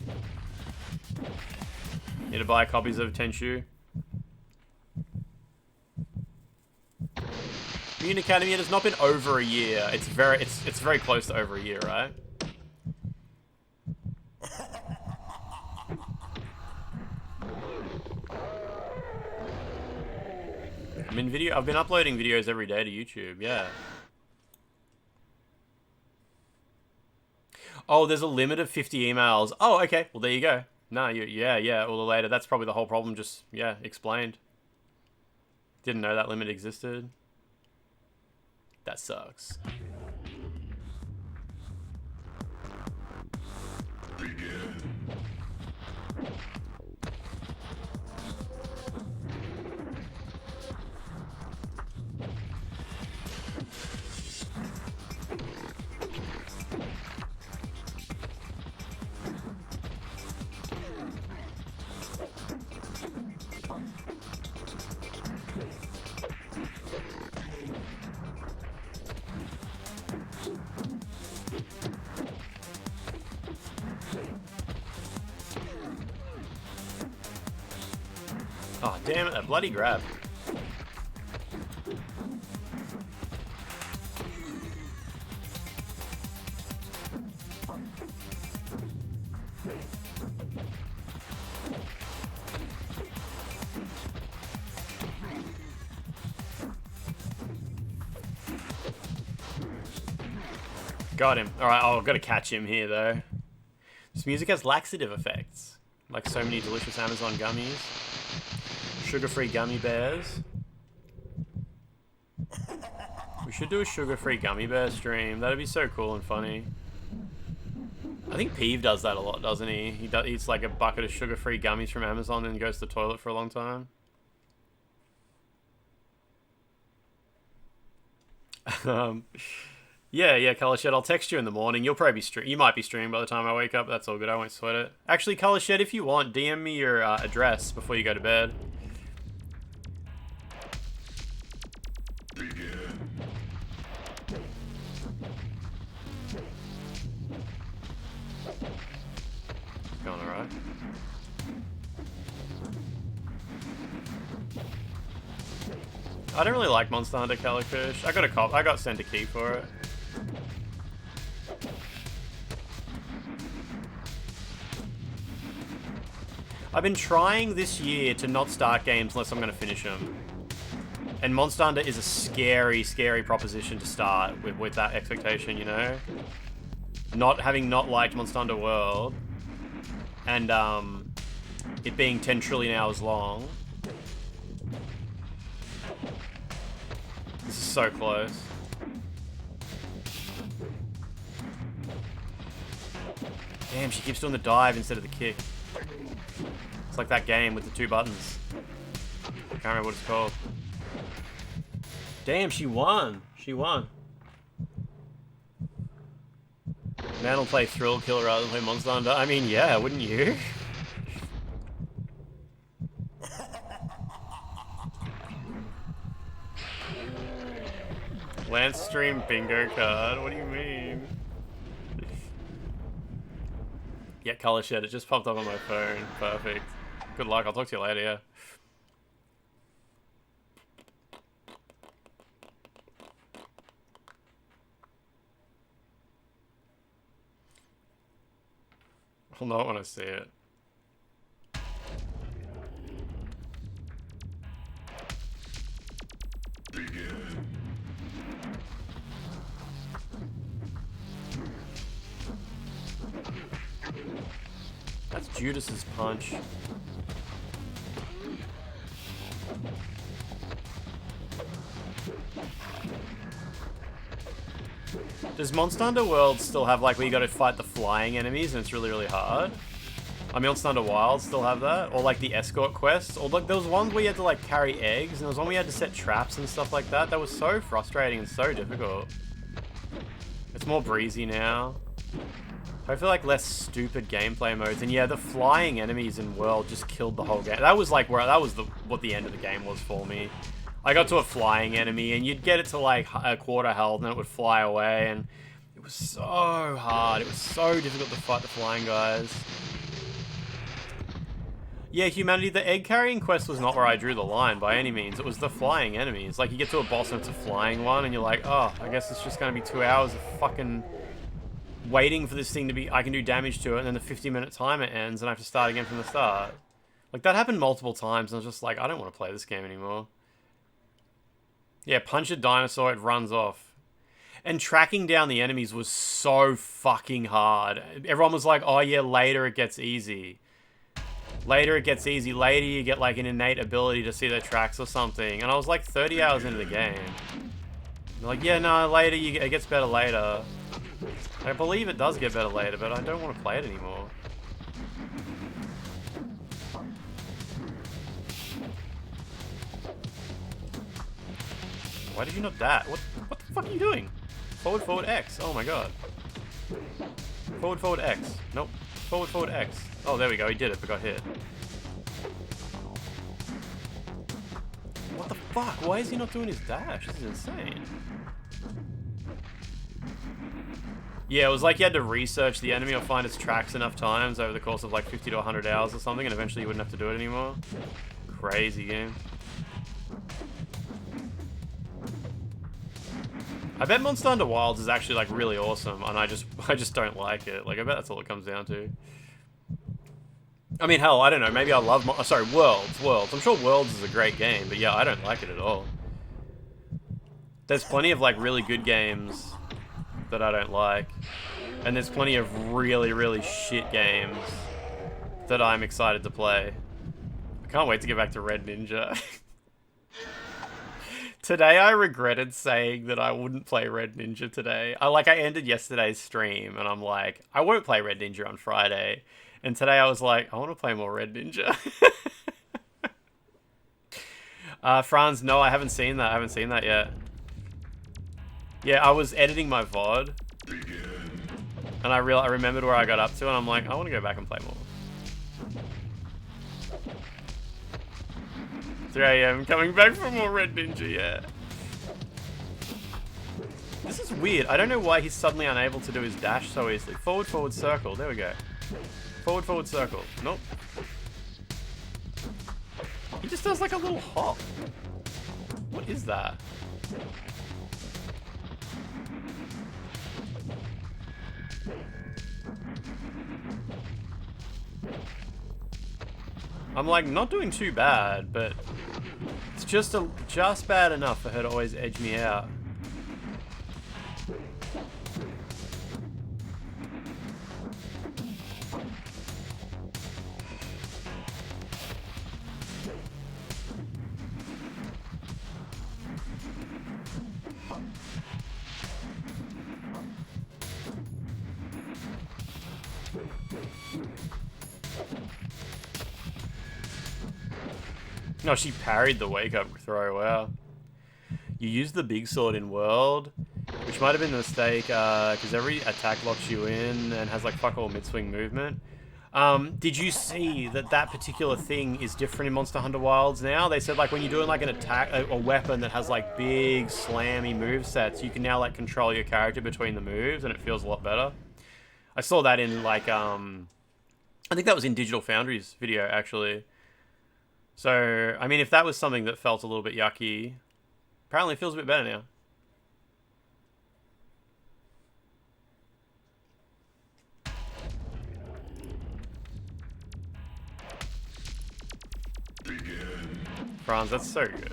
Need to buy copies of Tenchu. Mutant Academy, it has not been over a year. It's very close to over a year, right? I've been uploading videos every day to YouTube, yeah. Oh, there's a limit of 50 emails. Oh, okay. Well, there you go. No, yeah, all the later. That's probably the whole problem, just, yeah, explained. Didn't know that limit existed. That sucks. Oh, damn it, that bloody grab. Got him. Alright, I've got to catch him here, though. This music has laxative effects. Like so many delicious Amazon gummies. Sugar-free gummy bears. We should do a sugar-free gummy bear stream. That'd be so cool and funny. I think Peeve does that a lot, doesn't he? He eats like a bucket of sugar-free gummies from Amazon and goes to the toilet for a long time. Yeah, Color Shed, I'll text you in the morning. You'll probably be you might be streaming by the time I wake up. That's all good. I won't sweat it. Actually, Color Shed, if you want, DM me your address before you go to bed. Going alright. I don't really like Monster Hunter Califish. I got sent a key for it. I've been trying this year to not start games unless I'm going to finish them. And Monster Hunter is a scary, scary proposition to start with that expectation, you know? Having not liked Monster Hunter World, and it being 10 trillion hours long. This is so close. Damn, she keeps doing the dive instead of the kick. It's like that game with the 2 buttons. I can't remember what it's called. Damn, she won. She won. Man will play Thrill Kill rather than play Monster Hunter. I mean, yeah, wouldn't you? Lance stream bingo card. What do you mean? Yeah, color shed. It just popped up on my phone. Perfect. Good luck. I'll talk to you later. Yeah. I'll know it when I see it. That's Judas's punch. Does Monster Hunter World still have like where you gotta fight the flying enemies and it's really, really hard? I mean, Monster Hunter Wild still have that? Or like the escort quests? Or like there was ones where you had to like carry eggs and there was one where you had to set traps and stuff like that. That was so frustrating and so difficult. It's more breezy now. I feel like less stupid gameplay modes, and yeah, the flying enemies in World just killed the whole game. That was like what the end of the game was for me. I got to a flying enemy, and you'd get it to like a quarter health, and it would fly away, and it was so hard. It was so difficult to fight the flying guys. Yeah, Humanity, the egg carrying quest was not where I drew the line by any means. It was the flying enemies. Like you get to a boss and it's a flying one, and you're like, oh, I guess it's just gonna be 2 hours of fucking waiting for this thing to be, I can do damage to it, and then the 50-minute timer ends, and I have to start again from the start. Like, that happened multiple times, and I was just like, I don't want to play this game anymore. Yeah, punch a dinosaur, it runs off. And tracking down the enemies was so fucking hard. Everyone was like, oh yeah, later it gets easy. Later it gets easy. Later you get, like, an innate ability to see their tracks or something. And I was like 30 hours into the game. They're like, yeah, no, later, it gets better later. I believe it does get better later, but I don't want to play it anymore. Why did you not die? What the fuck are you doing? Forward, forward, X. Oh my god. Forward, forward, X. Nope. Forward, forward, X. Oh, there we go. He did it, but got hit. What the fuck? Why is he not doing his dash? This is insane. Yeah, it was like you had to research the enemy or find its tracks enough times over the course of like 50 to 100 hours or something, and eventually you wouldn't have to do it anymore. Crazy game. I bet Monster Hunter Wilds is actually like really awesome, and I just don't like it. Like, I bet that's all it comes down to. I mean, hell, I don't know. Maybe I love Worlds. I'm sure Worlds is a great game, but yeah, I don't like it at all. There's plenty of like really good games that I don't like, and there's plenty of really, really shit games that I'm excited to play. I can't wait to get back to Red Ninja. Today I regretted saying that I wouldn't play Red Ninja today. I ended yesterday's stream and I'm like, I won't play Red Ninja on Friday. And today I was like, I want to play more Red Ninja. Franz, no, I haven't seen that. I haven't seen that yet. Yeah, I was editing my VOD, and I remembered where I got up to, and I'm like, I want to go back and play more. 3 AM, coming back for more Red Ninja, yeah. This is weird. I don't know why he's suddenly unable to do his dash so easily. Forward, forward, circle. There we go. Forward, forward, circle. Nope. He just does like a little hop. What is that? I'm like not doing too bad, but it's just bad enough for her to always edge me out. No, she parried the wake up throw, wow. You use the big sword in World, which might have been a mistake, because every attack locks you in and has like fuck all mid-swing movement. Did you see that that particular thing is different in Monster Hunter Wilds now? They said like when you're doing like an attack, a weapon that has like big slammy move sets, you can now like control your character between the moves, and it feels a lot better. I saw that in like I think that was in Digital Foundry's video actually. So I mean, if that was something that felt a little bit yucky, apparently it feels a bit better now. Franz, that's so good.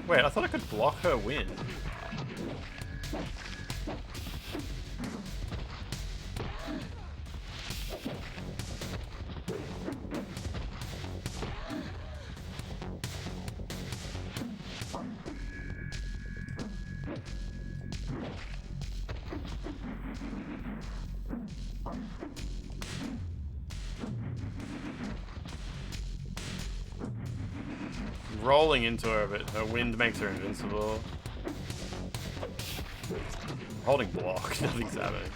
Wait, I thought I could block her wind. Rolling into her, but her wind makes her invincible. Holding block, nothing's happening.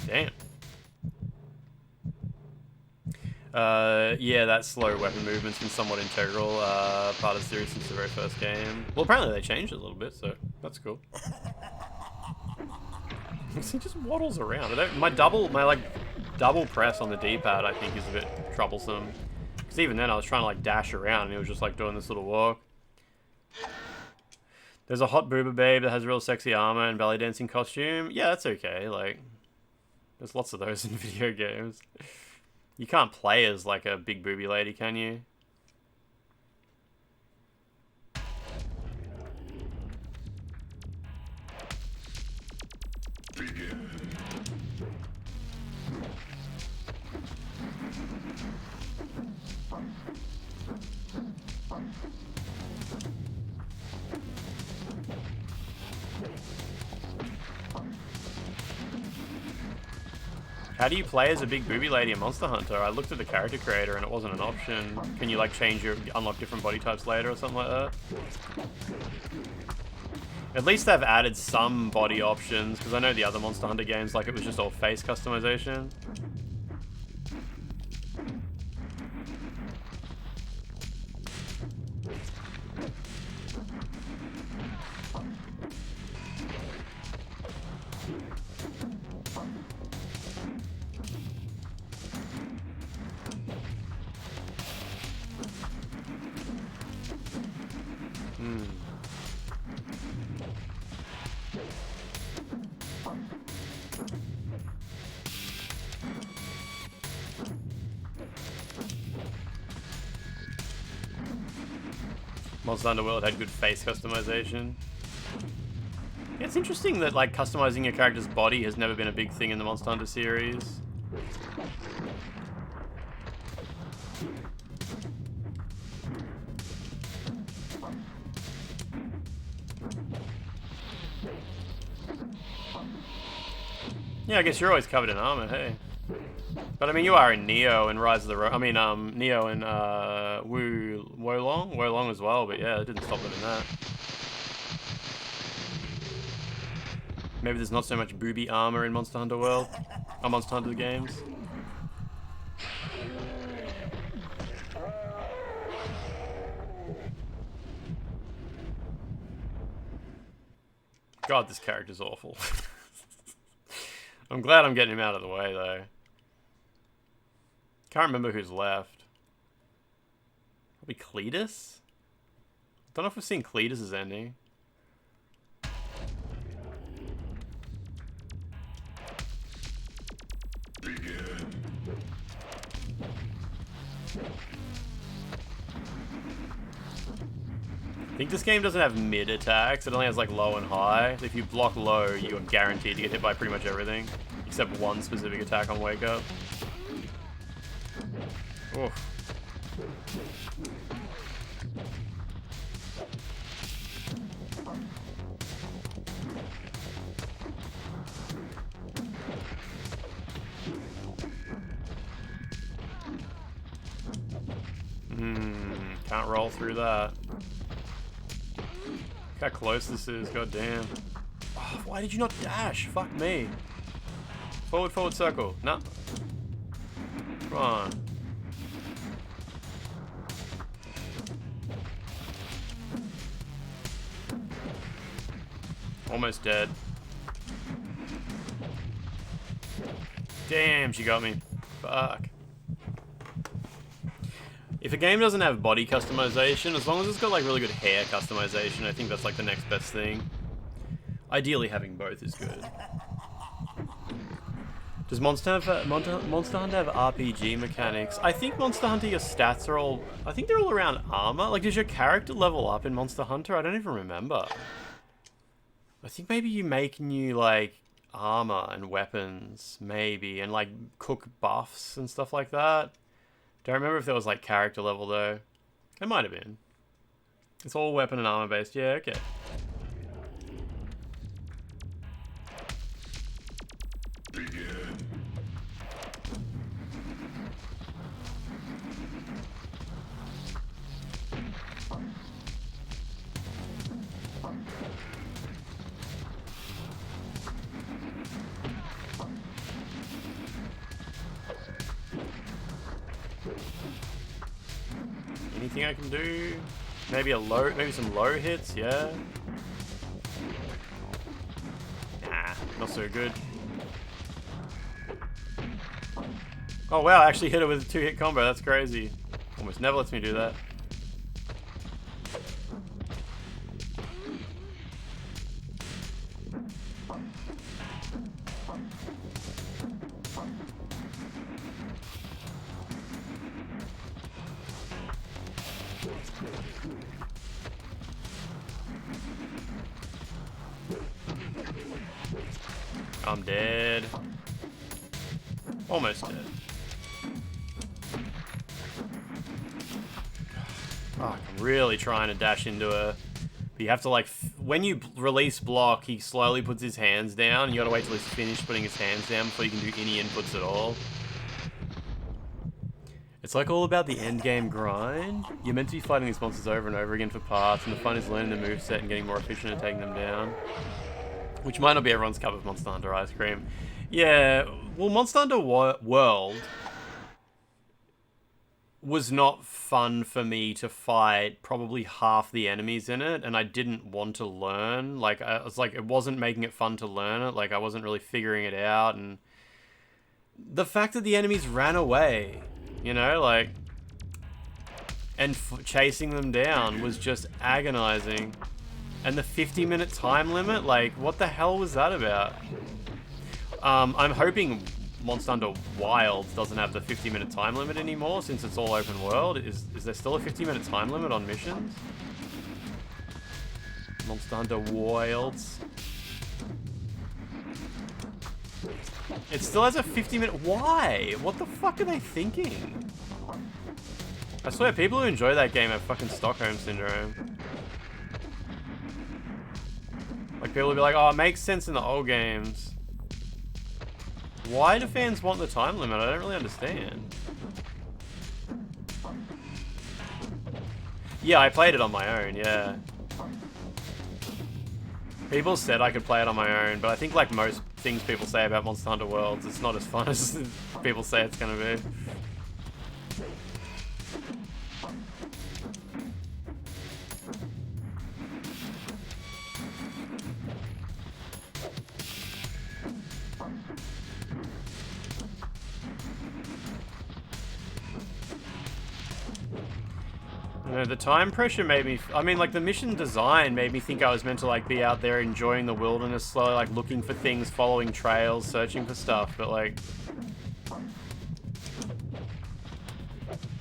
Damn. Yeah, that slow weapon movement's been somewhat integral part of the series since the very first game. Well, apparently they changed it a little bit, so that's cool. He just waddles around. My like double press on the D-pad I think is a bit troublesome. Because even then I was trying to like dash around and he was just like doing this little walk. There's a hot booba babe that has real sexy armor and belly dancing costume. Yeah, that's okay. Like, there's lots of those in video games. You can't play as like a big booby lady, can you? How do you play as a big booby lady in Monster Hunter? I looked at the character creator and it wasn't an option. Can you like unlock different body types later or something like that? At least they've added some body options, because I know the other Monster Hunter games, like it was just all face customization. Monster Hunter World had good face customization. Yeah, it's interesting that like customizing your character's body has never been a big thing in the Monster Hunter series. Yeah, I guess you're always covered in armor, hey. But I mean, you are in Neo and Rise of the Neo and Wolong as well, but yeah, it didn't stop them in that. Maybe there's not so much booby armor in Monster Hunter World, or Monster Hunter games. God, this character's awful. I'm glad I'm getting him out of the way, though. Can't remember who's left. Probably Cletus? Don't know if we've seen Cletus' ending. I think this game doesn't have mid attacks, it only has like low and high. If you block low, you are guaranteed to get hit by pretty much everything, except one specific attack on Wake Up. Oof. Can't roll through that. Look how close this is, goddamn. Oh, why did you not dash? Fuck me. Forward, forward, circle. No. Come on. Almost dead. Damn, she got me. Fuck. If a game doesn't have body customization, as long as it's got like really good hair customization, I think that's like the next best thing. Ideally having both is good. Does Monster Hunter have RPG mechanics? I think Monster Hunter, your stats are all... I think they're all around armor. Like, does your character level up in Monster Hunter? I don't even remember. I think maybe you make new, like, armor and weapons, maybe, and, like, cook buffs and stuff like that. Don't remember if there was, like, character level, though. It might have been. It's all weapon and armor based. Yeah, okay. Anything I can do? Maybe some low hits, yeah. Nah, not so good. Oh wow, I actually hit it with a 2-hit combo, that's crazy. Almost never lets me do that. I'm dead. Almost dead. Fuck, I'm really trying to dash into her. But you have to like, when you release block, he slowly puts his hands down. And you gotta wait till he's finished putting his hands down before you can do any inputs at all. It's like all about the end game grind. You're meant to be fighting these monsters over and over again for parts, and the fun is learning the moveset and getting more efficient at taking them down. Which might not be everyone's cup of Monster Hunter ice cream. Yeah, well, Monster Hunter World was not fun for me to fight probably half the enemies in it, and I didn't want to learn. Like, I was like, it wasn't making it fun to learn it. Like, I wasn't really figuring it out, and the fact that the enemies ran away, you know, like, and chasing them down was just agonizing. And the 50-minute time limit, like, what the hell was that about? I'm hoping Monster Hunter Wilds doesn't have the 50-minute time limit anymore, since it's all open world. Is there still a 50-minute time limit on missions? Monster Hunter Wilds. It still has a 50-minute... Why? What the fuck are they thinking? I swear, people who enjoy that game have fucking Stockholm Syndrome. Like, people will be like, oh, it makes sense in the old games. Why do fans want the time limit? I don't really understand. Yeah, I played it on my own, yeah. People said I could play it on my own, but I think like most things people say about Monster Hunter Worlds, it's not as fun as people say it's gonna be. No, the time pressure made me... I mean, like, the mission design made me think I was meant to, like, be out there enjoying the wilderness slowly, like, looking for things, following trails, searching for stuff, but, like...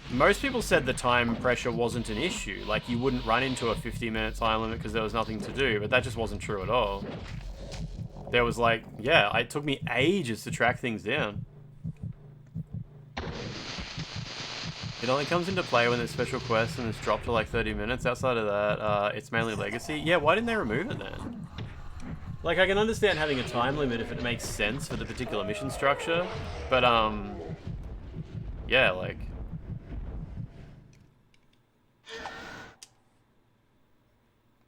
Most people said the time pressure wasn't an issue. Like, you wouldn't run into a 50-minute time limit because there was nothing to do, but that just wasn't true at all. There was, like... Yeah, it took me ages to track things down. It only comes into play when there's special quests and it's dropped to like 30 minutes. Outside of that, it's mainly legacy. Yeah, why didn't they remove it then? Like, I can understand having a time limit if it makes sense for the particular mission structure. But, yeah, like...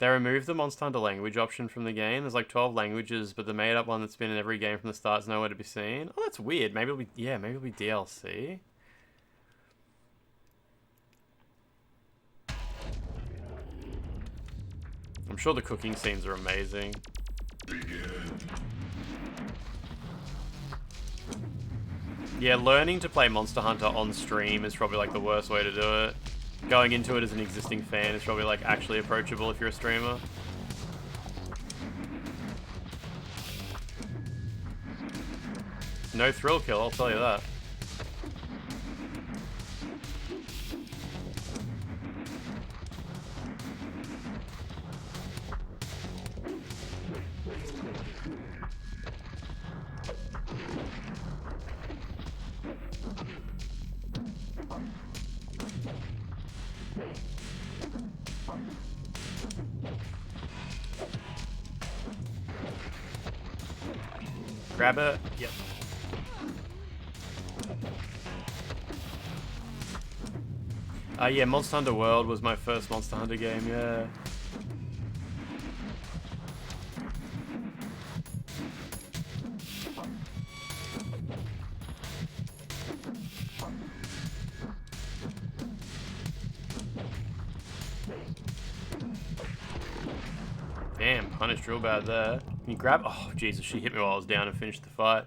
They removed the Monster Hunter language option from the game. There's like 12 languages, but the made-up one that's been in every game from the start is nowhere to be seen. Oh, that's weird. Maybe it'll be, yeah, maybe it'll be DLC. I'm sure the cooking scenes are amazing. Yeah, learning to play Monster Hunter on stream is probably like the worst way to do it. Going into it as an existing fan is probably like actually approachable if you're a streamer. No thrill kill, I'll tell you that. Grab it. Yep. Yeah, Monster Hunter World was my first Monster Hunter game, yeah. Damn, punished real bad there. Can you grab? Oh, Jesus, she hit me while I was down and finished the fight.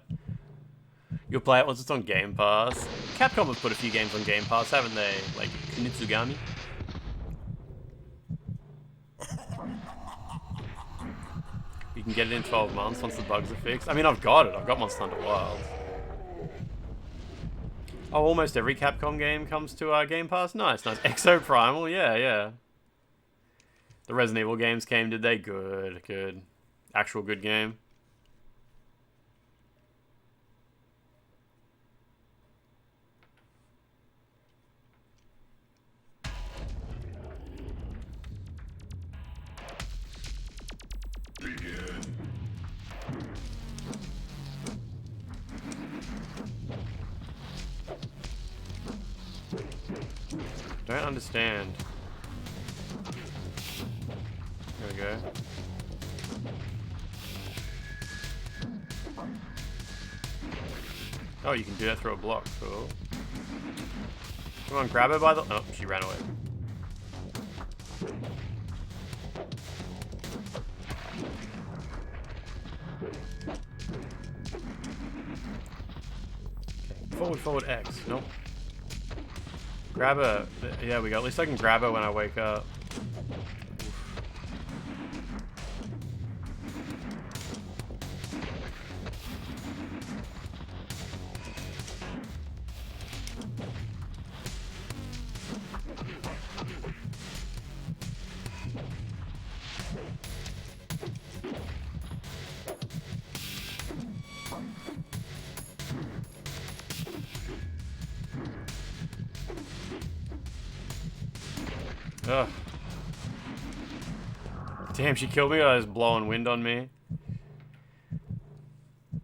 You'll play it once it's on Game Pass. Capcom have put a few games on Game Pass, haven't they? Like Kunitsugami. You can get it in 12 months once the bugs are fixed. I mean, I've got it. I've got Monster Hunter Wild. Oh, almost every Capcom game comes to Game Pass? Nice, nice. Exo Primal, yeah, yeah. The Resident Evil games came, did they? Good, good. Actual good game. Don't understand. There we go. Oh, you can do that through a block. Cool. Come on, grab her by the... Oh, she ran away. Okay. Forward, forward, X. Nope. Grab her. Yeah, we go. At least I can grab her when I wake up. Ugh. Damn, she killed me while I was blowing wind on me.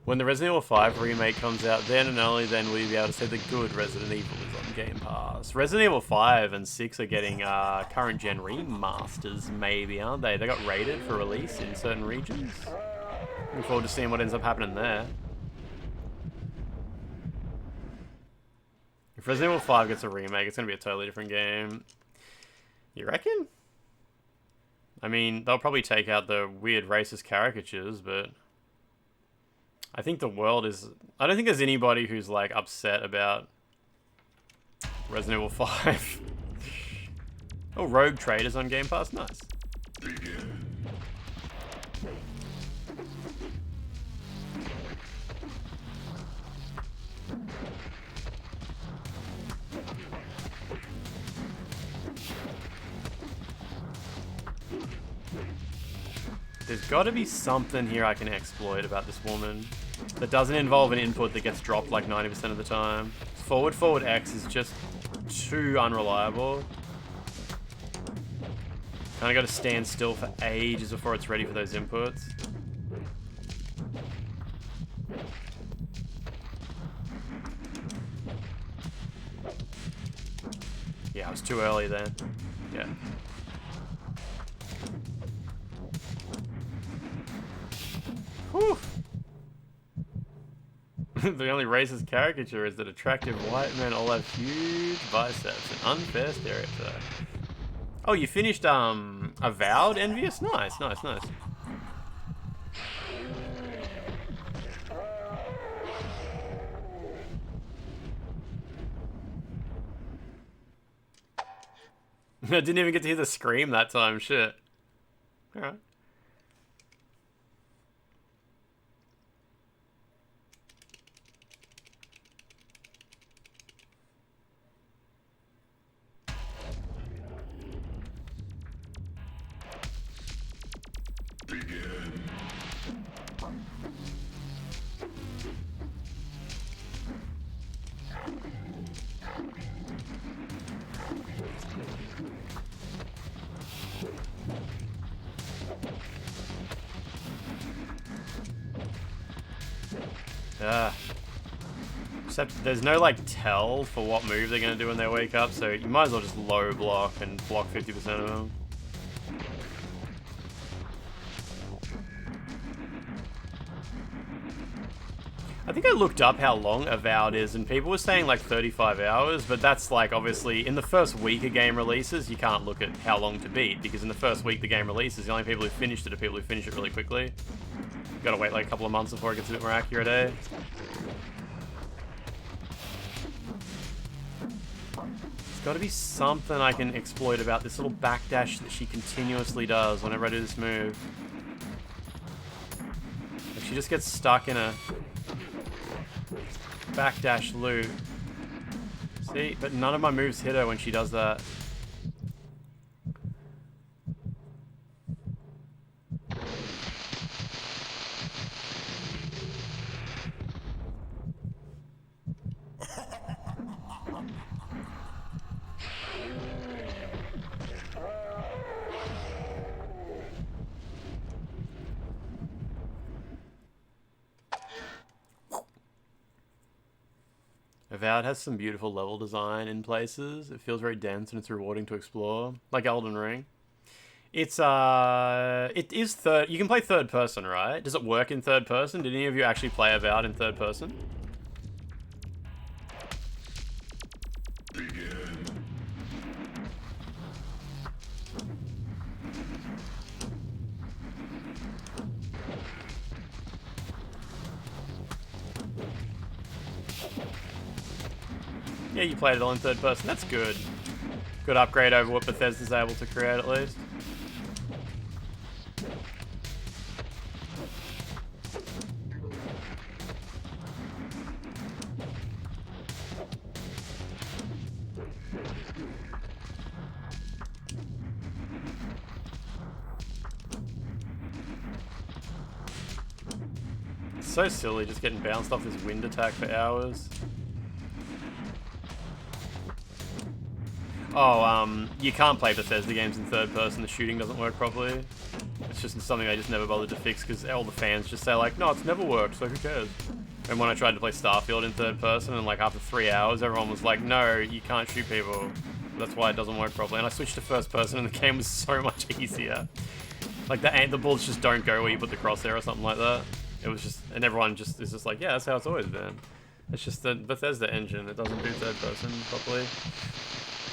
When the Resident Evil 5 remake comes out, then and only then will you be able to say the good Resident Evil is on Game Pass. Resident Evil 5 and 6 are getting current gen remasters, maybe, aren't they? They got rated for release in certain regions. Looking forward to seeing what ends up happening there. If Resident Evil 5 gets a remake, it's going to be a totally different game. You reckon? I mean, they'll probably take out the weird racist caricatures, but I think the world is... I don't think there's anybody who's, like, upset about Resident Evil 5. Oh, Rogue Traders on Game Pass? Nice. There's got to be something here I can exploit about this woman that doesn't involve an input that gets dropped like 90% of the time. Forward, forward X is just too unreliable. Kind of got to stand still for ages before it's ready for those inputs. Yeah, I was too early then. Yeah. Whew. The only racist caricature is that attractive white men all have huge biceps. An unfair stereotype. Oh, you finished Avowed Envious? Nice, nice, nice. I didn't even get to hear the scream that time, shit. Alright. Except there's no like tell for what move they're gonna do when they wake up, so you might as well just low block and block 50% of them. I think I looked up how long Avowed is, and people were saying like 35 hours, but that's like obviously in the first week a game releases, you can't look at how long to beat, because in the first week the game releases, the only people who finished it are people who finish it really quickly. You gotta wait like a couple of months before it gets a bit more accurate, eh? There's gotta be something I can exploit about this little backdash that she continuously does whenever I do this move. Like she just gets stuck in a backdash loop. See, but none of my moves hit her when she does that. Avowed has some beautiful level design in places. It feels very dense and it's rewarding to explore, like Elden Ring. It's it is third. You can play third person, right? Does it work in third person? Did any of you actually play Avowed in third person? Yeah, you played it all in third person. That's good. Good upgrade over what Bethesda's able to create, at least. It's so silly just getting bounced off this wind attack for hours. Oh, you can't play Bethesda games in third person. The shooting doesn't work properly. It's just something they just never bothered to fix because all the fans just say like, no, it's never worked, so who cares? And when I tried to play Starfield in third person and like after 3 hours, everyone was like, no, you can't shoot people. That's why it doesn't work properly. And I switched to first person and the game was so much easier. Like the bullets just don't go where you put the crosshair or something like that. It was just, and everyone just is just like, yeah, that's how it's always been. It's just the Bethesda engine. It doesn't do third person properly.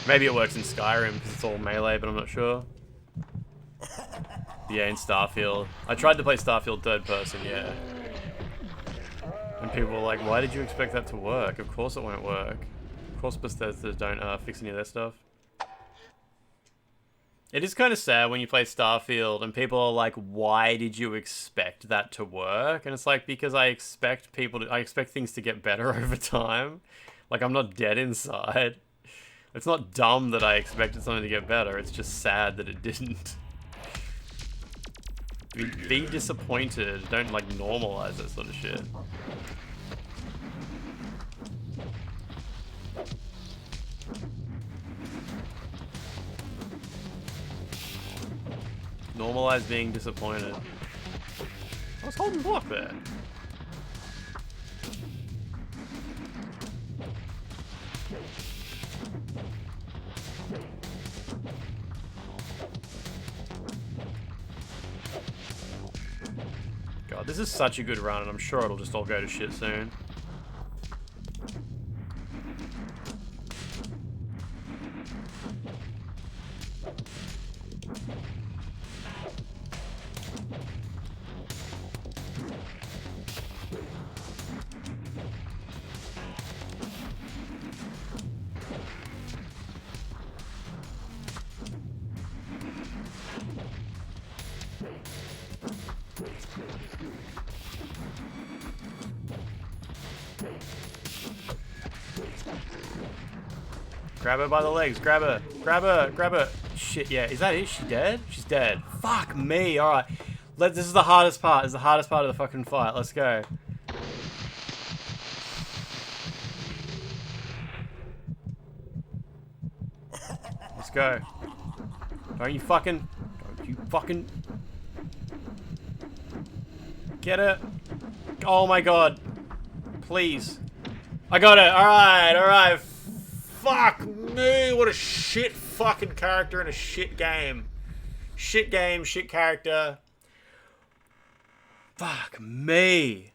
Maybe it works in Skyrim because it's all melee, but I'm not sure. Yeah, in Starfield. I tried to play Starfield third person, yeah. And people were like, why did you expect that to work? Of course it won't work. Of course Bethesda don't fix any of their stuff. It is kind of sad when you play Starfield and people are like, why did you expect that to work? And it's like, because I expect things to get better over time. Like, I'm not dead inside. It's not dumb that I expected something to get better, it's just sad that it didn't. Be disappointed, don't like normalize that sort of shit. Normalize being disappointed. I was holding block there. This is such a good run, and I'm sure it'll just all go to shit soon. Grab her by the legs. Grab her. Grab her. Grab her. Shit, yeah. Is that it? She dead? She's dead. Fuck me. Alright. This is the hardest part. This is the hardest part of the fucking fight. Let's go. Let's go. Don't you fucking... Get her. Oh my god. Please. I got it. Alright, alright. Fuck me. What a shit fucking character in a shit game. Shit game, shit character. Fuck me.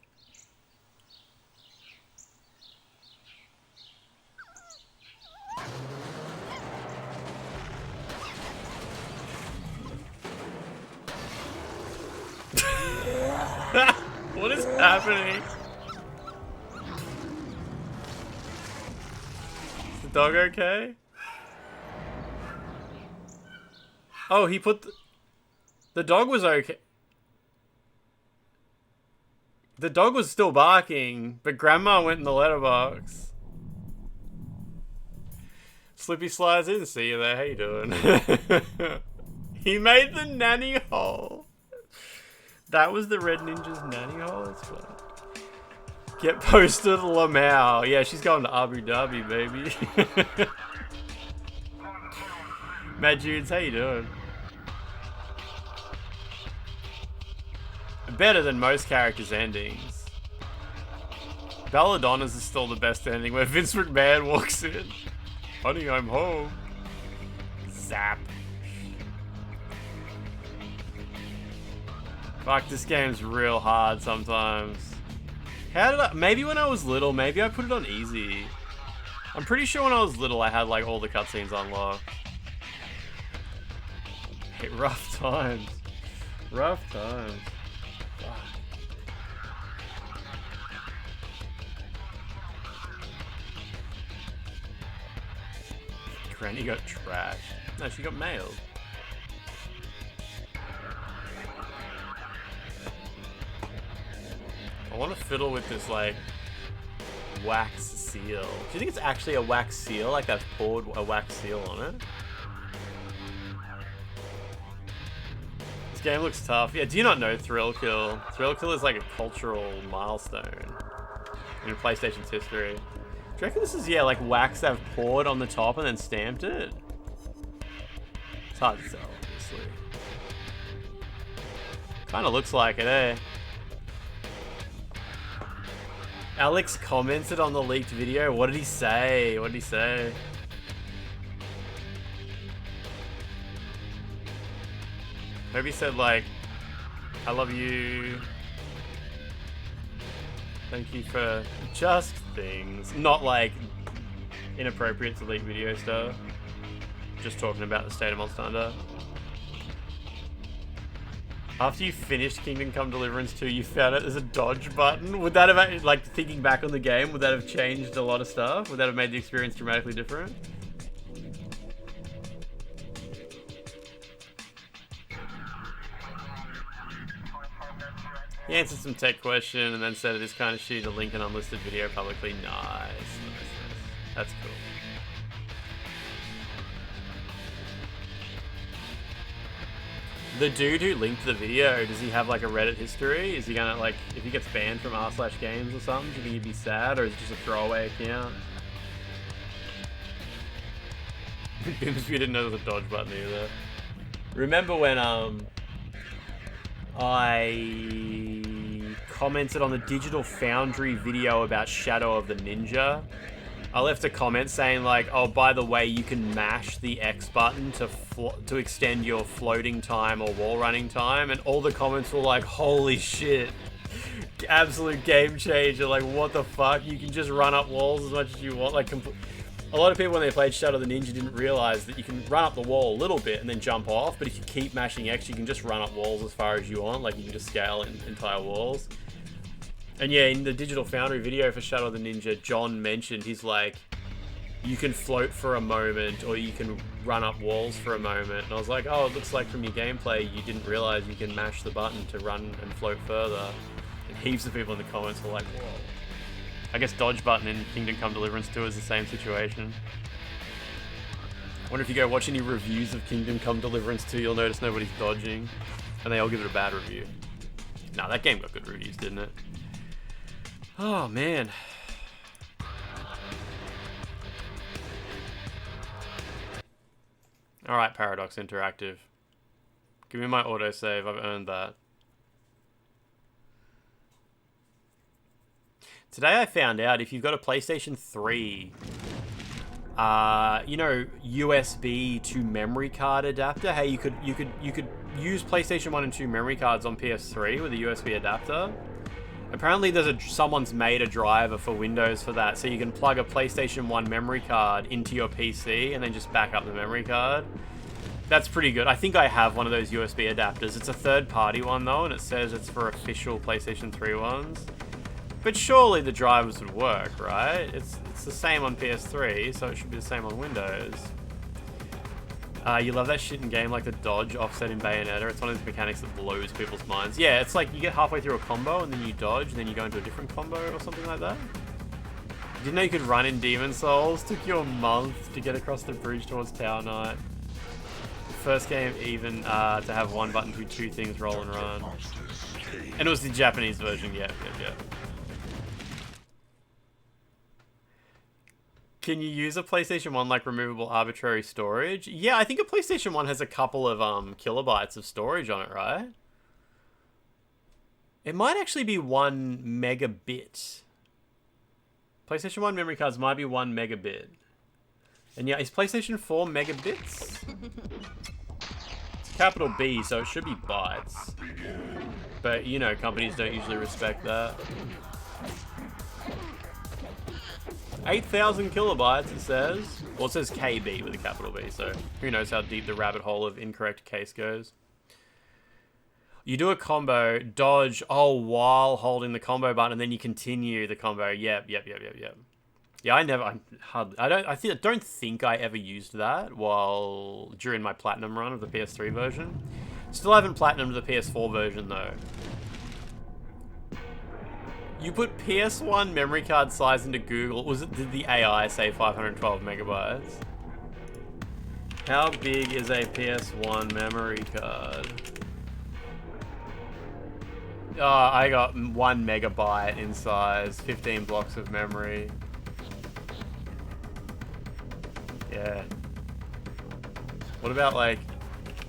What is happening? Is the dog okay? Oh, he put the dog was okay. The dog was still barking, but Grandma went in the letterbox. Slippy slides in. See you there. How you doing? He made the nanny hole. That was the Red Ninja's nanny hole? It's fun. Get posted Lamau. Yeah, she's going to Abu Dhabi, baby. Mad Judes, how you doing? Better than most characters' endings. Belladonna's is still the best ending, where Vince McMahon walks in. Honey, I'm home. Zap. Fuck, this game's real hard sometimes. How did I... Maybe when I was little, maybe I put it on easy. I'm pretty sure when I was little I had like all the cutscenes unlocked. Hey, rough times. Rough times. Fuck. Granny got trashed. No, she got mailed. I want to fiddle with this, like, wax seal. Do you think it's actually a wax seal? Like, that's poured a wax seal on it? This game looks tough. Yeah, do you not know Thrill Kill? Thrill Kill is, like, a cultural milestone in PlayStation's history. Do you reckon this is, yeah, like, wax they've poured on the top and then stamped it? It's hard to tell, obviously. Kinda looks like it, eh? Alex commented on the leaked video. What did he say? What did he say? Hope he said, like, I love you. Thank you for just things. Not, like, inappropriate to leak video stuff. Just talking about the state of Monster Hunter. After you finished Kingdom Come Deliverance 2, you found out there's a dodge button. Would that have, like, thinking back on the game, would that have changed a lot of stuff? Would that have made the experience dramatically different? He answered some tech question and then said it is kind of shitty to link an unlisted video publicly. Nice. That's cool. The dude who linked the video, does he have like a Reddit history? Is he gonna, like, if he gets banned from r/games or something, do you think he'd be sad, or is it just a throwaway account? Bimsby didn't know there was a dodge button either. Remember when I commented on the Digital Foundry video about Shadow of the Ninja? I left a comment saying, like, oh, by the way, you can mash the X button to extend your floating time or wall running time, and all the comments were like, holy shit. absolute game changer. Like, what the fuck? You can just run up walls as much as you want. Like, a lot of people when they played Shadow of the Ninja didn't realize that you can run up the wall a little bit and then jump off, but if you keep mashing X, you can just run up walls as far as you want. Like, you can just scale entire walls. And yeah, in the Digital Foundry video for Shadow of the Ninja, John mentioned, he's like, you can float for a moment, or you can run up walls for a moment. And I was like, oh, it looks like from your gameplay, you didn't realize you can mash the button to run and float further. And heaps of people in the comments were like, whoa. I guess dodge button in Kingdom Come Deliverance 2 is the same situation. I wonder if you go watch any reviews of Kingdom Come Deliverance 2, you'll notice nobody's dodging. And they all give it a bad review. Nah, that game got good reviews, didn't it? Oh, man. Alright, Paradox Interactive. Give me my autosave, I've earned that. Today I found out if you've got a PlayStation 3, you know, USB to memory card adapter. Hey, you could use PlayStation 1 and 2 memory cards on PS3 with a USB adapter. Apparently someone's made a driver for Windows for that, so you can plug a PlayStation 1 memory card into your PC and then just back up the memory card. That's pretty good. I think I have one of those USB adapters. It's a third-party one though, and it says it's for official PlayStation 3 ones. But surely the drivers would work, right? It's the same on PS3, so it should be the same on Windows. You love that shit in game like the dodge offset in Bayonetta. It's one of those mechanics that blows people's minds. Yeah, it's like you get halfway through a combo and then you dodge and then you go into a different combo or something like that. Didn't know you could run in Demon Souls. Took you a month to get across the bridge towards Tower Knight. First game even to have one button to do two things, roll and run. And it was the Japanese version, yeah. Can you use a PlayStation 1 like removable arbitrary storage? Yeah, I think a PlayStation 1 has a couple of kilobytes of storage on it, right? It might actually be 1 megabit. PlayStation 1 memory cards might be 1 megabit. And yeah, is PlayStation 4 megabits? It's capital B, so it should be bytes. But, you know, companies don't usually respect that. 8,000 kilobytes, it says. Well, it says KB with a capital B, so who knows how deep the rabbit hole of incorrect case goes. You do a combo, dodge, while holding the combo button, and then you continue the combo. Yep. Yeah, I don't think I ever used that during my platinum run of the PS3 version. Still haven't platinumed the PS4 version though. You put PS1 memory card size into Google. Did the AI say 512 megabytes? How big is a PS1 memory card? Oh, I got 1 megabyte in size, 15 blocks of memory. Yeah. What about like,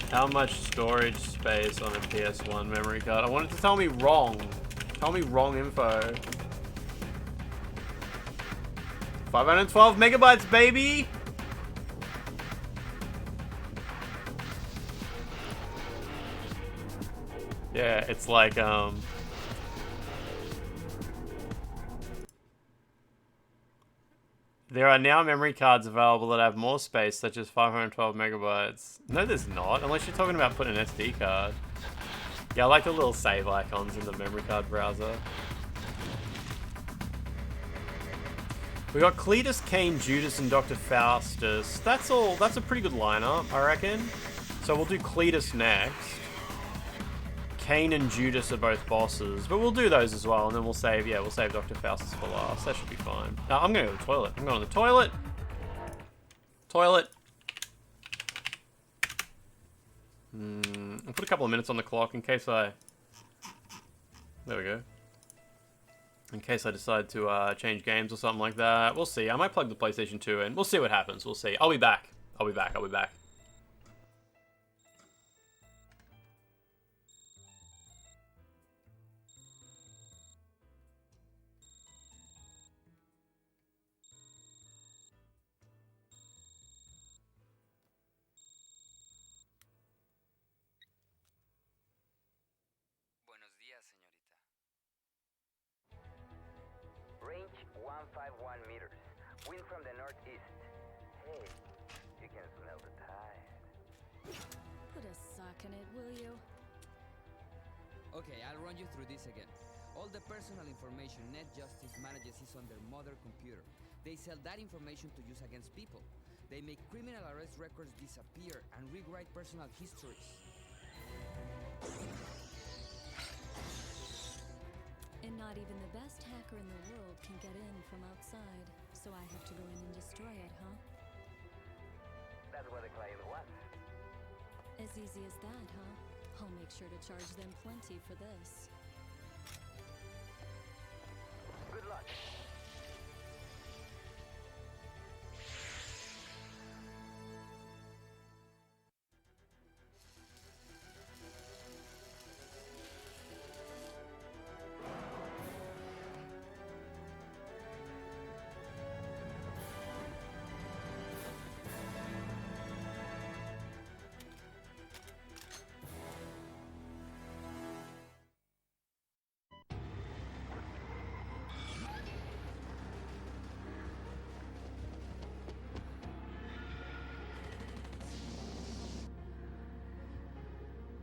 how much storage space on a PS1 memory card? I wanted to tell me wrong. Tell me wrong info. 512 megabytes, baby! Yeah, it's like, there are now memory cards available that have more space, such as 512 megabytes. No, there's not, unless you're talking about putting an SD card. Yeah, I like the little save icons in the memory card browser. We got Cletus, Kane, Judas, and Dr. Faustus. That's a pretty good lineup, I reckon. So we'll do Cletus next. Kane and Judas are both bosses, but we'll do those as well, and then we'll save Dr. Faustus for last. That should be fine. I'm gonna go to the toilet. I'm going to the toilet. Toilet. I'll put a couple of minutes on the clock in case there we go. In case I decide to change games or something like that. We'll see. I might plug the PlayStation 2 in. We'll see what happens. We'll see. I'll be back. I'll be back. Buenos días, señorita. 151 meters. Wind from the northeast. Hey, you can smell the tide. Put a sock in it, will you? Okay, I'll run you through this again. All the personal information Net Justice manages is on their mother computer. They sell that information to use against people. They make criminal arrest records disappear and rewrite personal histories. And not even the best hacker in the world can get in from outside, so I have to go in and destroy it, huh? That's what the client wants. As easy as that, huh? I'll make sure to charge them plenty for this. Good luck.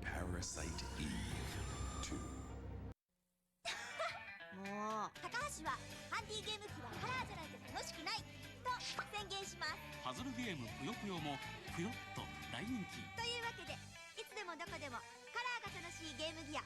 Parasite Eve 2. もう高橋はハンディゲーム機はカラーじゃないと楽しくないと宣言します。パズルゲームぷよぷよもぷよっと大人気。というわけでいつでもどこでもカラーが楽しいゲームギア。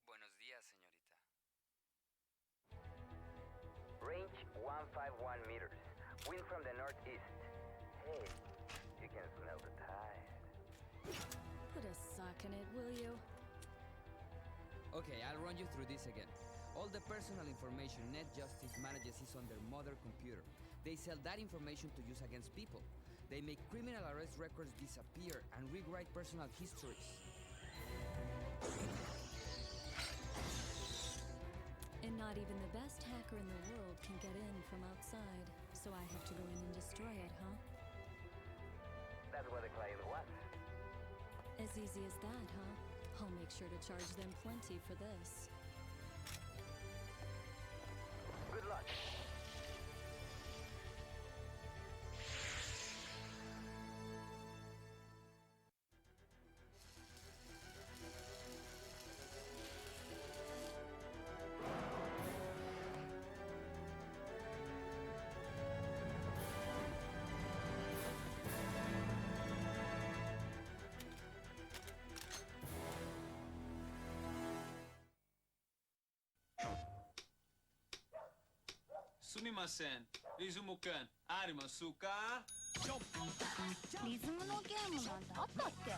Buenos días, señorita. Range 151 meters. Wind from the northeast. Hey, you can smell the tide. Put a sock in it, will you? Okay, I'll run you through this again. All the personal information Net Justice manages is on their mother computer. They sell that information to use against people. They make criminal arrest records disappear and rewrite personal histories. And not even the best hacker in the world can get in from outside, so I have to go in and destroy it, huh? That's what the client wants. As easy as that, huh? I'll make sure to charge them plenty for this. Good luck. Sumimasen, Rizumuken, Arimasuka. リズムのゲームなんてあったっけ？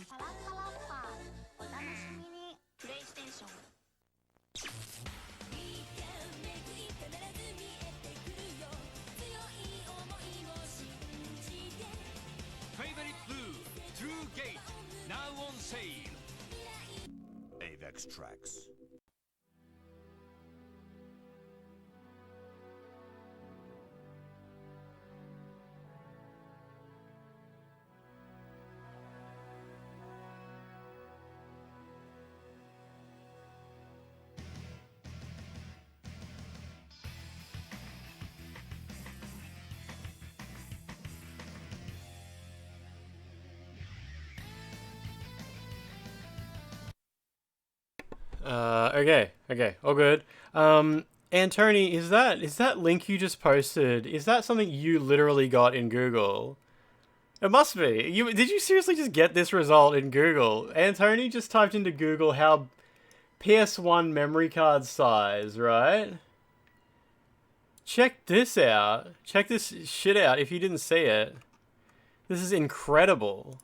パラパラッパーお楽しみに。プレイステーション。「必ず見えてくるよ」index tracks. Okay, all good. Antony, is that link you just posted? Is that something you literally got in Google? It must be. Did you seriously just get this result in Google? Antony just typed into Google how PS1 memory card size, right? Check this out. Check this shit out if you didn't see it. This is incredible.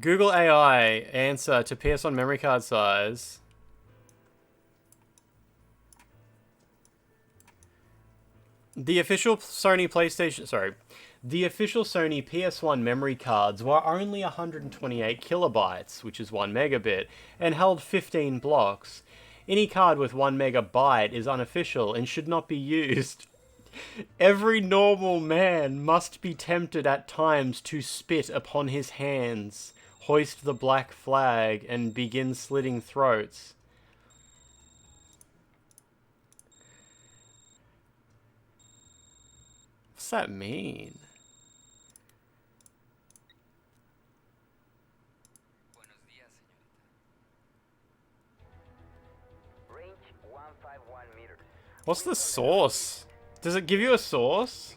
Google AI answer to PS1 memory card size. The official Sony PS1 memory cards were only 128 kilobytes, which is 1 megabit, and held 15 blocks. Any card with 1 megabyte is unofficial and should not be used. Every normal man must be tempted at times to spit upon his hands, hoist the black flag, and begin slitting throats. What's that mean? Range 151 meters. What's the source? Does it give you a source?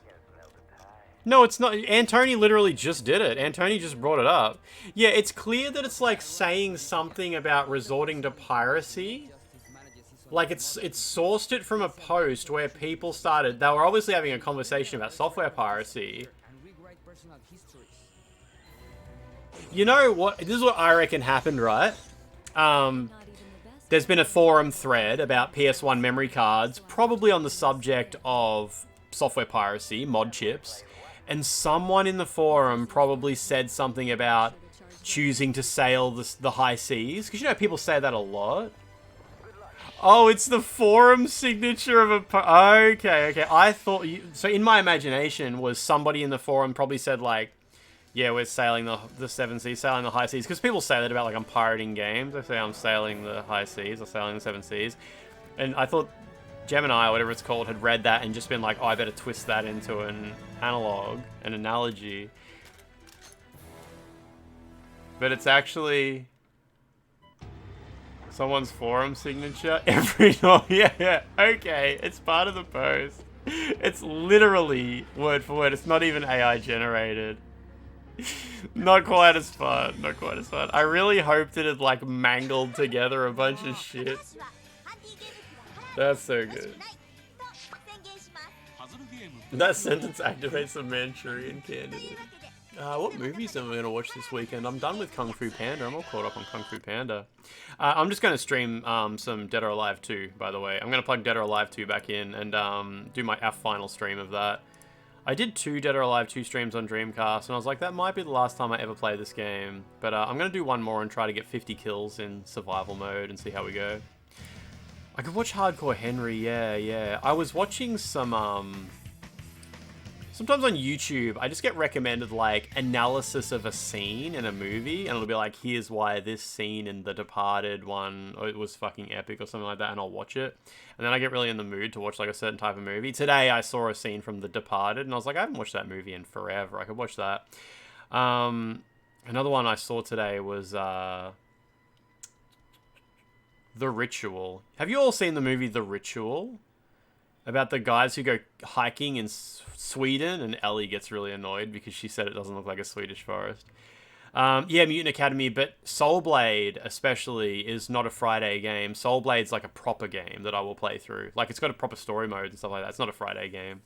No, it's not. Antony literally just did it. Antony just brought it up. Yeah, it's clear that it's like saying something about resorting to piracy. Like it's sourced it from a post where people started. They were obviously having a conversation about software piracy. You know what? This is what I reckon happened, right? There's been a forum thread about PS1 memory cards, probably on the subject of software piracy, mod chips. And someone in the forum probably said something about choosing to sail the high seas. Because, you know, people say that a lot. Oh, it's the forum signature of a... Okay. I thought... So in my imagination was somebody in the forum probably said, like, yeah, we're sailing the seven seas, sailing the high seas. Because people say that about, like, I'm pirating games. They say I'm sailing the high seas or sailing the seven seas. And I thought Gemini, or whatever it's called, had read that and just been like, oh, I better twist that into an analog, an analogy. But it's actually someone's forum signature. Yeah, okay, it's part of the post. It's literally word for word. It's not even AI generated. Not quite as fun. I really hoped it had like mangled together a bunch of shit. That's so good. That sentence activates the Manchurian Candidate. What movies am I going to watch this weekend? I'm done with Kung Fu Panda. I'm all caught up on Kung Fu Panda. I'm just going to stream some Dead or Alive 2, by the way. I'm going to plug Dead or Alive 2 back in and do our final stream of that. I did 2 Dead or Alive 2 streams on Dreamcast, and I was like, that might be the last time I ever play this game. But I'm going to do one more and try to get 50 kills in survival mode and see how we go. I could watch Hardcore Henry, yeah. I was watching some, sometimes on YouTube, I just get recommended, like, analysis of a scene in a movie, and it'll be like, here's why this scene in The Departed one, it was fucking epic or something like that, and I'll watch it. And then I get really in the mood to watch, like, a certain type of movie. Today, I saw a scene from The Departed, and I was like, I haven't watched that movie in forever. I could watch that. Another one I saw today was, The Ritual. Have you all seen the movie The Ritual? About the guys who go hiking in Sweden, and Ellie gets really annoyed because she said it doesn't look like a Swedish forest. Yeah, Mutant Academy, but Soul Blade especially is not a Friday game. Soul Blade's like a proper game that I will play through. Like, it's got a proper story mode and stuff like that. It's not a Friday game.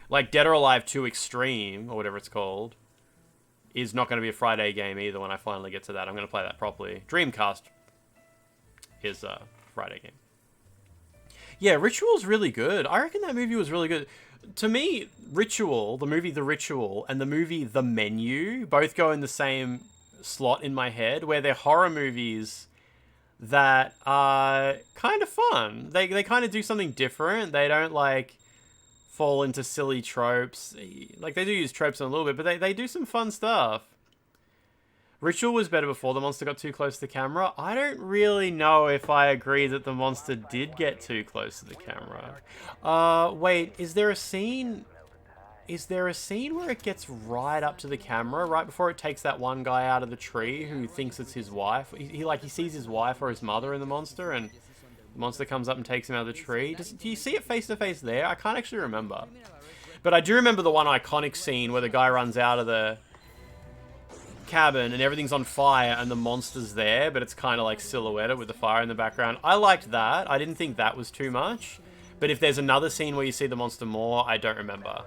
Like, Dead or Alive 2 Extreme, or whatever it's called, is not going to be a Friday game either when I finally get to that. I'm going to play that properly. Dreamcast is a Friday game. Yeah, Ritual's really good. I reckon that movie was really good. To me, Ritual, the movie The Ritual, and the movie The Menu both go in the same slot in my head where they're horror movies that are kind of fun. They kind of do something different. They don't like fall into silly tropes. Like they do use tropes a little bit, but they do some fun stuff. Ritual was better before the monster got too close to the camera. I don't really know if I agree that the monster did get too close to the camera. Wait, is there a scene... Is there a scene where it gets right up to the camera, right before it takes that one guy out of the tree who thinks it's his wife? He sees his wife or his mother in the monster, and the monster comes up and takes him out of the tree. Do you see it face to face there? I can't actually remember. But I do remember the one iconic scene where the guy runs out of the cabin and everything's on fire and the monster's there, but it's kind of like silhouetted with the fire in the background. I liked that. I didn't think that was too much. But if there's another scene where you see the monster more, I don't remember.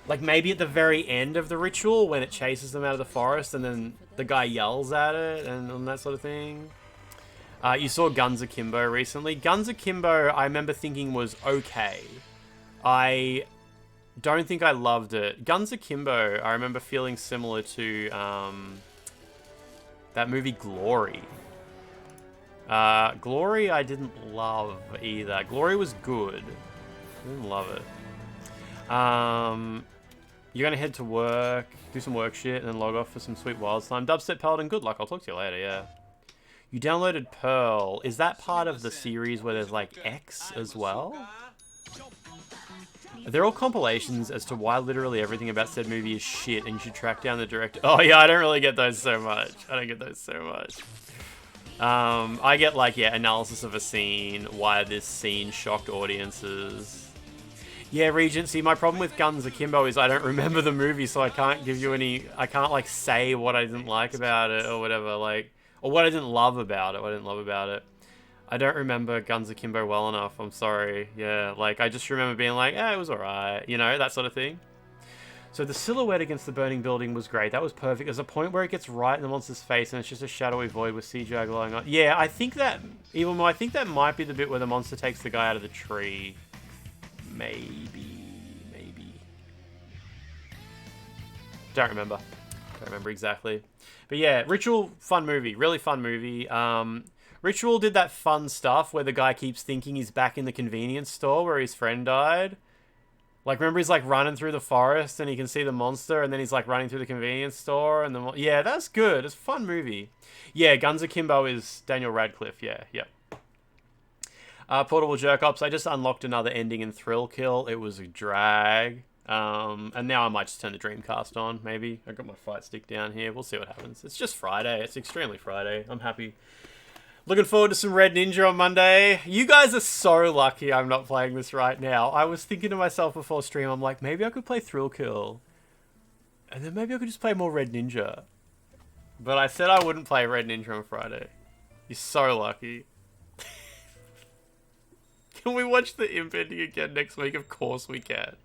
Like maybe at the very end of the ritual when it chases them out of the forest and then the guy yells at it and that sort of thing. You saw Guns Akimbo recently. Guns Akimbo, I remember thinking was okay. I don't think I loved it. Guns Akimbo, I remember feeling similar to that movie Glory. Glory I didn't love either. Glory was good. I didn't love it. You're gonna head to work, do some work shit, and then log off for some sweet wild slime. Dubstep Paladin, good luck. I'll talk to you later, yeah. You downloaded Pearl. Is that part of the series where there's like X as well? They're all compilations as to why literally everything about said movie is shit and you should track down the director. Oh yeah, I don't really get those so much. I get like, yeah, analysis of a scene, why this scene shocked audiences. Yeah, Regency, my problem with Guns Akimbo is I don't remember the movie, so I can't give you any, I can't like say what I didn't like about it or whatever, like, or what I didn't love about it, I don't remember Guns Akimbo well enough, I'm sorry. Yeah, like, I just remember being like, it was alright, you know, that sort of thing. So the silhouette against the burning building was great. That was perfect. There's a point where it gets right in the monster's face and it's just a shadowy void with CGI glowing on. Yeah, I think that, even more, I think that might be the bit where the monster takes the guy out of the tree. Maybe. Don't remember exactly. But yeah, Ritual, fun movie. Really fun movie. Ritual did that fun stuff where the guy keeps thinking he's back in the convenience store where his friend died. Like, remember he's, like, running through the forest and he can see the monster and then he's, like, running through the convenience store and the... Yeah, that's good. It's a fun movie. Yeah, Guns Akimbo is Daniel Radcliffe. Yeah. Portable Jerk Ops. I just unlocked another ending in Thrill Kill. It was a drag. And now I might just turn the Dreamcast on, maybe. I got my fight stick down here. We'll see what happens. It's just Friday. It's extremely Friday. I'm happy. Looking forward to some Red Ninja on Monday. You guys are so lucky I'm not playing this right now. I was thinking to myself before stream, I'm like, maybe I could play Thrill Kill. And then maybe I could just play more Red Ninja. But I said I wouldn't play Red Ninja on Friday. You're so lucky. Can we watch the Imp ending again next week? Of course we can.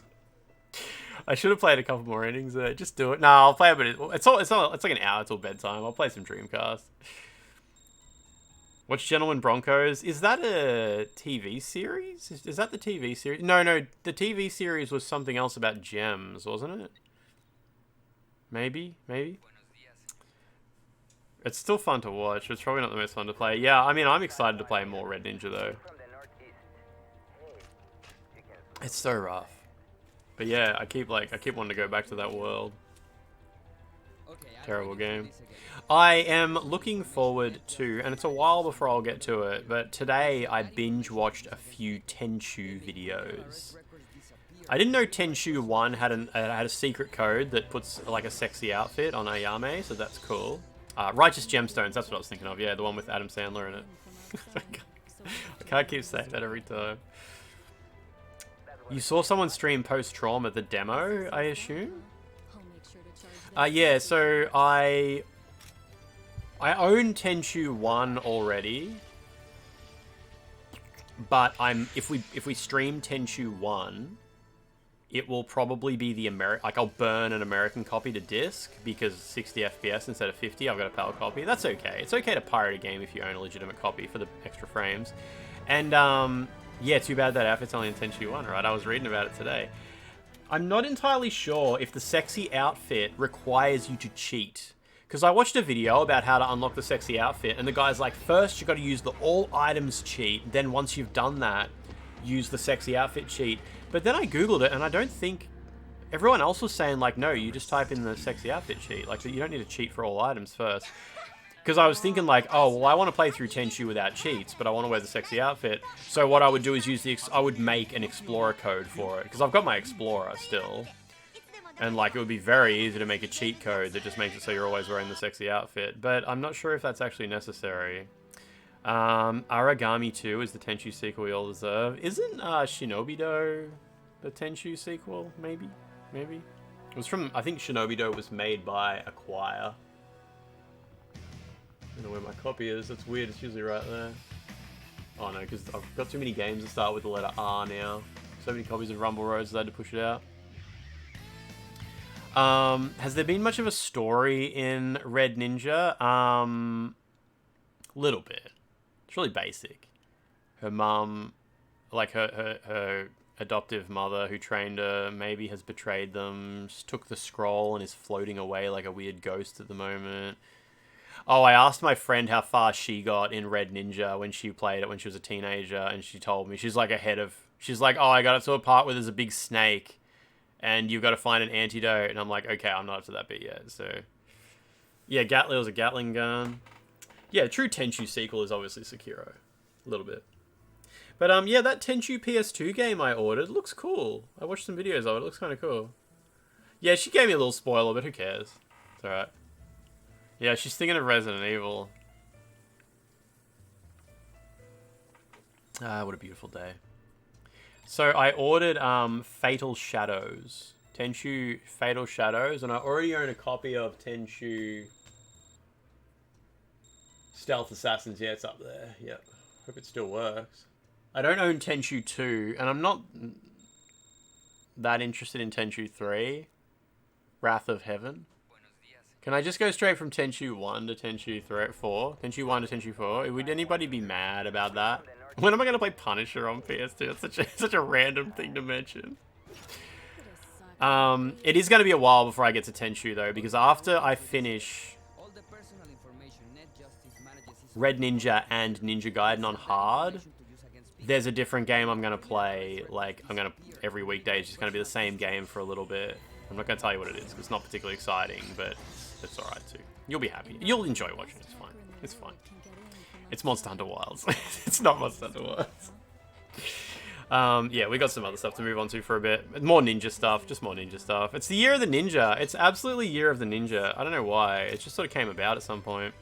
I should have played a couple more endings there. Just do it. Nah, I'll play a bit. It's like an hour till bedtime. I'll play some Dreamcast. Watch Gentlemen Broncos. Is that a TV series? Is that the TV series? No, the TV series was something else about gems, wasn't it? Maybe? It's still fun to watch. It's probably not the most fun to play. Yeah, I mean, I'm excited to play more Red Ninja, though. It's so rough. But yeah, I keep wanting to go back to that world. Terrible game. I am looking forward to, and it's a while before I'll get to it, but today I binge watched a few Tenchu videos. I didn't know Tenchu 1 had a secret code that puts like a sexy outfit on Ayame, so that's cool. Righteous Gemstones, that's what I was thinking of. Yeah, the one with Adam Sandler in it. I can't keep saying that every time. You saw someone stream Post-Trauma, the demo, I assume? Yeah, so I own Tenchu 1 already, but if we stream Tenchu 1, it will probably be the I'll burn an American copy to disc because 60 FPS instead of 50. I've got a PAL copy. That's okay. It's okay to pirate a game if you own a legitimate copy for the extra frames. And yeah, too bad that outfit's only in Tenchu 1, right? I was reading about it today. I'm not entirely sure if the sexy outfit requires you to cheat. Because I watched a video about how to unlock the sexy outfit, and the guy's like, first you got to use the all items cheat, then once you've done that, use the sexy outfit cheat. But then I googled it, and I don't think everyone else was saying like, no, you just type in the sexy outfit cheat. Like, you don't need to cheat for all items first. Because I was thinking like, oh, well, I want to play through Tenchu without cheats, but I want to wear the sexy outfit. So what I would do is use I would make an Explorer code for it, because I've got my Explorer still. And like, it would be very easy to make a cheat code that just makes it so you're always wearing the sexy outfit. But I'm not sure if that's actually necessary. Aragami 2 is the Tenchu sequel we all deserve. Isn't Shinobi-Do the Tenchu sequel? Maybe? Maybe? It was from, I think Shinobi-Do was made by Acquire. I don't know where my copy is. That's weird. It's usually right there. Oh no, because I've got too many games that start with the letter R now. So many copies of Rumble Rose, I had to push it out. Has there been much of a story in Red Ninja? Little bit. It's really basic. Her mum, like her adoptive mother who trained her, maybe has betrayed them, took the scroll and is floating away like a weird ghost at the moment. Oh, I asked my friend how far she got in Red Ninja when she played it when she was a teenager, and she told me she's like she's like, oh, I got up to a part where there's a big snake and you've got to find an antidote, and I'm like, okay, I'm not up to that bit yet. So yeah, Gatling was a Gatling gun. Yeah, true Tenchu sequel is obviously Sekiro, a little bit. But yeah, that Tenchu PS2 game I ordered looks cool. I watched some videos of it. It looks kind of cool. Yeah, she gave me a little spoiler, but who cares? It's alright. Yeah, she's thinking of Resident Evil. Ah, what a beautiful day. So I ordered Fatal Shadows. Tenchu Fatal Shadows, and I already own a copy of Tenchu Stealth Assassins. Yeah, it's up there. Yep. Hope it still works. I don't own Tenchu 2, and I'm not that interested in Tenchu 3. Wrath of Heaven. Can I just go straight from Tenchu 1 to Tenchu 4? Tenchu 1 to Tenchu 4? Would anybody be mad about that? When am I going to play Punisher on PS2? It's such a random thing to mention. It is going to be a while before I get to Tenchu, though, because after I finish Red Ninja and Ninja Gaiden on hard, there's a different game I'm going to play. Like, every weekday is just going to be the same game for a little bit. I'm not going to tell you what it is, because it's not particularly exciting, but it's alright too. You'll be happy. You'll enjoy watching it. It's fine. It's fine. It's Monster Hunter Wilds. It's not Monster Hunter Wilds. Yeah, we got some other stuff to move on to for a bit. More ninja stuff. Just more ninja stuff. It's the year of the ninja. It's absolutely year of the ninja. I don't know why. It just sort of came about at some point.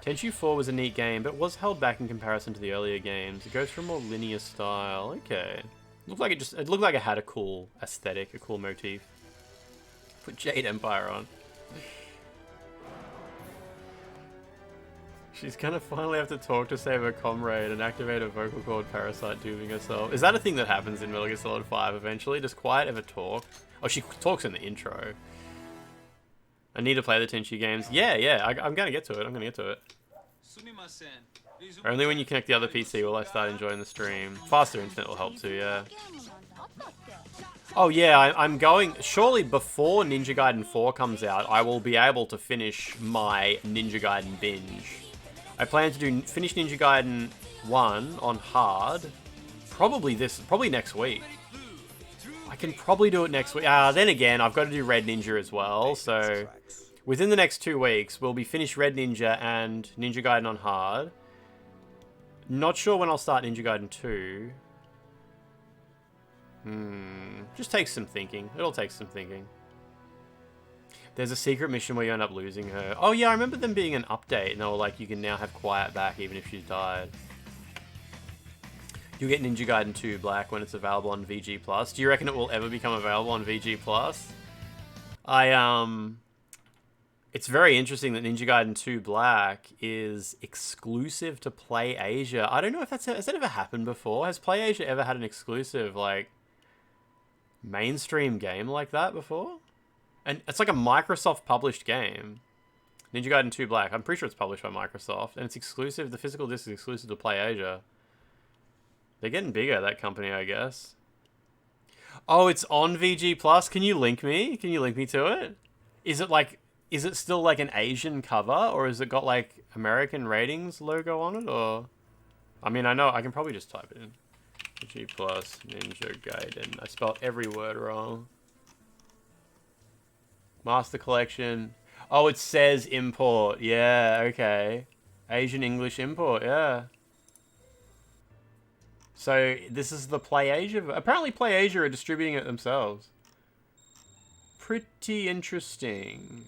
Tenchu 4 was a neat game, but was held back in comparison to the earlier games. It goes for a more linear style. Okay. It looked like it had a cool aesthetic, a cool motif. Put Jade Empire on. She's gonna finally have to talk to save her comrade and activate a vocal cord parasite dooming herself. Is that a thing that happens in Metal Gear Solid 5 eventually? Does Quiet ever talk? Oh, she talks in the intro. I need to play the Tenchu games. Yeah, I'm gonna get to it. Only when you connect the other PC will I start enjoying the stream. Faster internet will help too, yeah. Oh yeah, I'm going... Surely before Ninja Gaiden 4 comes out, I will be able to finish my Ninja Gaiden binge. I plan to finish Ninja Gaiden 1 on hard. Probably next week. I can probably do it next week. Then again, I've got to do Red Ninja as well, so... Within the next 2 weeks, we'll be finished Red Ninja and Ninja Gaiden on hard. Not sure when I'll start Ninja Gaiden 2. Just takes some thinking. It'll take some thinking. There's a secret mission where you end up losing her. Oh yeah, I remember them being an update, and they were like, you can now have Quiet back even if she's died. You'll get Ninja Gaiden 2 Black when it's available on VG+. Do you reckon it will ever become available on VG+? It's very interesting that Ninja Gaiden 2 Black is exclusive to PlayAsia. I don't know if has that ever happened before? Has PlayAsia ever had an exclusive, like, mainstream game like that before? And it's like a Microsoft published game. Ninja Gaiden 2 Black. I'm pretty sure it's published by Microsoft, and it's exclusive. The physical disc is exclusive to PlayAsia. They're getting bigger, that company, I guess. Oh, it's on VG+. Can you link me? Can you link me to it? Is it like... is it still like an Asian cover, or has it got like American ratings logo on it, or? I mean, I know I can probably just type it in. G plus Ninja Gaiden. I spelled every word wrong. Master Collection. Oh, it says import. Yeah, okay. Asian English import, yeah. So this is the Play Asia. Apparently Play Asia are distributing it themselves. Pretty interesting.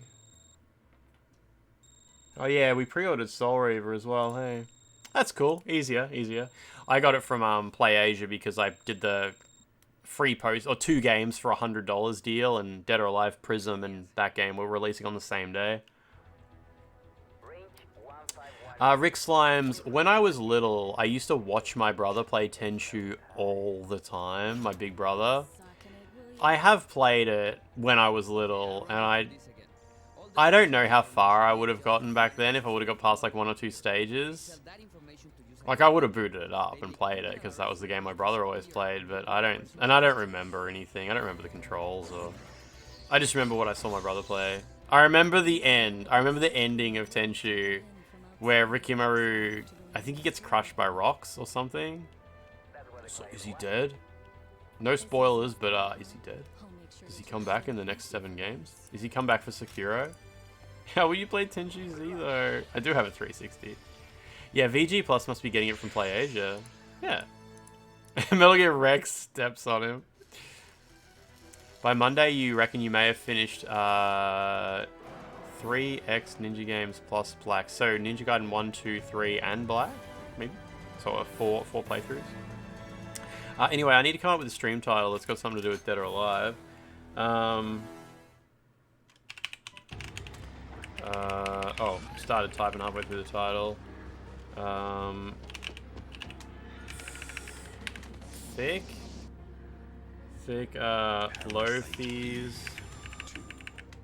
Oh yeah, we pre-ordered Soul Reaver as well, hey. That's cool. Easier. I got it from Play Asia because I did the free post, or 2 games for $100 deal, and Dead or Alive, Prism, and that game were releasing on the same day. Rick Slimes, when I was little, I used to watch my brother play Tenchu all the time, my big brother. I have played it when I was little, and I don't know how far I would have gotten back then if I would have got past like 1 or 2 stages. Like, I would have booted it up and played it, because that was the game my brother always played, but I don't remember anything. I don't remember the controls, or... I just remember what I saw my brother play. I remember the end. I remember the ending of Tenchu, where Rikimaru, I think he gets crushed by rocks or something. So, is he dead? No spoilers, but is he dead? Does he come back in the next 7 games? Does he come back for Sekiro? How will you play Tenchu Z though? I do have a 360. Yeah, VG Plus must be getting it from Play Asia. Yeah. Metal Gear Rex steps on him. By Monday, you reckon you may have finished 3X Ninja Games plus Black. So Ninja Gaiden 1, 2, 3, and Black? Maybe? So 4 playthroughs. Anyway, I need to come up with a stream title that's got something to do with Dead or Alive. Started typing halfway through the title. Thick, low fees.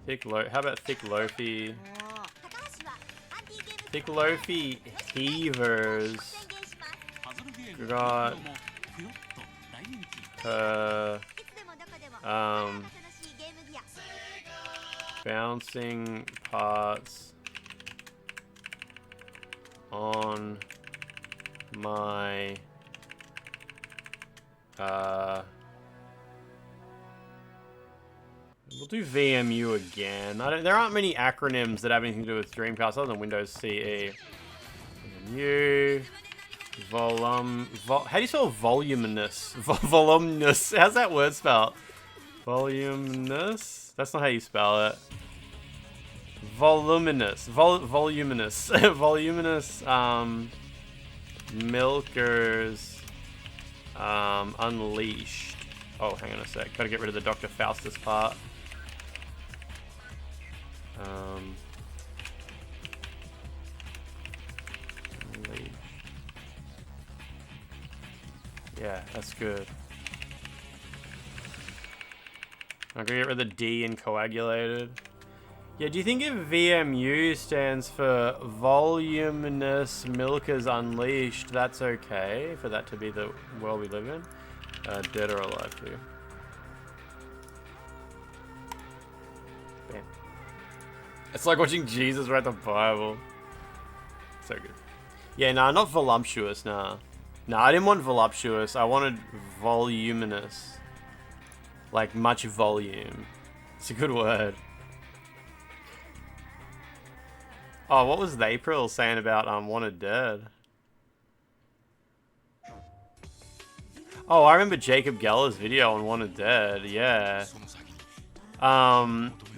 How about thick low-fee? Thick low-fee heavers. We got bouncing parts on my we'll do VMU again. There aren't many acronyms that have anything to do with Dreamcast other than Windows CE. VMU, how do you spell voluminous? Voluminous. How's that word spelled? Voluminous? That's not how you spell it. Voluminous. Voluminous. Voluminous. Milkers. Unleashed. Oh, hang on a sec. Gotta get rid of the Dr. Faustus part. Unleashed. Yeah, that's good. I'm gonna get rid of the D in coagulated. Yeah, do you think if VMU stands for Voluminous Milkers Unleashed, that's okay for that to be the world we live in? Dead or Alive too. Bam. It's like watching Jesus write the Bible. So good. Yeah, nah, not voluptuous, nah. Nah, I didn't want voluptuous, I wanted voluminous. Like, much volume. It's a good word. Oh, what was April saying about Wanted Dead? Oh, I remember Jacob Geller's video on Wanted Dead, yeah.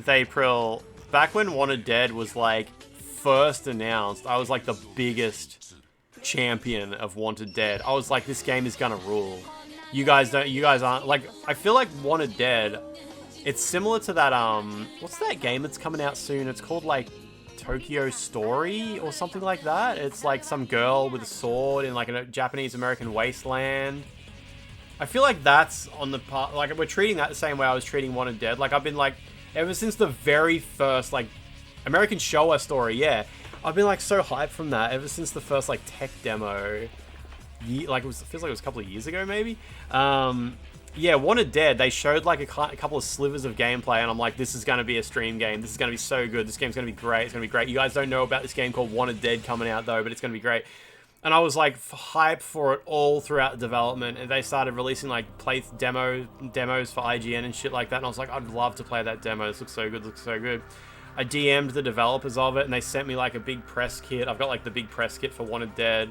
April, back when Wanted Dead was like first announced, I was like the biggest champion of Wanted Dead. I was like, this game is gonna rule. You guys aren't, like, I feel like Wanted Dead, it's similar to that, what's that game that's coming out soon? It's called like Tokyo Story or something like that. It's like some girl with a sword in like a Japanese American wasteland. I feel like that's on the part, like, we're treating that the same way I was treating Wanted Dead. Like, I've been like, ever since the very first, like, American Showa Story, yeah. I've been like so hyped from that ever since the first like tech demo. Like, it feels like it was a couple of years ago maybe. yeah, Wanted Dead, they showed like a couple of slivers of gameplay, and I'm like, this is going to be a stream game. This is going to be so good. This game's going to be great. It's going to be great. You guys don't know about this game called Wanted Dead coming out, though, but it's going to be great. And I was like hyped for it all throughout the development, and they started releasing like demos for IGN and shit like that, and I was like, I'd love to play that demo. This looks so good. Looks so good. I DM'd the developers of it, and they sent me like a big press kit. I've got like the big press kit for Wanted Dead.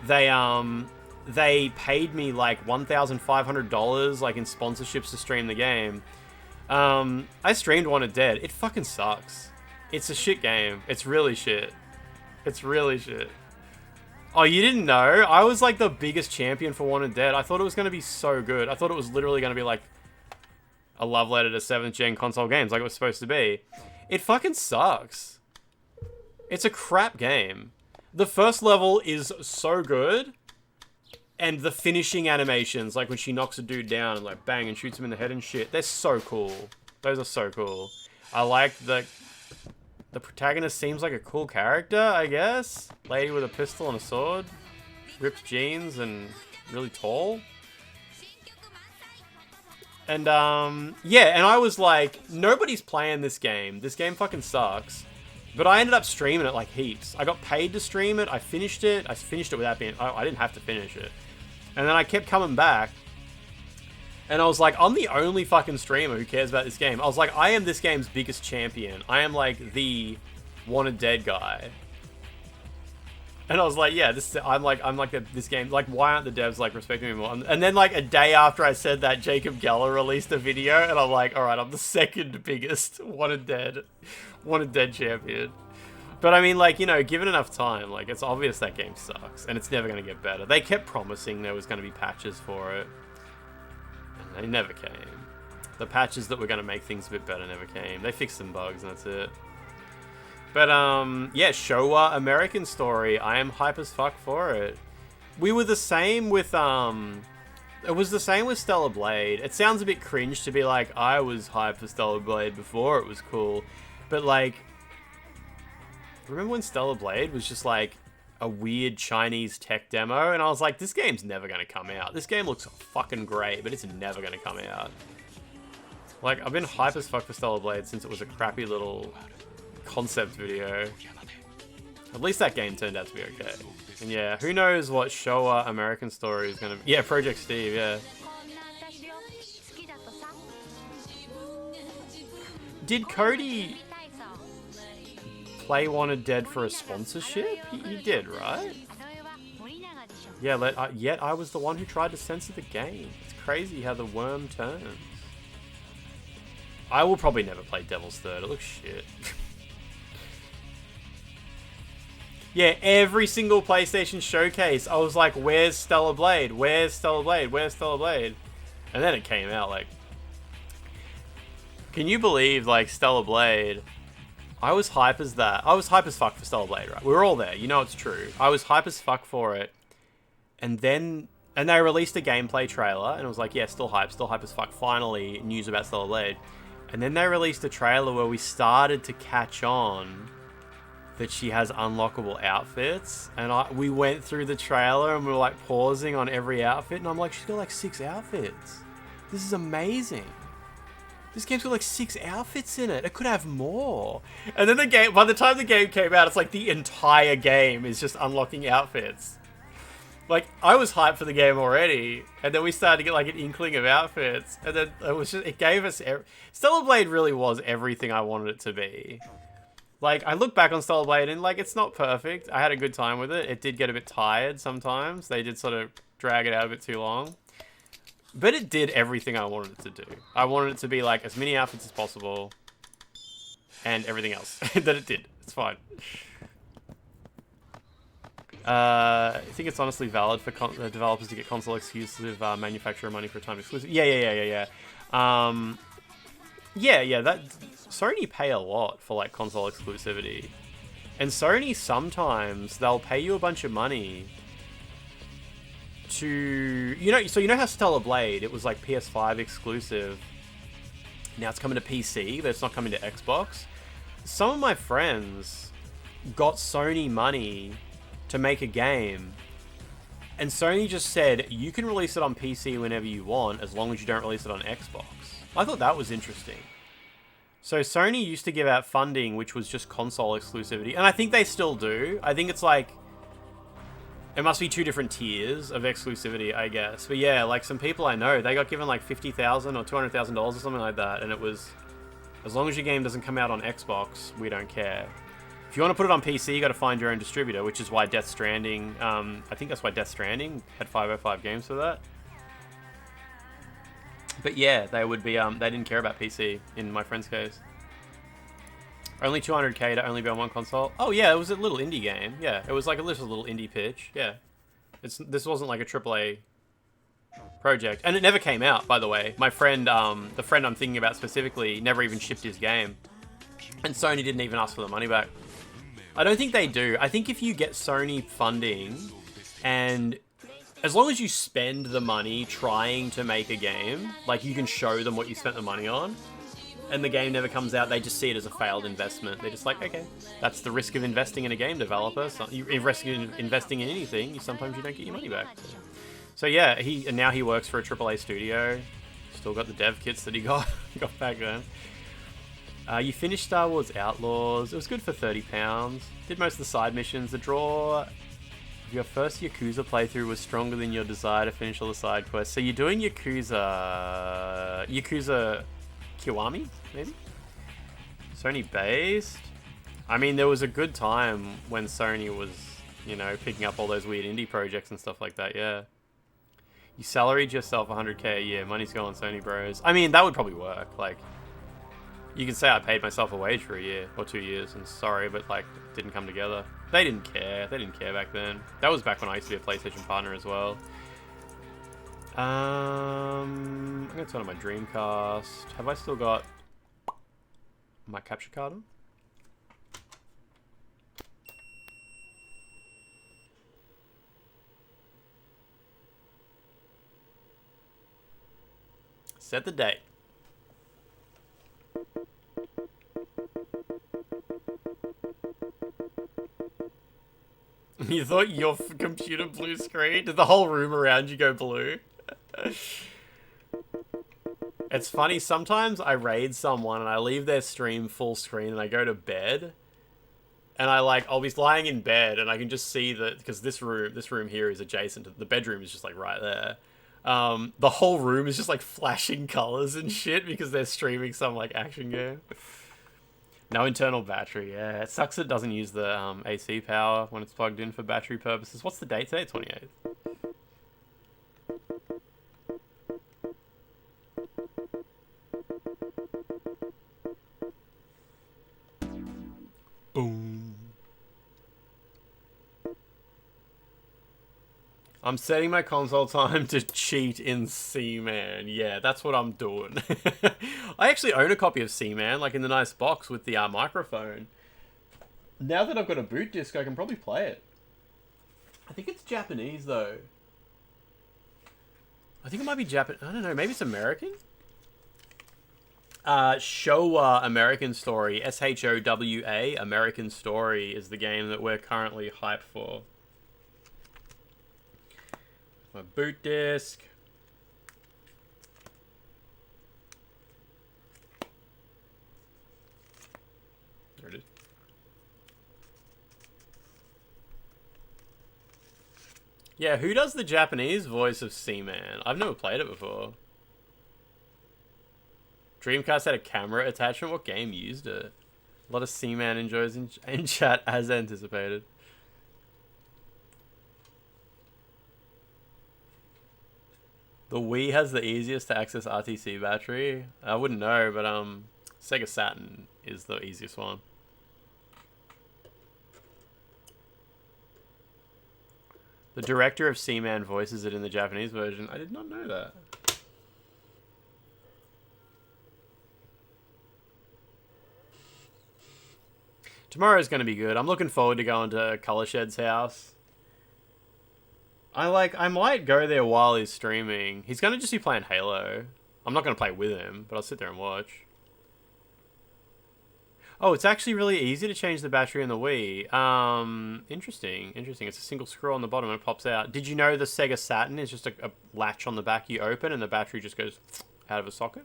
They paid me like $1,500 like in sponsorships to stream the game. I streamed Wanted Dead. It fucking sucks. It's a shit game. It's really shit. It's really shit. Oh, you didn't know? I was like the biggest champion for Wanted Dead. I thought it was going to be so good. I thought it was literally going to be like a love letter to 7th gen console games like it was supposed to be. It fucking sucks. It's a crap game. The first level is so good. And the finishing animations, like when she knocks a dude down and like bang and shoots him in the head and shit, they're so cool. Those are so cool. I like the protagonist seems like a cool character, I guess. Lady with a pistol and a sword, ripped jeans and really tall. And yeah, and I was like, nobody's playing this game. This game fucking sucks. But I ended up streaming it like heaps. I got paid to stream it. I finished it. I finished it without being... I didn't have to finish it. And then I kept coming back. And I was like, I'm the only fucking streamer who cares about this game. I was like, I am this game's biggest champion. I am like the Wanted Dead guy. And I was like, yeah, I'm like this game. Like, why aren't the devs like respecting me more? And then like a day after I said that, Jacob Geller released a video, and I'm like, all right, I'm the second biggest Wanted Dead champion. But I mean, like, you know, given enough time, like, it's obvious that game sucks, and it's never going to get better. They kept promising there was going to be patches for it, and they never came. The patches that were going to make things a bit better never came. They fixed some bugs, and that's it. But, yeah, Showa American Story, I am hype as fuck for it. We were the same with, it was the same with Stellar Blade. It sounds a bit cringe to be like, I was hype for Stellar Blade before it was cool, but, like, remember when Stellar Blade was just like a weird Chinese tech demo? And I was like, this game's never going to come out. This game looks fucking great, but it's never going to come out. Like, I've been hype as fuck for Stellar Blade since it was a crappy little concept video. At least that game turned out to be okay. And yeah, who knows what Showa American Story is going to be. Yeah, Project Steve, yeah. Did Cody play Wanted Dead for a sponsorship? He did, right? Yeah, yet I was the one who tried to censor the game. It's crazy how the worm turns. I will probably never play Devil's Third. It looks shit. Yeah, every single PlayStation showcase, I was like, where's Stellar Blade? Where's Stellar Blade? Where's Stellar Blade? And then it came out, like... Can you believe, like, Stellar Blade... I was hype as that. I was hype as fuck for Stellar Blade, right? We were all there. You know it's true. I was hype as fuck for it. And then... And they released a gameplay trailer, and it was like, yeah, still hype as fuck. Finally, news about Stellar Blade. And then they released a trailer where we started to catch on that she has unlockable outfits. And we went through the trailer, and we were like pausing on every outfit, and I'm like, she's got like 6 outfits. This is amazing. This game's got like 6 outfits in it. It could have more. And then the game, by the time the game came out, it's like the entire game is just unlocking outfits. Like, I was hyped for the game already, and then we started to get like an inkling of outfits, and then it gave us... Stellar Blade really was everything I wanted it to be. Like, I look back on Stellar Blade, and like, it's not perfect. I had a good time with it. It did get a bit tired sometimes. They did sort of drag it out a bit too long. But it did everything I wanted it to do. I wanted it to be like as many outfits as possible, and everything else that it did. It's fine. I think it's honestly valid for the developers to get console exclusive manufacturer money for time exclusive. Yeah. That Sony pay a lot for like console exclusivity, and Sony sometimes they'll pay you a bunch of money to, you know how Stellar Blade, it was like PS5 exclusive. Now it's coming to PC, but it's not coming to Xbox. Some of my friends got Sony money to make a game, And Sony just said, you can release it on PC whenever you want, as long as you don't release it on Xbox. I thought that was interesting. So Sony used to give out funding, which was just console exclusivity. And I think they still do. I think it's like... It must be 2 different tiers of exclusivity, I guess. But yeah, like some people I know, they got given like $50,000 or $200,000 or something like that. And it was, as long as your game doesn't come out on Xbox, we don't care. If you want to put it on PC, you got to find your own distributor, which is why Death Stranding, I think that's why Death Stranding had 505 games for that. But yeah, they would be, they didn't care about PC in my friend's case. Only 200k to only be on one console. Oh yeah, it was a little indie game. Yeah, it was like a little indie pitch. Yeah, this wasn't like a AAA project, and it never came out. By the way, my friend, the friend I'm thinking about specifically, never even shipped his game, and Sony didn't even ask for the money back. I don't think they do. I think if you get Sony funding, and as long as you spend the money trying to make a game, like you can show them what you spent the money on. And the game never comes out, they just see it as a failed investment. They're just like, okay, that's the risk of investing in a game developer. So you investing in anything, sometimes you don't get your money back. So yeah, now he works for a AAA studio. Still got the dev kits that he got back then. You finished Star Wars Outlaws. It was good for £30. Did most of the side missions. The draw of your first Yakuza playthrough was stronger than your desire to finish all the side quests. So you're doing Yakuza Kiwami, maybe? Sony based? I mean, there was a good time when Sony was, you know, picking up all those weird indie projects and stuff like that, yeah. You salaried yourself 100k a year, money's going on Sony bros. I mean, that would probably work. Like, you can say I paid myself a wage for a year or 2 years, and sorry, but like, it didn't come together. They didn't care. They didn't care back then. That was back when I used to be a PlayStation partner as well. I'm going to turn on my Dreamcast. Have I still got my capture card on? Set the date. You thought your computer blue screen? Did the whole room around you go blue? It's funny, sometimes I raid someone and I leave their stream full screen and I go to bed and I'll be lying in bed and I can just see that, because this room here is adjacent to the bedroom, is just like right there. The whole room is just like flashing colors and shit because they're streaming some like action game. No internal battery, yeah. It sucks it doesn't use the AC power when it's plugged in for battery purposes. What's the date today? 28th. Boom. I'm setting my console time to cheat in Seaman. Yeah, that's what I'm doing. I actually own a copy of Seaman, like in the nice box with the microphone. Now that I've got a boot disc, I can probably play it. I think it's Japanese, though. I think it might be Japanese. I don't know, maybe it's American? Showa American Story, SHOWA American Story is the game that we're currently hyped for. My boot disc. There it is. Yeah, who does the Japanese voice of Seaman? I've never played it before. Dreamcast had a camera attachment. What game used it? A lot of Seaman enjoys in chat as anticipated. The Wii has the easiest to access RTC battery. I wouldn't know, but Sega Saturn is the easiest one. The director of Seaman voices it in the Japanese version. I did not know that. Tomorrow's going to be good. I'm looking forward to going to Color Shed's house. I might go there while he's streaming. He's going to just be playing Halo. I'm not going to play with him, but I'll sit there and watch. Oh, it's actually really easy to change the battery in the Wii. Interesting. It's a single screw on the bottom and it pops out. Did you know the Sega Saturn is just a latch on the back you open and the battery just goes out of a socket?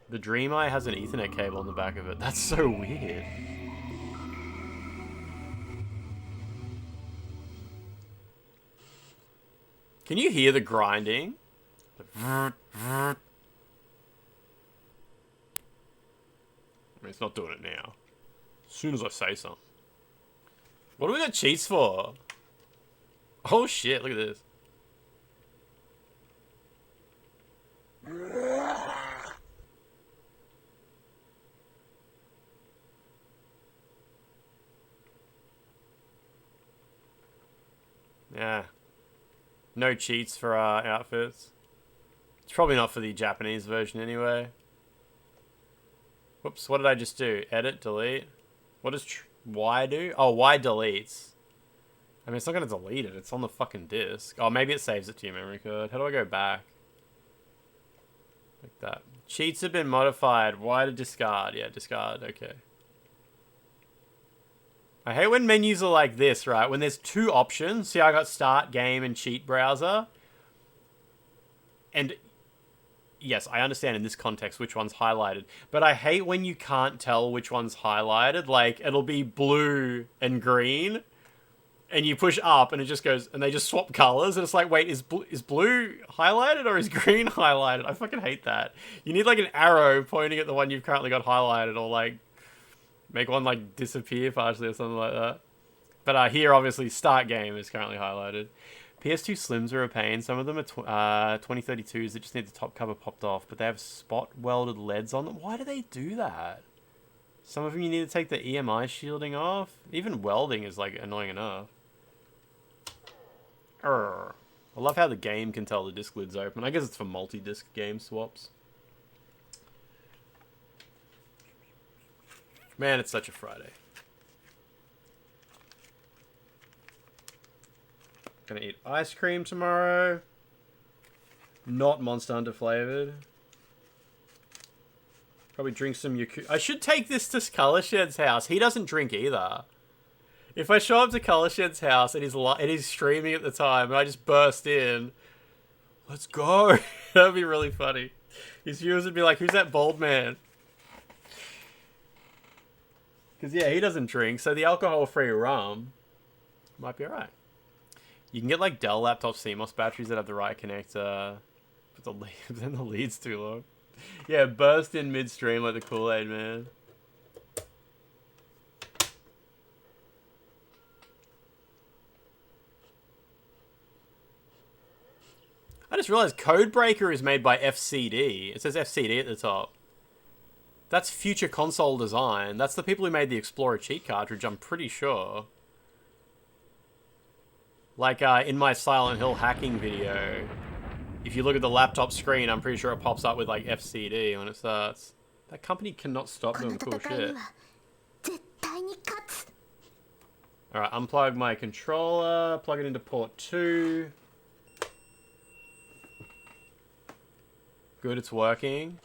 The Dream Eye has an Ethernet cable on the back of it. That's so weird. Can you hear the grinding? I mean, it's not doing it now. As soon as I say something. What do we got cheats for? Oh shit, look at this. Yeah. No cheats for our outfits. It's probably not for the Japanese version anyway. Whoops, what did I just do? Edit, delete. What does Y do? Oh, Y deletes. I mean, it's not going to delete it. It's on the fucking disk. Oh, maybe it saves it to your memory card. How do I go back? Like that. Cheats have been modified. Y to discard. Yeah, discard. Okay. I hate when menus are like this, right? When there's two options. See, I got start, game, and cheat browser. And yes, I understand in this context which one's highlighted. But I hate when you can't tell which one's highlighted. Like, it'll be blue and green. And you push up and it just goes, and they just swap colors. And it's like, wait, is blue highlighted or is green highlighted? I fucking hate that. You need like an arrow pointing at the one you've currently got highlighted, or like make one like disappear partially or something like that. But here, obviously, start game is currently highlighted. PS2 Slims are a pain. Some of them are 2032s that just need the top cover popped off, but they have spot welded LEDs on them. Why do they do that? Some of them you need to take the EMI shielding off. Even welding is like annoying enough. I love how the game can tell the disc lid's open. I guess it's for multi-disc game swaps. Man, it's such a Friday. Gonna eat ice cream tomorrow. Not Monster Hunter flavored. Probably drink some Yaku. I should take this to Colorshed's house. He doesn't drink either. If I show up to Colorshed's house and he's streaming at the time and I just burst in, let's go. That would be really funny. His viewers would be like, who's that bald man? Because, yeah, he doesn't drink, so the alcohol-free rum might be alright. You can get, like, Dell laptop CMOS batteries that have the right connector, but then the lead's too long. Yeah, burst in midstream like the Kool-Aid man. I just realized Codebreaker is made by FCD. It says FCD at the top. That's Future Console Design. That's the people who made the Explorer cheat cartridge, I'm pretty sure. Like, in my Silent Hill hacking video, if you look at the laptop screen, I'm pretty sure it pops up with, like, FCD when it starts. That company cannot stop doing cool shit. Alright, unplug my controller, plug it into port 2. Good, it's working.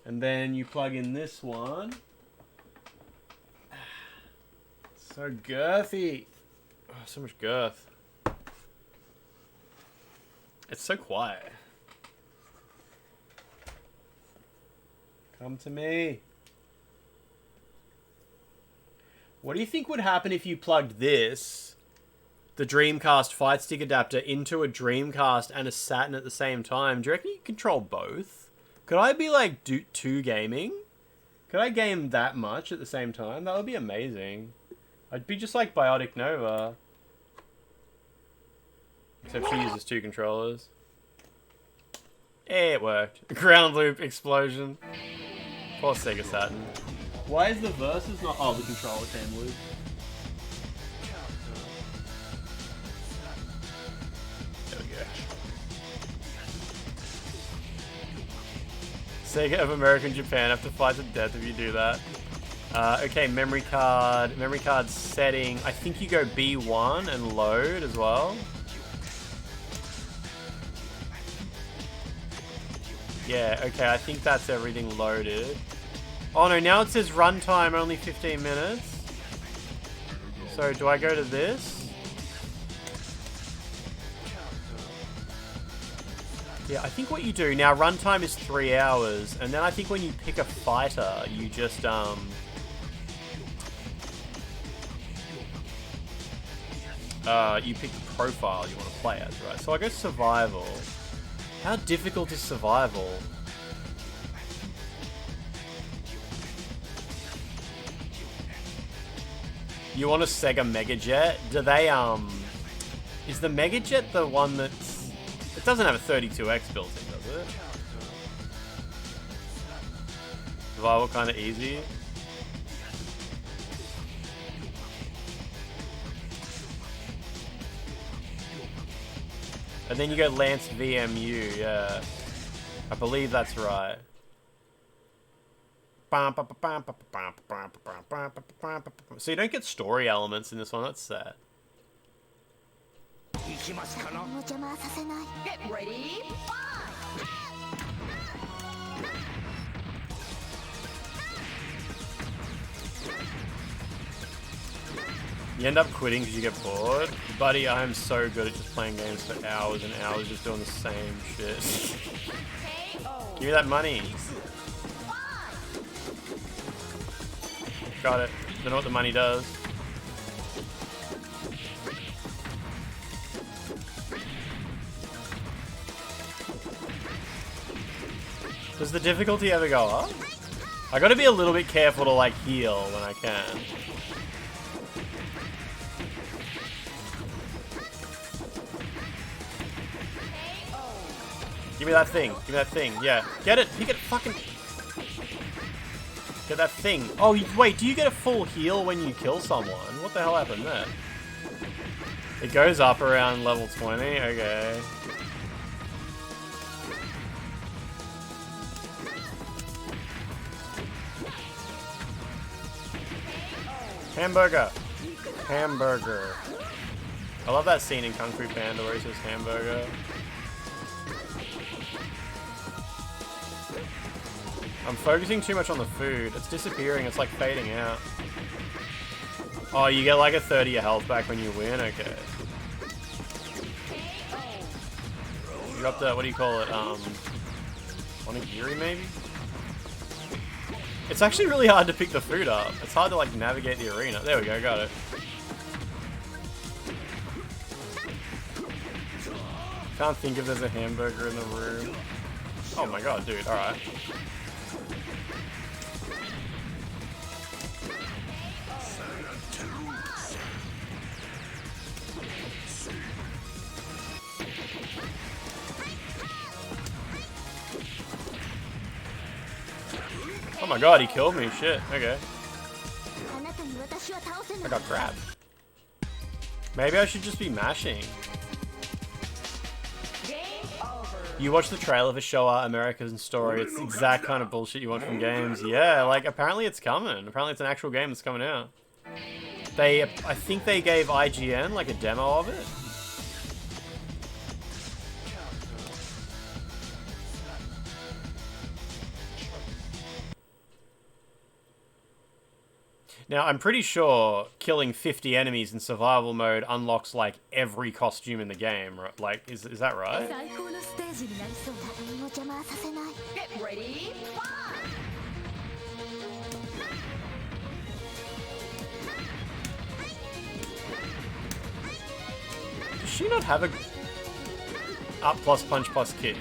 And then you plug in this one. So girthy. Oh, so much girth. It's so quiet. Come to me. What do you think would happen if you plugged this, the Dreamcast Fight Stick adapter, into a Dreamcast and a Saturn at the same time? Do you reckon you could control both? Could I be like two gaming? Could I game that much at the same time? That would be amazing. I'd be just like Biotic Nova. Except she uses 2 controllers. It worked. Ground loop explosion. Poor Sega Saturn. Why is the Versus not... Oh, the controller came loose. There we go. Sega of America and Japan have to fight to death if you do that. Okay, memory card setting. I think you go B1 and load as well. Yeah, okay, I think that's everything loaded. Oh no, now it says runtime only 15 minutes. So do I go to this? Yeah, I think what you do now, runtime is 3 hours, and then I think when you pick a fighter, you just you pick the profile you want to play as, right? So I go survival. How difficult is survival? You want a Sega Mega Jet? Do they, is the Mega Jet the one that's... It doesn't have a 32X built in, does it? Survival kind of easy. And then you go Lance VMU, yeah. I believe that's right. So you don't get story elements in this one, that's sad. Get ready. You end up quitting because you get bored. Buddy, I'm so good at just playing games for hours and hours, just doing the same shit. Give me that money. Got it. Don't know what the money does. Does the difficulty ever go up? I gotta be a little bit careful to like heal when I can. Give me that thing. Give me that thing. Yeah. Get it. Pick it. Fucking. Get that thing. Oh, wait. Do you get a full heal when you kill someone? What the hell happened there? It goes up around level 20. Okay. Hamburger. Hamburger. I love that scene in Kung Fu Panda where he says hamburger. I'm focusing too much on the food. It's disappearing. It's like fading out. Oh, you get like a 30 of health back when you win? Okay. You got the, what do you call it? Onigiri maybe? It's actually really hard to pick the food up. It's hard to like navigate the arena. There we go, got it. Can't think if there's a hamburger in the room. Oh my god, dude, alright. Oh my god, he killed me. Shit. Okay. I got grabbed. Maybe I should just be mashing. You watch the trailer for Showa American Story. It's the exact kind of bullshit you want from games. Yeah, like apparently it's coming. Apparently it's an actual game that's coming out. I think they gave IGN like a demo of it. Now, I'm pretty sure killing 50 enemies in survival mode unlocks, like, every costume in the game, right? Like, is that right? Get ready. Does she not have a up plus punch plus kick?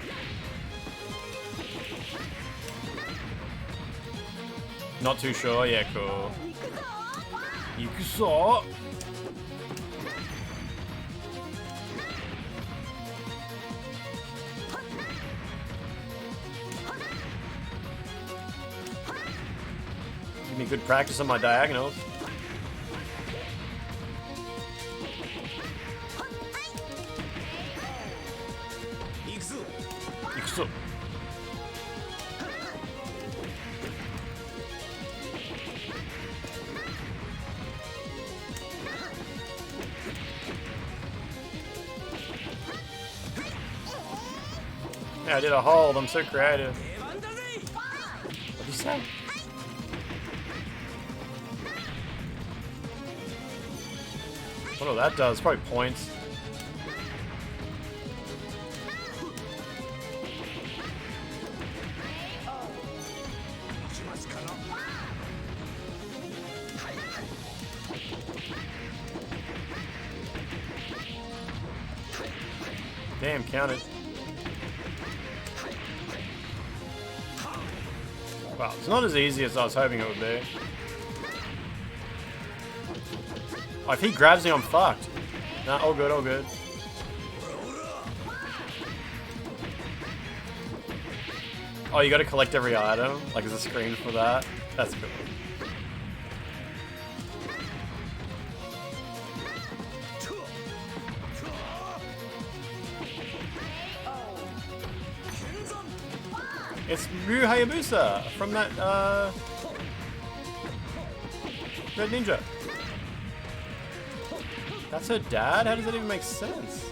Not too sure. Yeah, cool. Ikuso! Give me good practice on my diagonals. Ikuso! Yeah, I did a hold. I'm so creative. What'd you say? I wonder what that does. Probably points. Damn, counted. Wow, it's not as easy as I was hoping it would be. Oh, if he grabs me, I'm fucked. Nah, all good, all good. Oh, you gotta collect every item? Like, there's a screen for that? That's cool. It's Ryu Hayabusa from that, Red Ninja. That's her dad? How does that even make sense?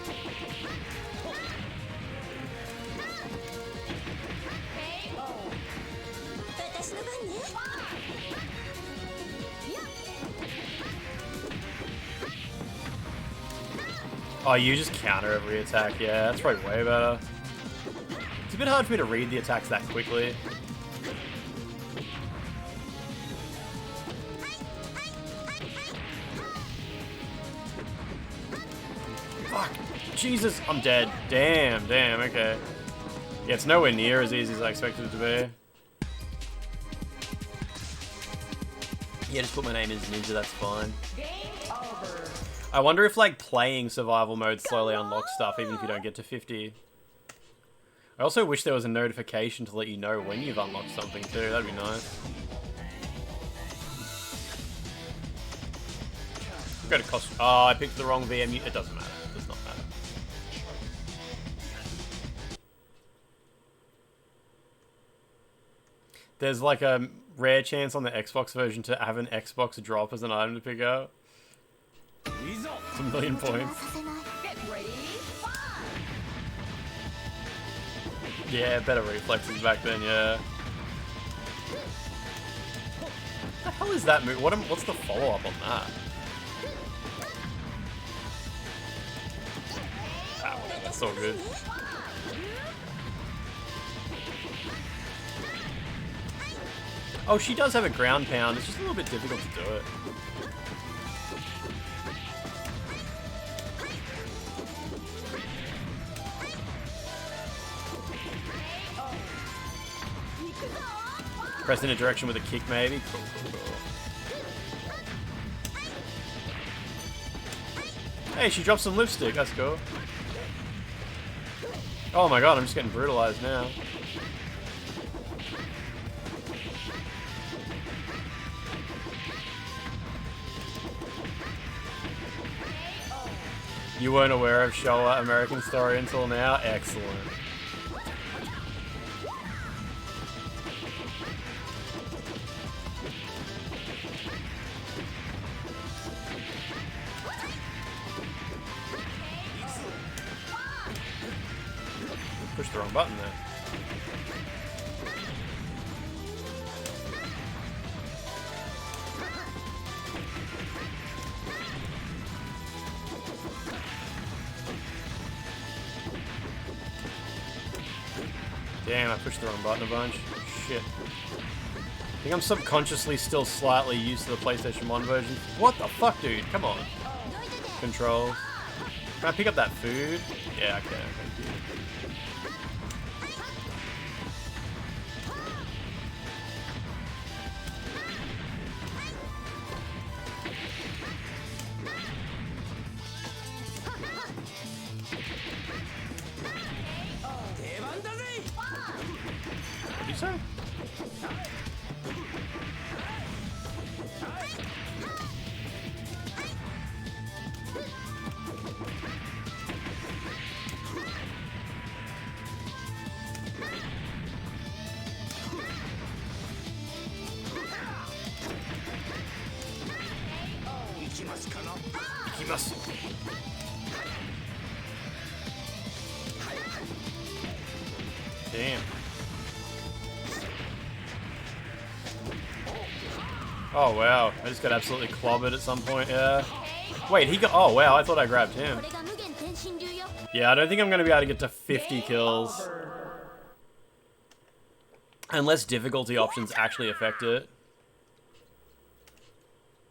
Oh, you just counter every attack. Yeah, that's probably way better. It's a bit hard for me to read the attacks that quickly. Fuck. Jesus, I'm dead. Damn, okay. Yeah, it's nowhere near as easy as I expected it to be. Yeah, just put my name as Ninja, that's fine. I wonder if, like, playing survival mode slowly unlocks stuff even if you don't get to 50. I also wish there was a notification to let you know when you've unlocked something too. That'd be nice. Go to cost. Oh, I picked the wrong VMU. It doesn't matter. It does not matter. There's like a rare chance on the Xbox version to have an Xbox drop as an item to pick up. It's a million points. Yeah, better reflexes back then, yeah. What the hell is that move? What's the follow-up on that? Ah, whatever, that's all good. Oh, she does have a ground pound. It's just a little bit difficult to do it. Press in a direction with a kick, maybe. Cool, cool, cool. Hey, she dropped some lipstick. That's cool. Oh my god, I'm just getting brutalized now. You weren't aware of Showa American Story until now? Excellent. Pushed the wrong button there. Damn, I pushed the wrong button a bunch. Shit. I think I'm subconsciously still slightly used to the PlayStation 1 version. What the fuck, dude? Come on. Controls. Can I pick up that food? Yeah, I can. Thank you. What did you say? Ikimasu. Damn. Oh wow, I just got absolutely clobbered at some point, yeah. Wait, he got, oh wow, I thought I grabbed him. Yeah, I don't think I'm gonna be able to get to 50 kills. Unless difficulty options actually affect it.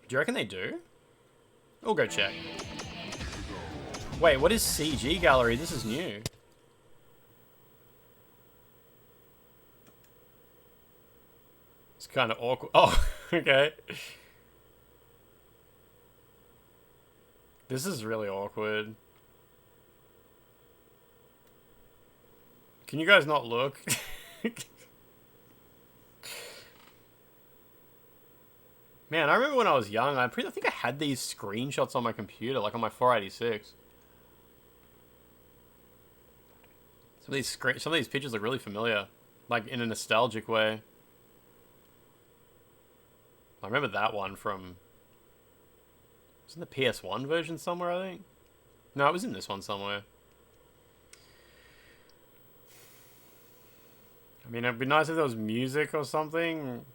Do you reckon they do? We'll go check. Wait, what is CG gallery? This is new. It's kind of awkward. Oh, okay. This is really awkward. Can you guys not look? Man, I remember when I was young, I think I had these screenshots on my computer, like on my 486. Some of these pictures look really familiar, like in a nostalgic way. I remember that one from... It was in the PS1 version somewhere, I think? No, it was in this one somewhere. I mean, it'd be nice if there was music or something.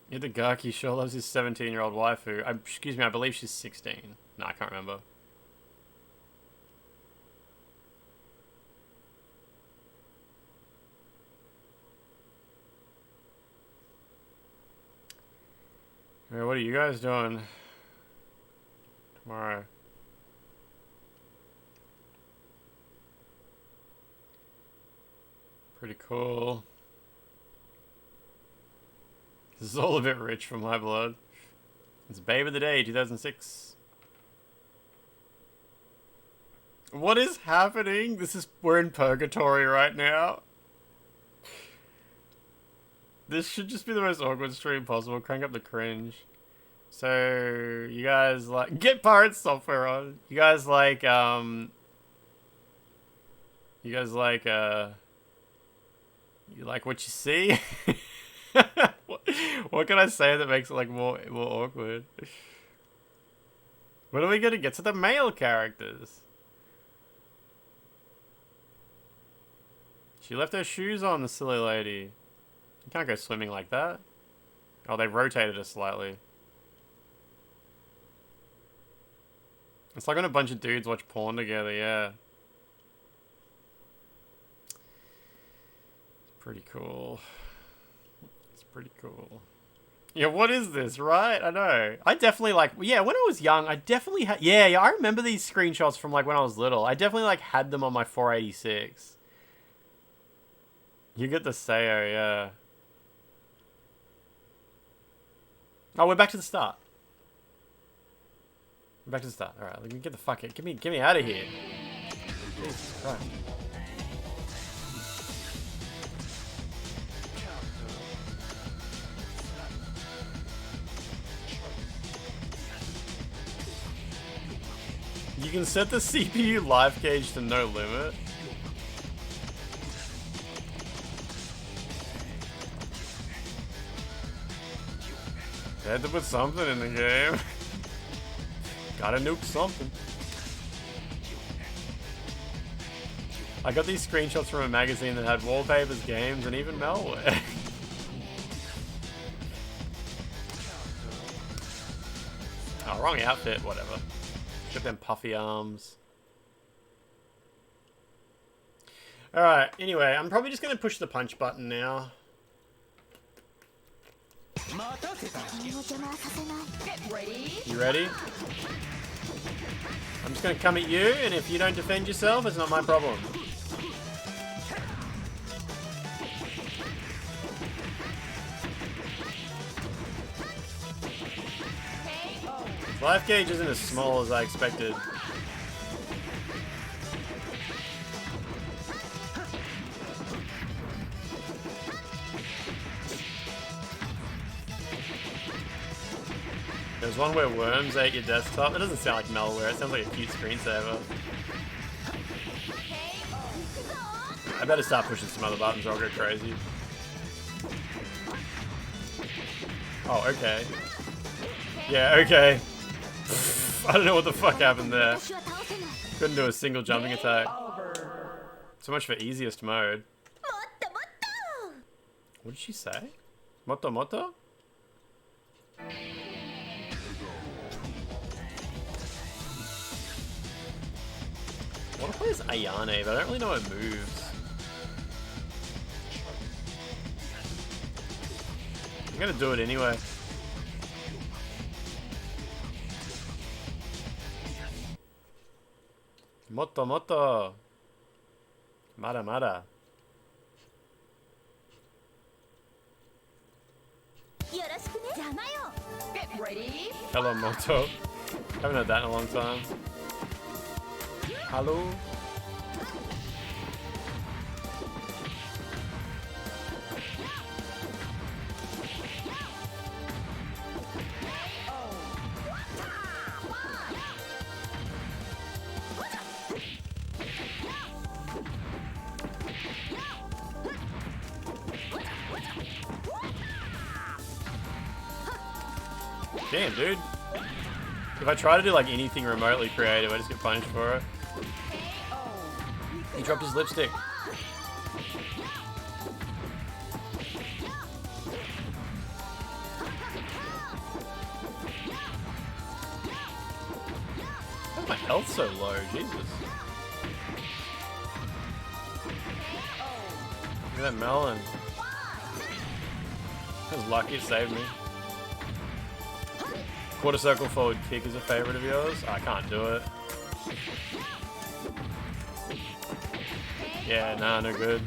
Itagaki sure loves his 17-year-old waifu. Excuse me, I believe she's 16. No, I can't remember. Hey, what are you guys doing tomorrow? Pretty cool. This is all a bit rich for my blood. It's Babe of the Day, 2006. What is happening? We're in purgatory right now. This should just be the most awkward stream possible. Crank up the cringe. So, you guys like... Get pirate software on. You guys like, You like what you see? What can I say that makes it like more awkward? When are we gonna get to the male characters? She left her shoes on, the silly lady. You can't go swimming like that. Oh, they rotated us slightly. It's like when a bunch of dudes watch porn together, yeah. It's pretty cool. It's pretty cool. Yeah, what is this, right? I know. I definitely like... Yeah, when I was young, I definitely had... Yeah, I remember these screenshots from like when I was little. I definitely like had them on my 486. You get the Sayo, yeah. Oh, we're back to the start. We're back to the start. Alright, let me get the fuck out. Get me out of here. Jesus Christ. You can set the CPU life gauge to no limit. They had to put something in the game. Gotta nuke something. I got these screenshots from a magazine that had wallpapers, games, and even malware. Oh, wrong outfit, whatever. Got them puffy arms. Alright, anyway, I'm probably just gonna push the punch button now. You ready? I'm just gonna come at you, and if you don't defend yourself, it's not my problem. Life gauge isn't as small as I expected. There's one where worms ate your desktop. It doesn't sound like malware, it sounds like a cute screensaver. I better start pushing some other buttons or I'll go crazy. Oh, okay. Yeah, okay. I don't know what the fuck happened there. Couldn't do a single jumping attack. So much for easiest mode. What did she say? Moto moto? I want to play as Ayane, but I don't really know her moves. I'm gonna do it anyway. Moto moto. Mara mara. Hello Moto. Haven't heard that in a long time. Hello. Damn, dude. If I try to do like anything remotely creative, I just get punished for it. He dropped his lipstick. Why is my health so low? Jesus. Look at that melon. I was lucky it saved me. Quarter circle forward kick is a favorite of yours? I can't do it. Yeah, nah, no good.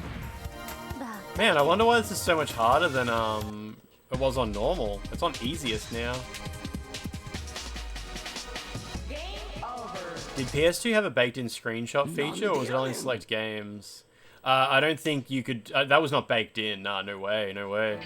Man, I wonder why this is so much harder than it was on normal. It's on easiest now. Did PS2 have a baked-in screenshot feature, or was it only select games? I don't think you could... that was not baked in. Nah, no way, no way.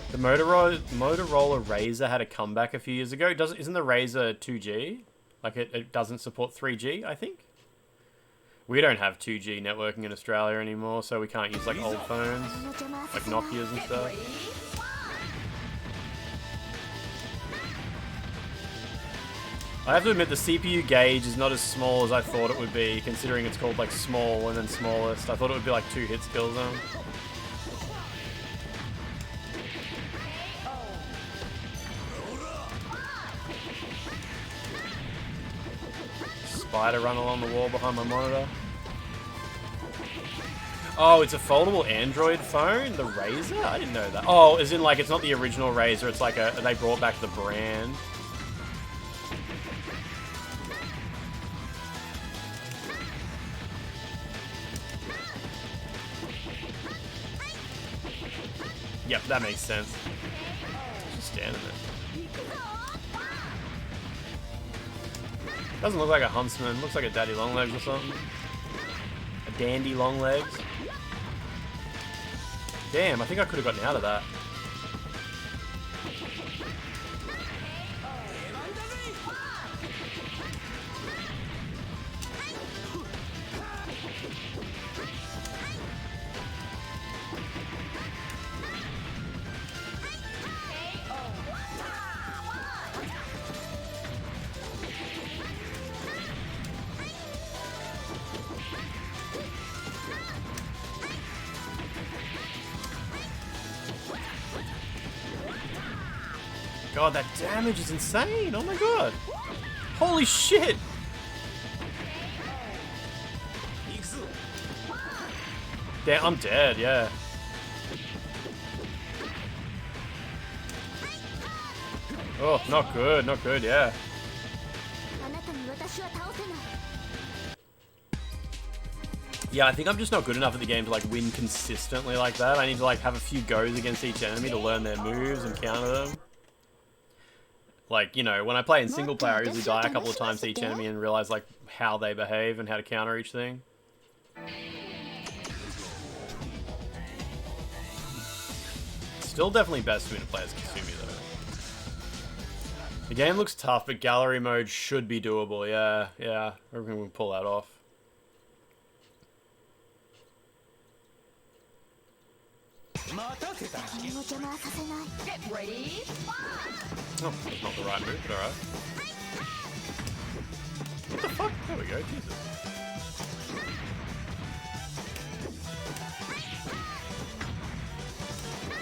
The Motorola Razr had a comeback a few years ago. Isn't the Razr 2G? Like, it doesn't support 3G, I think? We don't have 2G networking in Australia anymore, so we can't use, like, old phones. Like Nokias and stuff. I have to admit, the CPU gauge is not as small as I thought it would be, considering it's called, like, small and then smallest. I thought it would be, like, 2 hit skill zone. Spider run along the wall behind my monitor. Oh, it's a foldable Android phone? The Razr? I didn't know that. Oh, as in, like, it's not the original Razr, it's like they brought back the brand. Yep, that makes sense. Just standing there. Doesn't look like a huntsman. Looks like a daddy longlegs or something. A dandy longlegs. Damn, I think I could have gotten out of that. God, that damage is insane! Oh my god! Holy shit! Damn, I'm dead, yeah. Oh, not good, yeah. Yeah, I think I'm just not good enough at the game to like win consistently like that. I need to like have a few goes against each enemy to learn their moves and counter them. Like, you know, when I play in single player, I usually die a couple of times to each enemy and realize, like, how they behave and how to counter each thing. Still definitely best for me to play as Kasumi, though. The game looks tough, but gallery mode should be doable. Yeah, yeah. I reckon we can pull that off. Get ready. Oh, that's not the right move, but alright. What the fuck? There we go, Jesus.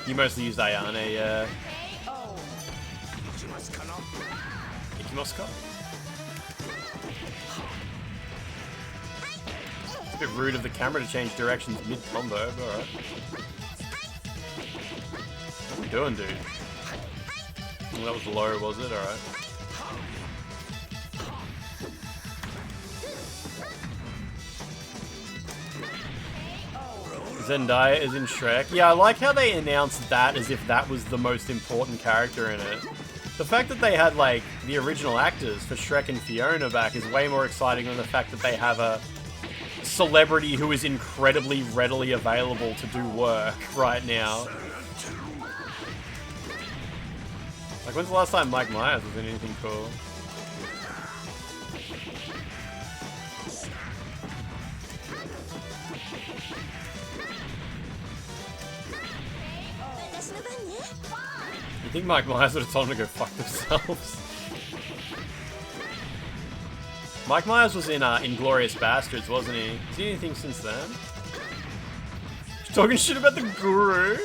You mostly used Ayane, yeah. Ikimosuka? It's a bit rude of the camera to change directions mid-combo, but alright. What are you doing, dude? Well, that was low, was it? Alright. Zendaya is in Shrek. Yeah, I like how they announced that as if that was the most important character in it. The fact that they had, like, the original actors for Shrek and Fiona back is way more exciting than the fact that they have a celebrity who is incredibly readily available to do work right now. Like, when's the last time Mike Myers was in anything cool? You think Mike Myers would have told them to go fuck themselves? Mike Myers was in Inglourious Bastards, wasn't he? Is he anything since then? He's talking shit about the guru?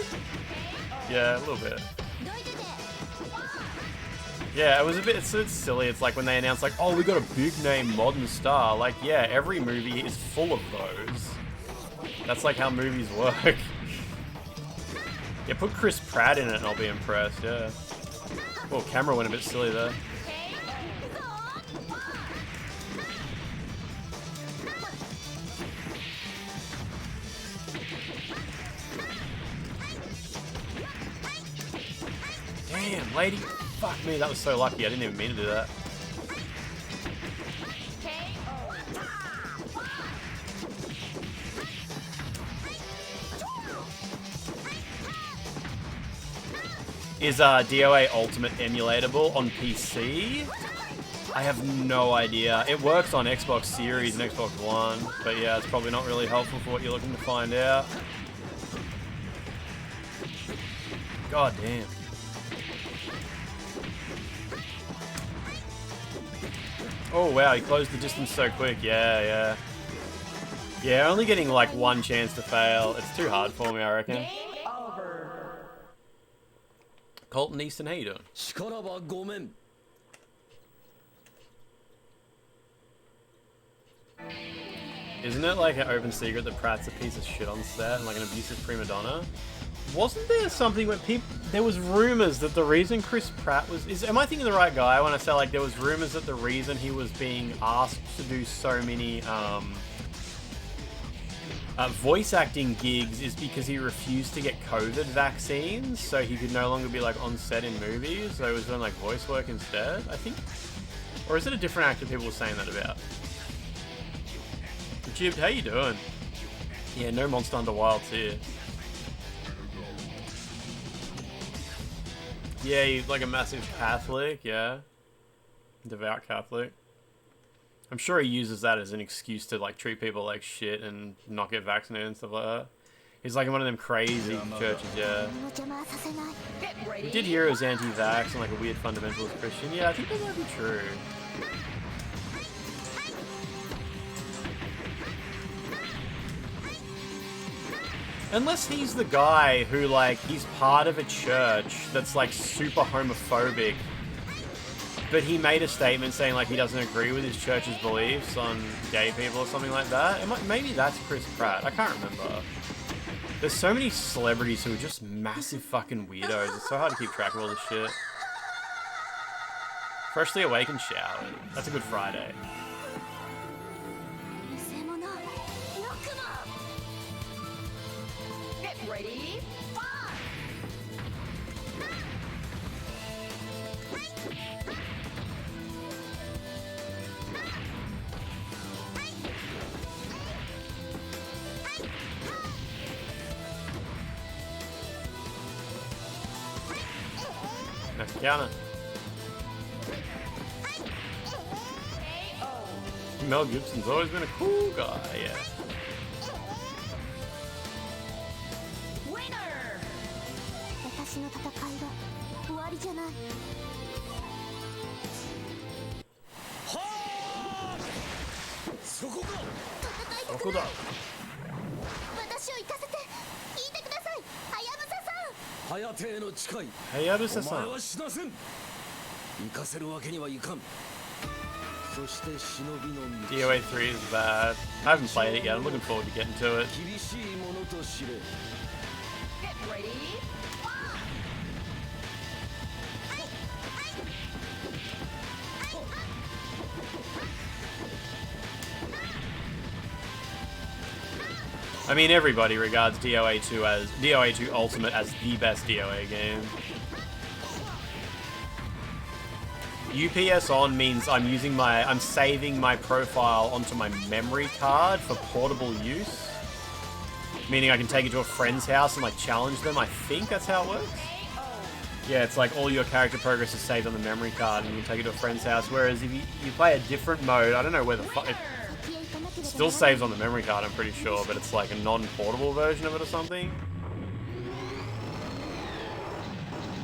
Yeah, a little bit. Yeah, it was a bit silly. It's like when they announced, like, oh, we got a big name modern star. Like, yeah, every movie is full of those. That's like how movies work. Yeah, put Chris Pratt in it and I'll be impressed, yeah. Oh, camera went a bit silly there. Damn, lady. Fuck me, that was so lucky. I didn't even mean to do that. Is DOA Ultimate emulatable on PC? I have no idea. It works on Xbox Series and Xbox One, but yeah, it's probably not really helpful for what you're looking to find out. God damn. Oh wow, he closed the distance so quick. Yeah, yeah. Yeah, only getting like one chance to fail. It's too hard for me, I reckon. Colton Easton, how you doing? Isn't it like an open secret that Pratt's a piece of shit on set and like an abusive prima donna? Wasn't there something where there was rumors that the reason Chris Pratt was... am I thinking the right guy when I say like there was rumors that the reason he was being asked to do so many voice acting gigs is because he refused to get COVID vaccines, so he could no longer be like on set in movies, so he was doing like voice work instead, I think? Or is it a different actor people were saying that about? Jibbed, how you doing? Yeah, no Monster Hunter Wilds here. Yeah, he's like a massive Catholic, yeah. Devout Catholic. I'm sure he uses that as an excuse to like treat people like shit and not get vaccinated and stuff like that. He's like in one of them crazy churches, yeah. We did hear it was anti-vax and like a weird fundamentalist Christian. Yeah, I think that might be true. Unless he's the guy who, like, he's part of a church that's, like, super homophobic, but he made a statement saying, like, he doesn't agree with his church's beliefs on gay people or something like that. Maybe that's Chris Pratt. I can't remember. There's so many celebrities who are just massive fucking weirdos. It's so hard to keep track of all this shit. Freshly awakened showered. That's a good Friday. Ready? Next counter. Mel Gibson's always been a cool guy, yeah. 私の戦いは終わりじゃない。そこか。戦いたくない。私を行かせて。聞いてください、はやぶささん。はやてへの誓い。はやぶささん。お前は死なせん。行かせるわけにはいかん。そして忍びの道。 DOA 3 is bad. I haven't played it yet. I'm looking forward to getting to it. 厳しいものと知れ。I mean, everybody regards DOA 2 Ultimate as the best DOA game. UPS on means I'm saving my profile onto my memory card for portable use. Meaning I can take it to a friend's house and like challenge them. I think that's how it works. Yeah, it's like all your character progress is saved on the memory card and you can take it to a friend's house. Whereas if you play a different mode, I don't know where the fuck... It still saves on the memory card, I'm pretty sure, but it's like a non-portable version of it or something.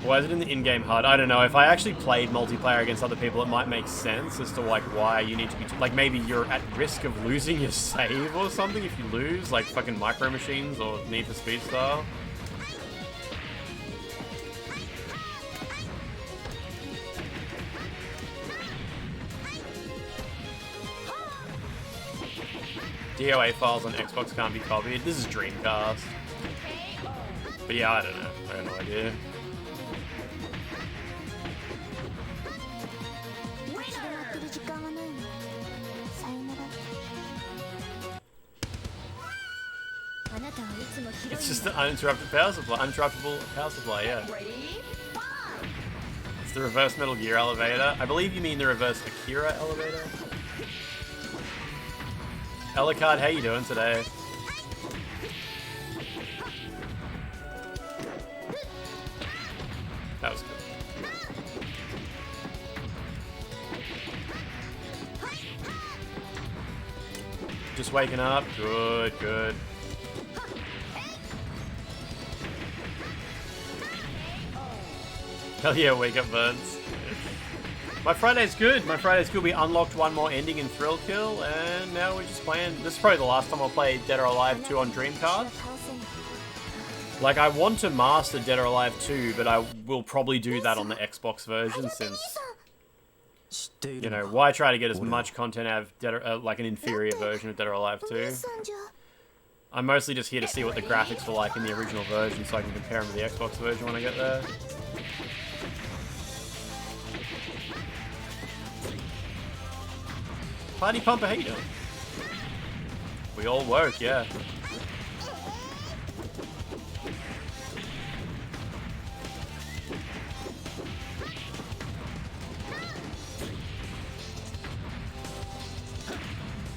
Why is it in the in-game HUD? I don't know. If I actually played multiplayer against other people, it might make sense as to like why you need to be... Like maybe you're at risk of losing your save or something if you lose, like fucking Micro Machines or Need for Speed style. DOA files on Xbox can't be copied. This is Dreamcast. But yeah, I don't know. I have no idea. It's just the uninterrupted power supply, uninterruptible power supply, yeah. It's the reverse Metal Gear elevator. I believe you mean the reverse Akira elevator. Ellicard, how you doing today? That was good. Just waking up. Good, good. Hell yeah, wake up birds. My Friday's good. My Friday's good. We unlocked one more ending in Thrill Kill, and now we're just playing. This is probably the last time I'll play Dead or Alive 2 on Dreamcast. Like, I want to master Dead or Alive 2, but I will probably do that on the Xbox version since, you know, why try to get as much content out of Dead or, like an inferior version of Dead or Alive 2? I'm mostly just here to see what the graphics were like in the original version so I can compare them to the Xbox version when I get there. Party Pumper, how you doing? We all woke, yeah.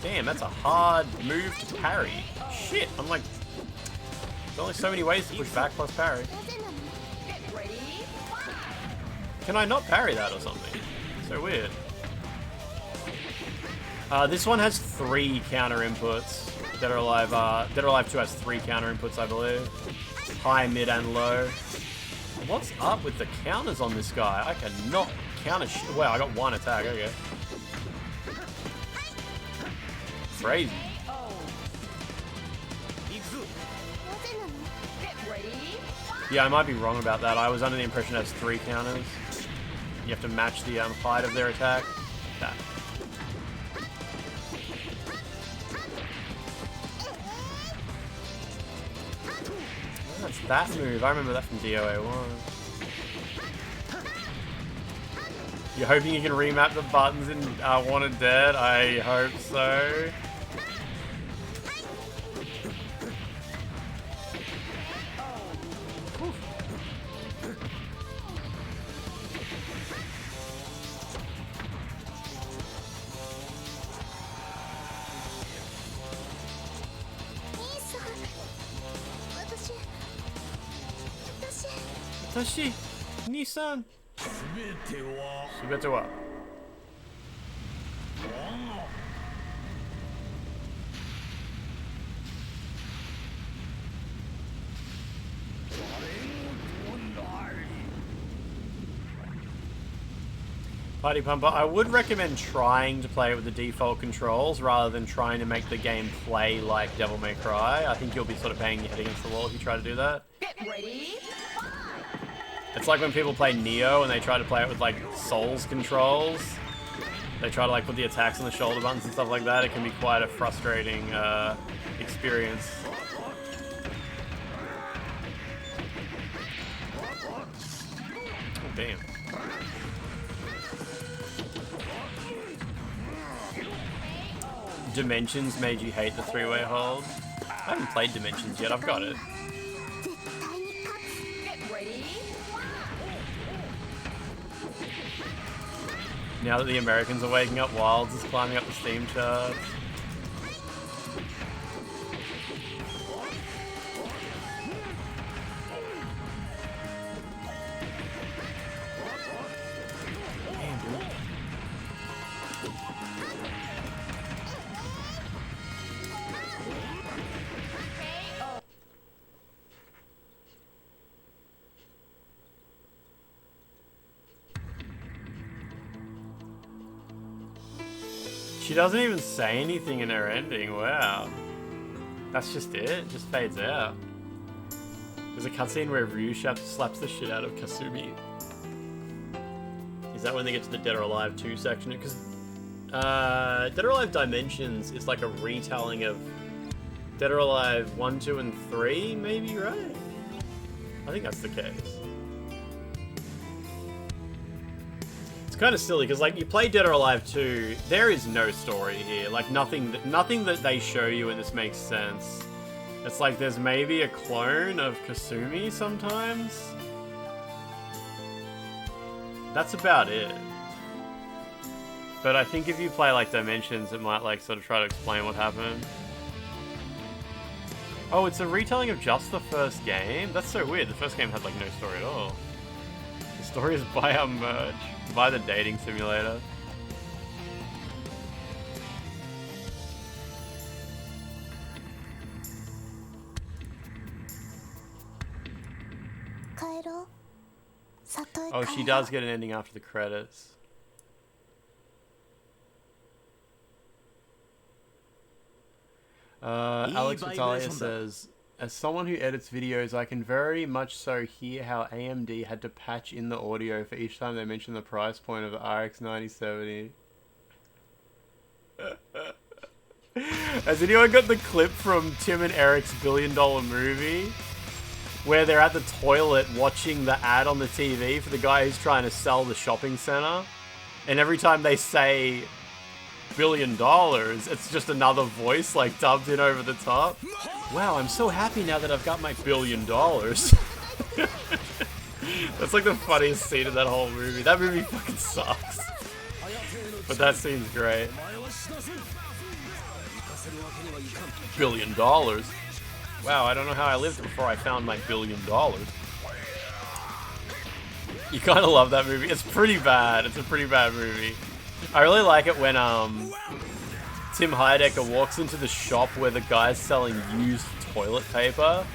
Damn, that's a hard move to parry. Shit, I'm like... There's only so many ways to push back plus parry. Can I not parry that or something? So weird. This one has 3 counter inputs. Dead or Alive 2 has 3 counter inputs, I believe. High, mid, and low. What's up with the counters on this guy? I cannot counter shit. Wow, I got 1 attack, okay. Crazy. Yeah, I might be wrong about that. I was under the impression it has 3 counters. You have to match the height of their attack. That. That's that move. I remember that from DOA 1. You're hoping you can remap the buttons in Wanted Dead? I hope so. Tashi, Nissan. 全ては Party Pumper, I would recommend trying to play it with the default controls rather than trying to make the game play like Devil May Cry. I think you'll be sort of banging your head against the wall if you try to do that. Get ready. It's like when people play Neo and they try to play it with like Souls controls. They try to like put the attacks on the shoulder buttons and stuff like that. It can be quite a frustrating experience. Oh, damn. Dimensions made you hate the three-way hold. I haven't played Dimensions yet, I've got it. Get ready. Now that the Americans are waking up, Wilds is climbing up the Steam charts. Damn, dude. She doesn't even say anything in her ending, wow. That's just it? It just fades out. There's a cutscene where Ryu slaps the shit out of Kasumi. Is that when they get to the Dead or Alive 2 section? Because Dead or Alive Dimensions is like a retelling of Dead or Alive 1, 2, and 3, maybe, right? I think that's the case. Kind of silly because like you play Dead or Alive 2, there is no story here. Like nothing that they show you in this makes sense. It's like there's maybe a clone of Kasumi sometimes. That's about it. But I think if you play like Dimensions, it might like sort of try to explain what happened. Oh, it's a retelling of just the first game? That's so weird. The first game had like no story at all. The story is buy our merch. Buy the dating simulator. Oh, she does get an ending after the credits. Alex Vitalia says, as someone who edits videos, I can very much so hear how AMD had to patch in the audio for each time they mention the price point of the RX 9070. Has anyone got the clip from Tim and Eric's $1 billion movie? Where they're at the toilet watching the ad on the TV for the guy who's trying to sell the shopping center. And every time they say $1 billion, it's just another voice like dubbed in over the top. Wow, I'm so happy now that I've got my $1 billion. That's like the funniest scene in that whole movie. That movie fucking sucks. But that scene's great. $1 billion. Wow, I don't know how I lived before I found my $1 billion. You kind of love that movie. It's pretty bad. It's a pretty bad movie. I really like it when Tim Heidecker walks into the shop where the guy's selling used toilet paper.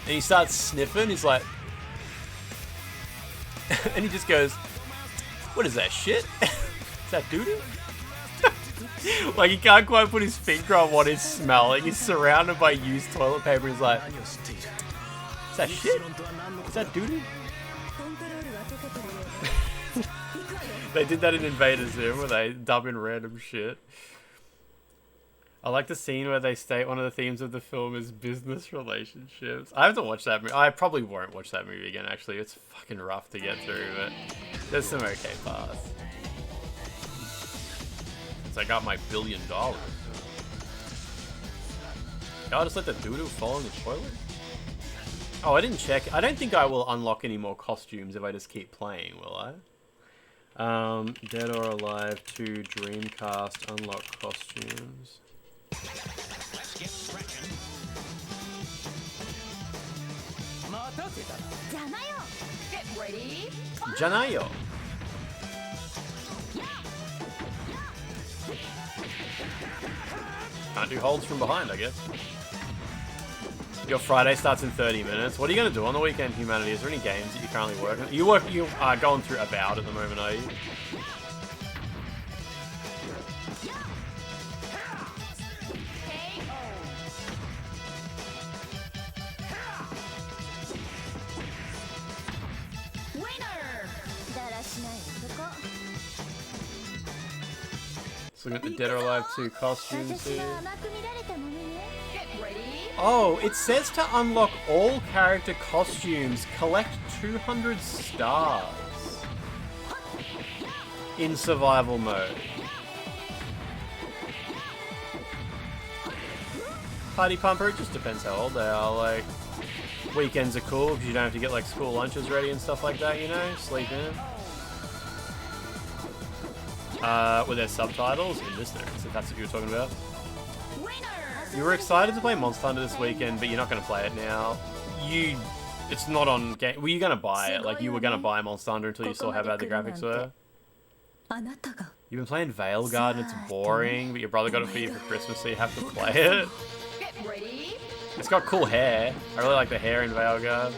And he starts sniffing. He's like... and he just goes, what is that shit? Is that doo-doo? Like, he can't quite put his finger on what he's smelling. He's surrounded by used toilet paper. He's like, is that shit? Is that doo-doo? They did that in Invader Zim where they dub in random shit. I like the scene where they state one of the themes of the film is business relationships. I have to watch that movie. I probably won't watch that movie again, actually. It's fucking rough to get through, but there's some okay parts. So I got my $1 billion. I'll just let the doo-doo fall in the toilet? Oh, I didn't check. I don't think I will unlock any more costumes if I just keep playing, will I? Dead or Alive 2 Dreamcast unlock costumes. Let's get scratching. Get ready. Janayo. Can't do holds from behind, I guess. Your Friday starts in 30 minutes. What are you going to do on the weekend, Humanity? Is there any games that you're currently working on? You are going through Avowed at the moment, are you? Let's look at the Dead or Alive 2 costumes here. Oh, it says to unlock all character costumes, collect 200 stars in survival mode. Party Pumper, it just depends how old they are. Like, weekends are cool because you don't have to get like school lunches ready and stuff like that, you know? Sleep in. With their subtitles in this notes, if that's what you were talking about. You were excited to play Monster Hunter this weekend, but you're not going to play it now. It's not on game. Well, you're going to buy it. Like, you were going to buy Monster Hunter until you saw how bad the graphics were. You've been playing Veilguard and it's boring, but your brother got it for you for Christmas, so you have to play it. It's got cool hair. I really like the hair in Veilguard.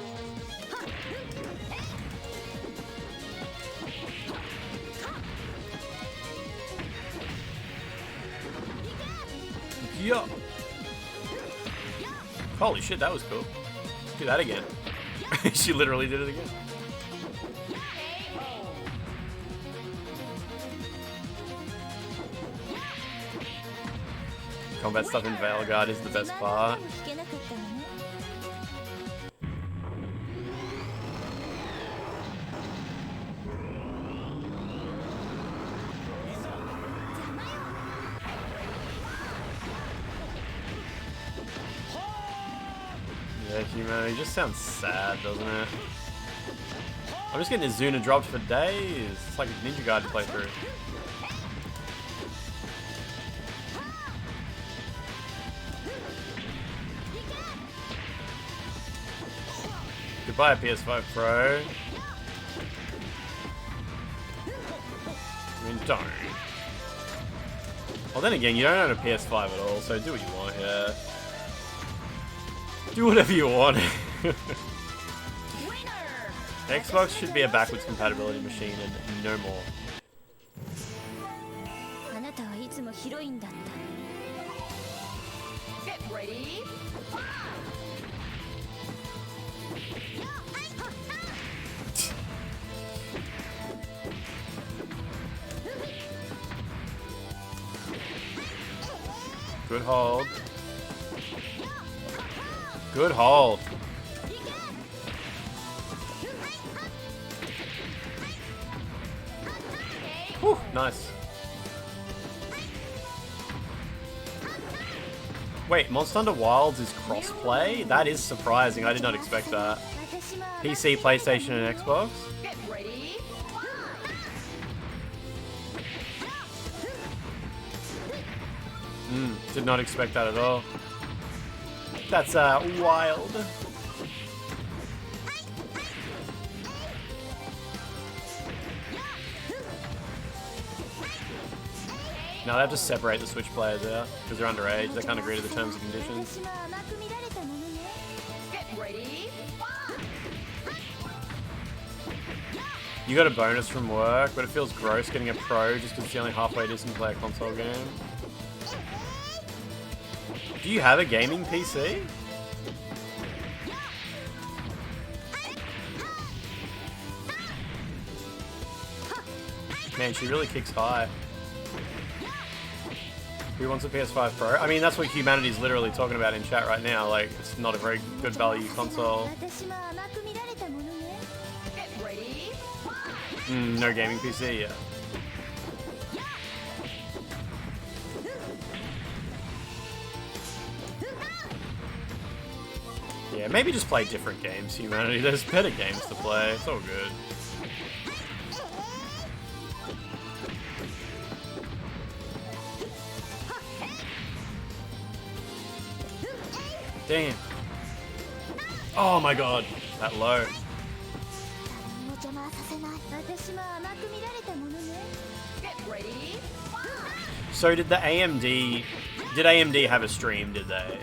Yeah. Holy shit, that was cool. Do that again. She literally did it again. Combat stuff in Veilguard is the best part. Yeah, Humanity just sounds sad, doesn't it? I'm just getting Izuna dropped for days. It's like a Ninja Guide to play through. Goodbye, PS5 Pro. I mean, don't. Well, then again, you don't own a PS5 at all, so do what you want, yeah. Do whatever you want. Xbox should be a backwards compatibility machine and no more. Get ready. Good hold. Good hold. Whew, nice. Wait, Monster Hunter Wilds is crossplay? That is surprising. I did not expect that. PC, PlayStation, and Xbox? Did not expect that at all. That's wild. Now they have to separate the Switch players out because they're underage. They can't agree to the terms and conditions. You got a bonus from work, but it feels gross getting a Pro just because it's the only halfway distance to play a console game. Do you have a gaming PC? Man, she really kicks high. Who wants a PS5 Pro? I mean, that's what Humanity's literally talking about in chat right now. Like, it's not a very good value console. No gaming PC, yeah. Yeah, maybe just play different games, Humanity. There's better games to play. It's all good. Damn. Oh my god. That low. So did the AMD... Did AMD have a stream, did they?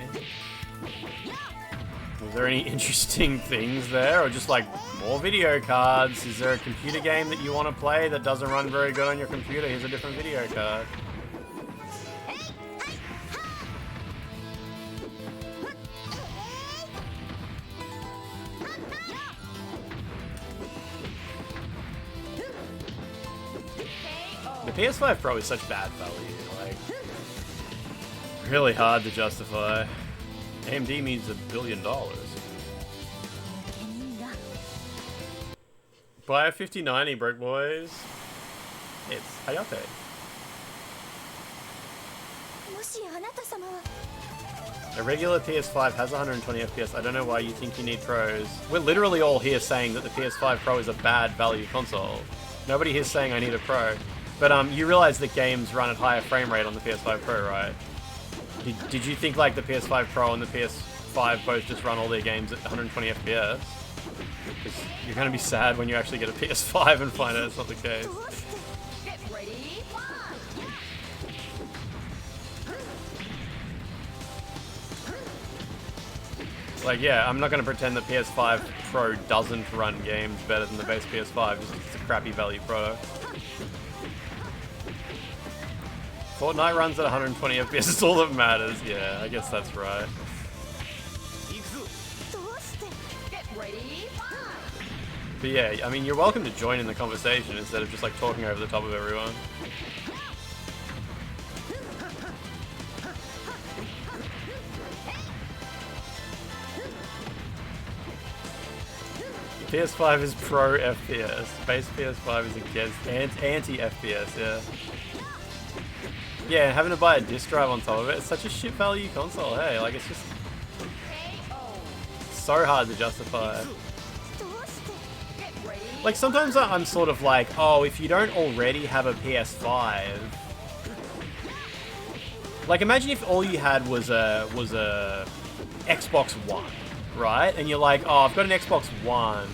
Was there any interesting things there, or just like more video cards? Is there a computer game that you want to play that doesn't run very good on your computer? Here's a different video card. The PS5 Pro is such bad value, like, really hard to justify. AMD means $1 billion. Buy a 5090, broke boys. It's Hayate. A regular PS5 has 120 FPS. I don't know why you think you need pros. We're literally all here saying that the PS5 Pro is a bad value console. Nobody here's saying I need a Pro. But you realize that games run at higher frame rate on the PS5 Pro, right? Did you think like the PS5 Pro and the PS5 both just run all their games at 120 FPS? Because you're going to be sad when you actually get a PS5 and find out it's not the case. Like, yeah, I'm not going to pretend the PS5 Pro doesn't run games better than the base PS5 just because it's a crappy value product. Fortnite runs at 120 FPS, it's all that matters. Yeah, I guess that's right. But yeah, I mean, you're welcome to join in the conversation instead of just like talking over the top of everyone. PS5 is pro FPS. Base PS5 is against anti-FPS, yeah. Yeah, having to buy a disc drive on top of it, it's such a shit value console, hey, like it's just so hard to justify. Like sometimes I'm sort of like, oh, if you don't already have a PS5, like imagine if all you had was a Xbox One, right? And you're like, oh, I've got an Xbox One,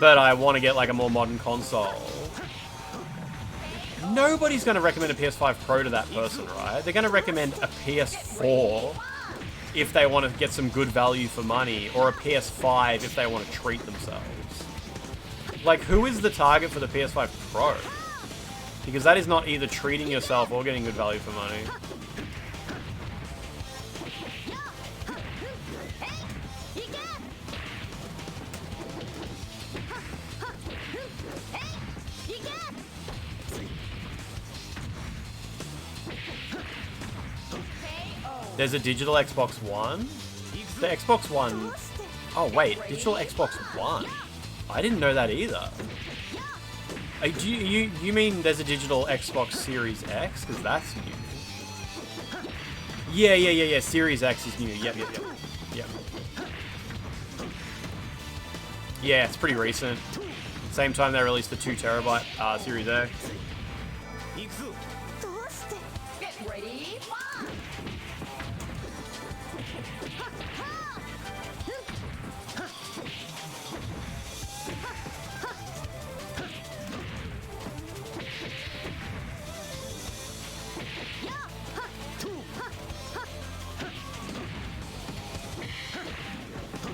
but I want to get like a more modern console. Nobody's going to recommend a PS5 Pro to that person, right? They're going to recommend a PS4 if they want to get some good value for money, or a PS5 if they want to treat themselves. Like, who is the target for the PS5 Pro? Because that is not either treating yourself or getting good value for money. There's a digital Xbox One? The Xbox One... Oh wait, digital Xbox One? I didn't know that either. Do you mean there's a digital Xbox Series X? Because that's new. Yeah, Series X is new. Yep. Yeah, it's pretty recent. Same time they released the 2TB Series X.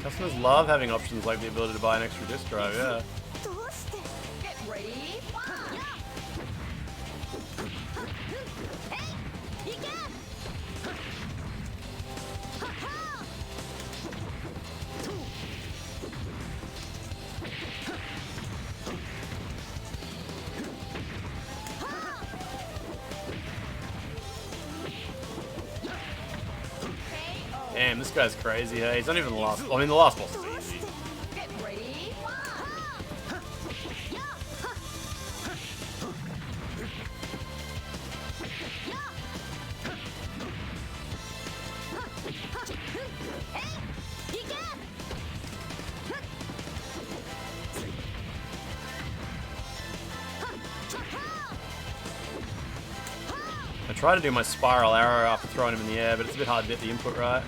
Customers love having options like the ability to buy an extra disc drive, yeah. Damn, this guy's crazy, hey? He's not even the last... I mean, the last boss is easy. I try to do my spiral arrow after throwing him in the air, but it's a bit hard to get the input right.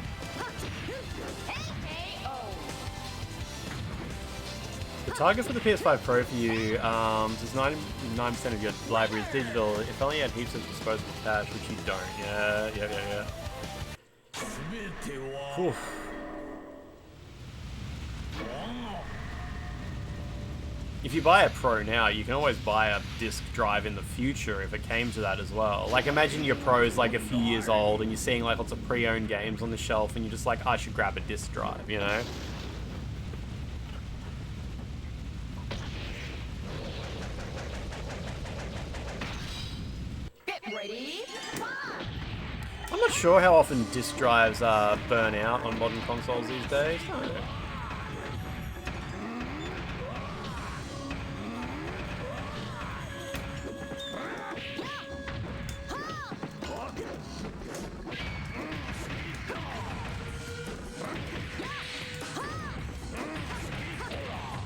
The target for the PS5 Pro for you is 99% of your library is digital. If only you had heaps of disposable cash, which you don't. Yeah. Whew. if you buy a Pro now, you can always buy a disc drive in the future if it came to that as well. Like, imagine your Pro's like a few years old and you're seeing like lots of pre-owned games on the shelf and you're just like, I should grab a disc drive, you know? I'm not sure how often disc drives burn out on modern consoles these days. I don't know.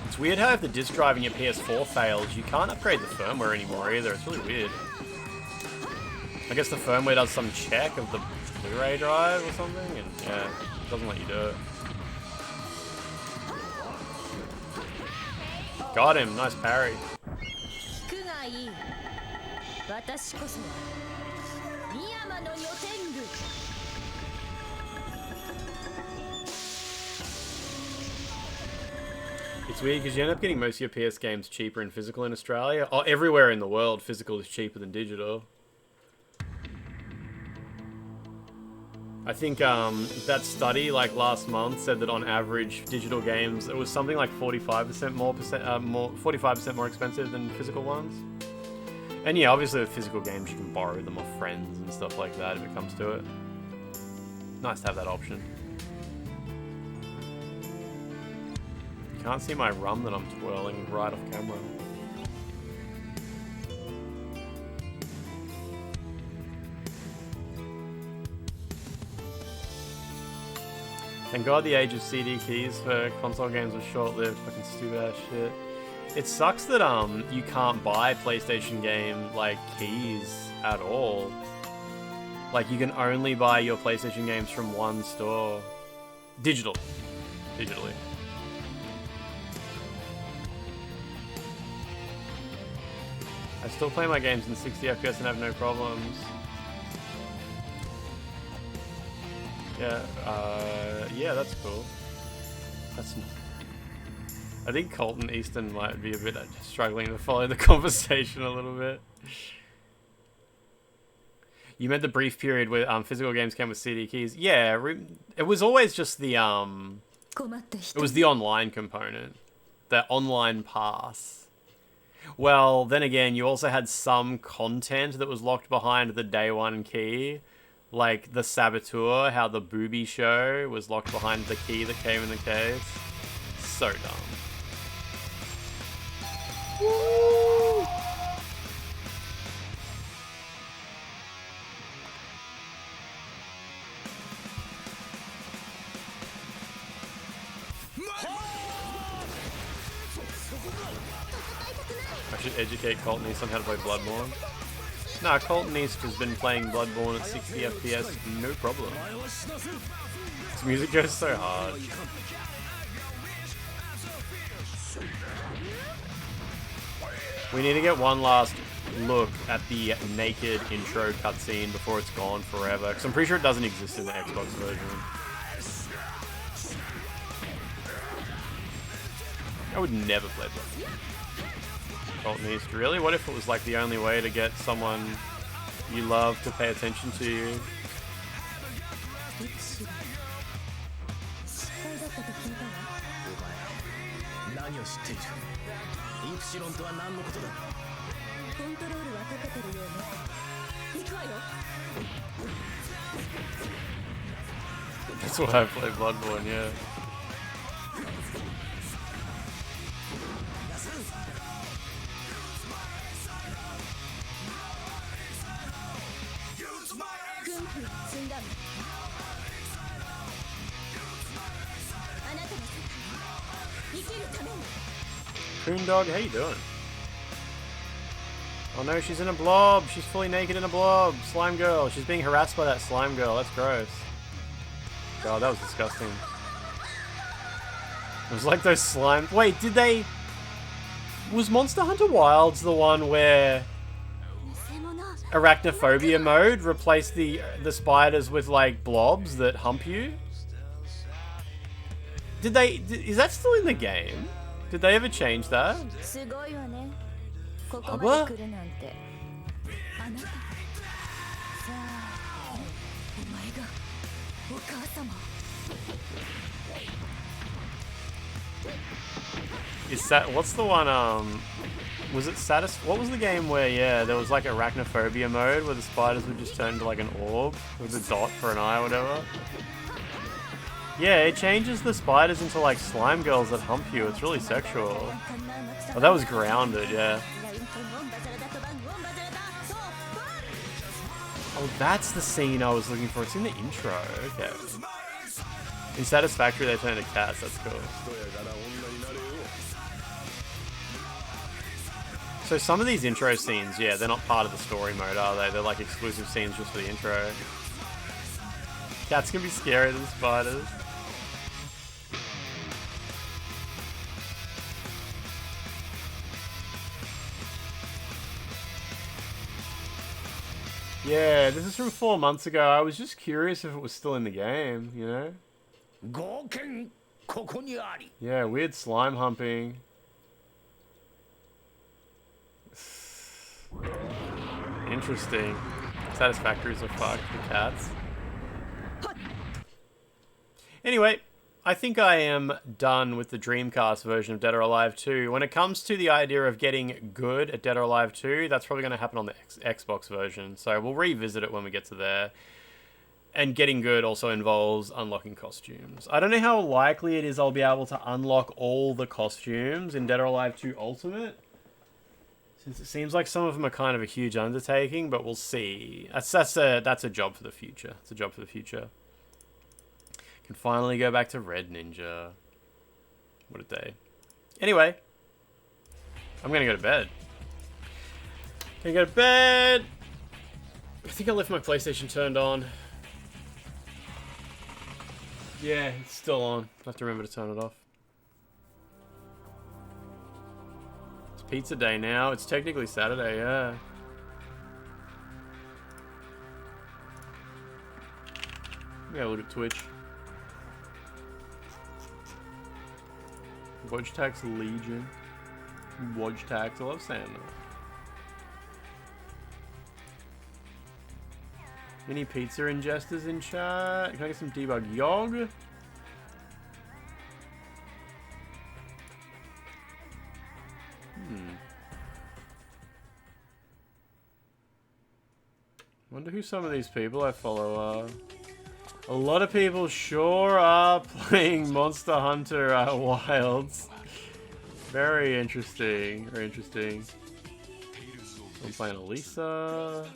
It's weird how if the disc drive in your PS4 fails, you can't upgrade the firmware anymore either. It's really weird. I guess the firmware does some check of the Blu-ray drive or something, and yeah, it doesn't let you do it. Got him, nice parry. It's weird because you end up getting most of your PS games cheaper in physical in Australia. Oh, everywhere in the world, physical is cheaper than digital. I think that study like last month said that on average digital games it was something like 45% more expensive than physical ones. And yeah, obviously with physical games you can borrow them off friends and stuff like that if it comes to it. Nice to have that option. You can't see my rum that I'm twirling right off camera. Thank God the age of CD keys for console games was short-lived. Fucking stupid ass shit. It sucks that you can't buy PlayStation game like keys at all. Like you can only buy your PlayStation games from one store. Digitally. I still play my games in 60 FPS and have no problems. Yeah, that's cool. That's not... I think Colton Easton might be a bit struggling to follow the conversation a little bit. You meant the brief period where physical games came with CD keys. Yeah, it was always just the it was the online component, the online pass. Well, then again, you also had some content that was locked behind the day one key. Like the Saboteur, how the booby show was locked behind the key that came in the case. So dumb. Woo! I should educate Colton East on how to play Bloodborne. Nah, Colton East has been playing Bloodborne at 60 FPS, no problem. This music goes so hard. We need to get one last look at the naked intro cutscene before it's gone forever, because I'm pretty sure it doesn't exist in the Xbox version. I would never play Bloodborne. Colton East, really? What if it was like the only way to get someone you love to pay attention to you? That's why I play Bloodborne, yeah. Coondog, how you doing? Oh no, she's in a blob. She's fully naked in a blob. Slime girl. She's being harassed by that slime girl. That's gross. God, that was disgusting. It was like those slime... Wait, did they... Was Monster Hunter Wilds the one where arachnophobia mode replaced the spiders with like blobs that hump you? Did they... Is that still in the game? Did they ever change that? すごいわね。ここ Bubba? まで来るなんて。あなた。さあ、お前がお母様。Is that what's the one? Was it what was the game where there was like arachnophobia mode where the spiders would just turn into like an orb with a dot for an eye or whatever? Yeah, it changes the spiders into like slime girls that hump you. It's really sexual. Oh, that was Grounded, yeah. Oh, that's the scene I was looking for. It's in the intro. Okay. In Satisfactory, they turn into cats. That's cool. So some of these intro scenes, yeah, they're not part of the story mode, are they? They're like exclusive scenes just for the intro. Cats can be scarier than spiders. Yeah, this is from 4 months ago. I was just curious if it was still in the game, you know? Yeah, weird slime humping. Interesting. Satisfactories are fucked for cats. Anyway, I think I am done with the Dreamcast version of Dead or Alive 2. When it comes to the idea of getting good at Dead or Alive 2, that's probably going to happen on the Xbox version. So we'll revisit it when we get to there. And getting good also involves unlocking costumes. I don't know how likely it is I'll be able to unlock all the costumes in Dead or Alive 2 Ultimate, since it seems like some of them are kind of a huge undertaking, but we'll see. That's a job for the future. It's a job for the future. Can finally go back to Red Ninja. What a day. Anyway, I'm gonna go to bed. Gonna go to bed. I think I left my PlayStation turned on. Yeah, it's still on. I have to remember to turn it off. It's pizza day now. It's technically Saturday, yeah. Yeah, look at Twitch. Wojtax Legion. Wojtax, I love saying that. Any pizza ingesters in chat? Can I get some debug yog? Wonder who some of these people I follow are. A lot of people sure are playing Monster Hunter Wilds. Very interesting. Very interesting. I'm playing Elisa.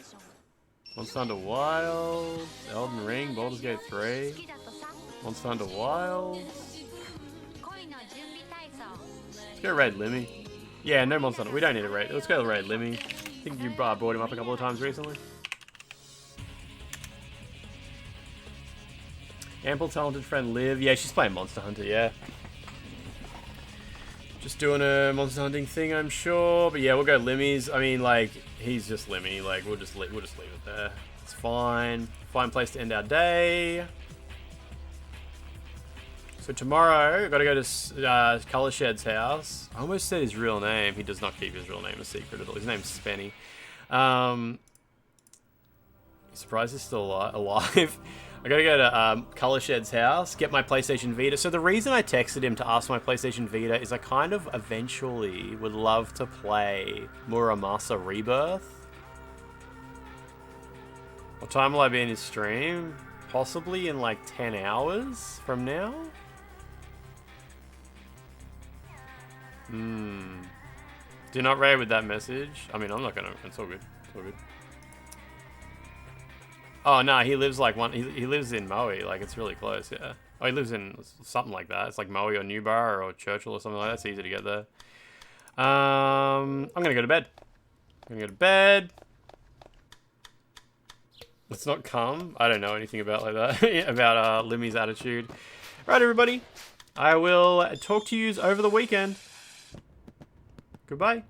Monster Hunter Wilds. Elden Ring. Baldur's Gate 3. Monster Hunter Wilds. Let's go raid Limmy. Yeah, no Monster Hunter. We don't need a raid. Let's go raid Limmy. I think you brought him up a couple of times recently. Ample talented friend Liv. Yeah, she's playing Monster Hunter, yeah. Just doing a monster hunting thing, I'm sure. But yeah, we'll go Limmy's. I mean, like, he's just Limmy. Like, we'll just leave it there. It's fine. Fine place to end our day. So tomorrow, I've got to go to Color Shed's house. I almost said his real name. He does not keep his real name a secret at all. His name's Spenny. Surprised he's still alive. I gotta go to Color Shed's house, get my PlayStation Vita. So the reason I texted him to ask my PlayStation Vita is I kind of eventually would love to play Muramasa Rebirth. What time will I be in his stream? Possibly in like 10 hours from now? Do not raid with that message. I mean, I'm not gonna, it's all good. It's all good. Oh no, he lives like he lives in Maui, like it's really close, yeah. Oh, he lives in something like that. It's like Maui or Newborough or Churchill or something like that. It's easy to get there. I'm gonna go to bed. Let's not come. I don't know anything about like that about Limmy's attitude. Right, everybody. I will talk to yous over the weekend. Goodbye.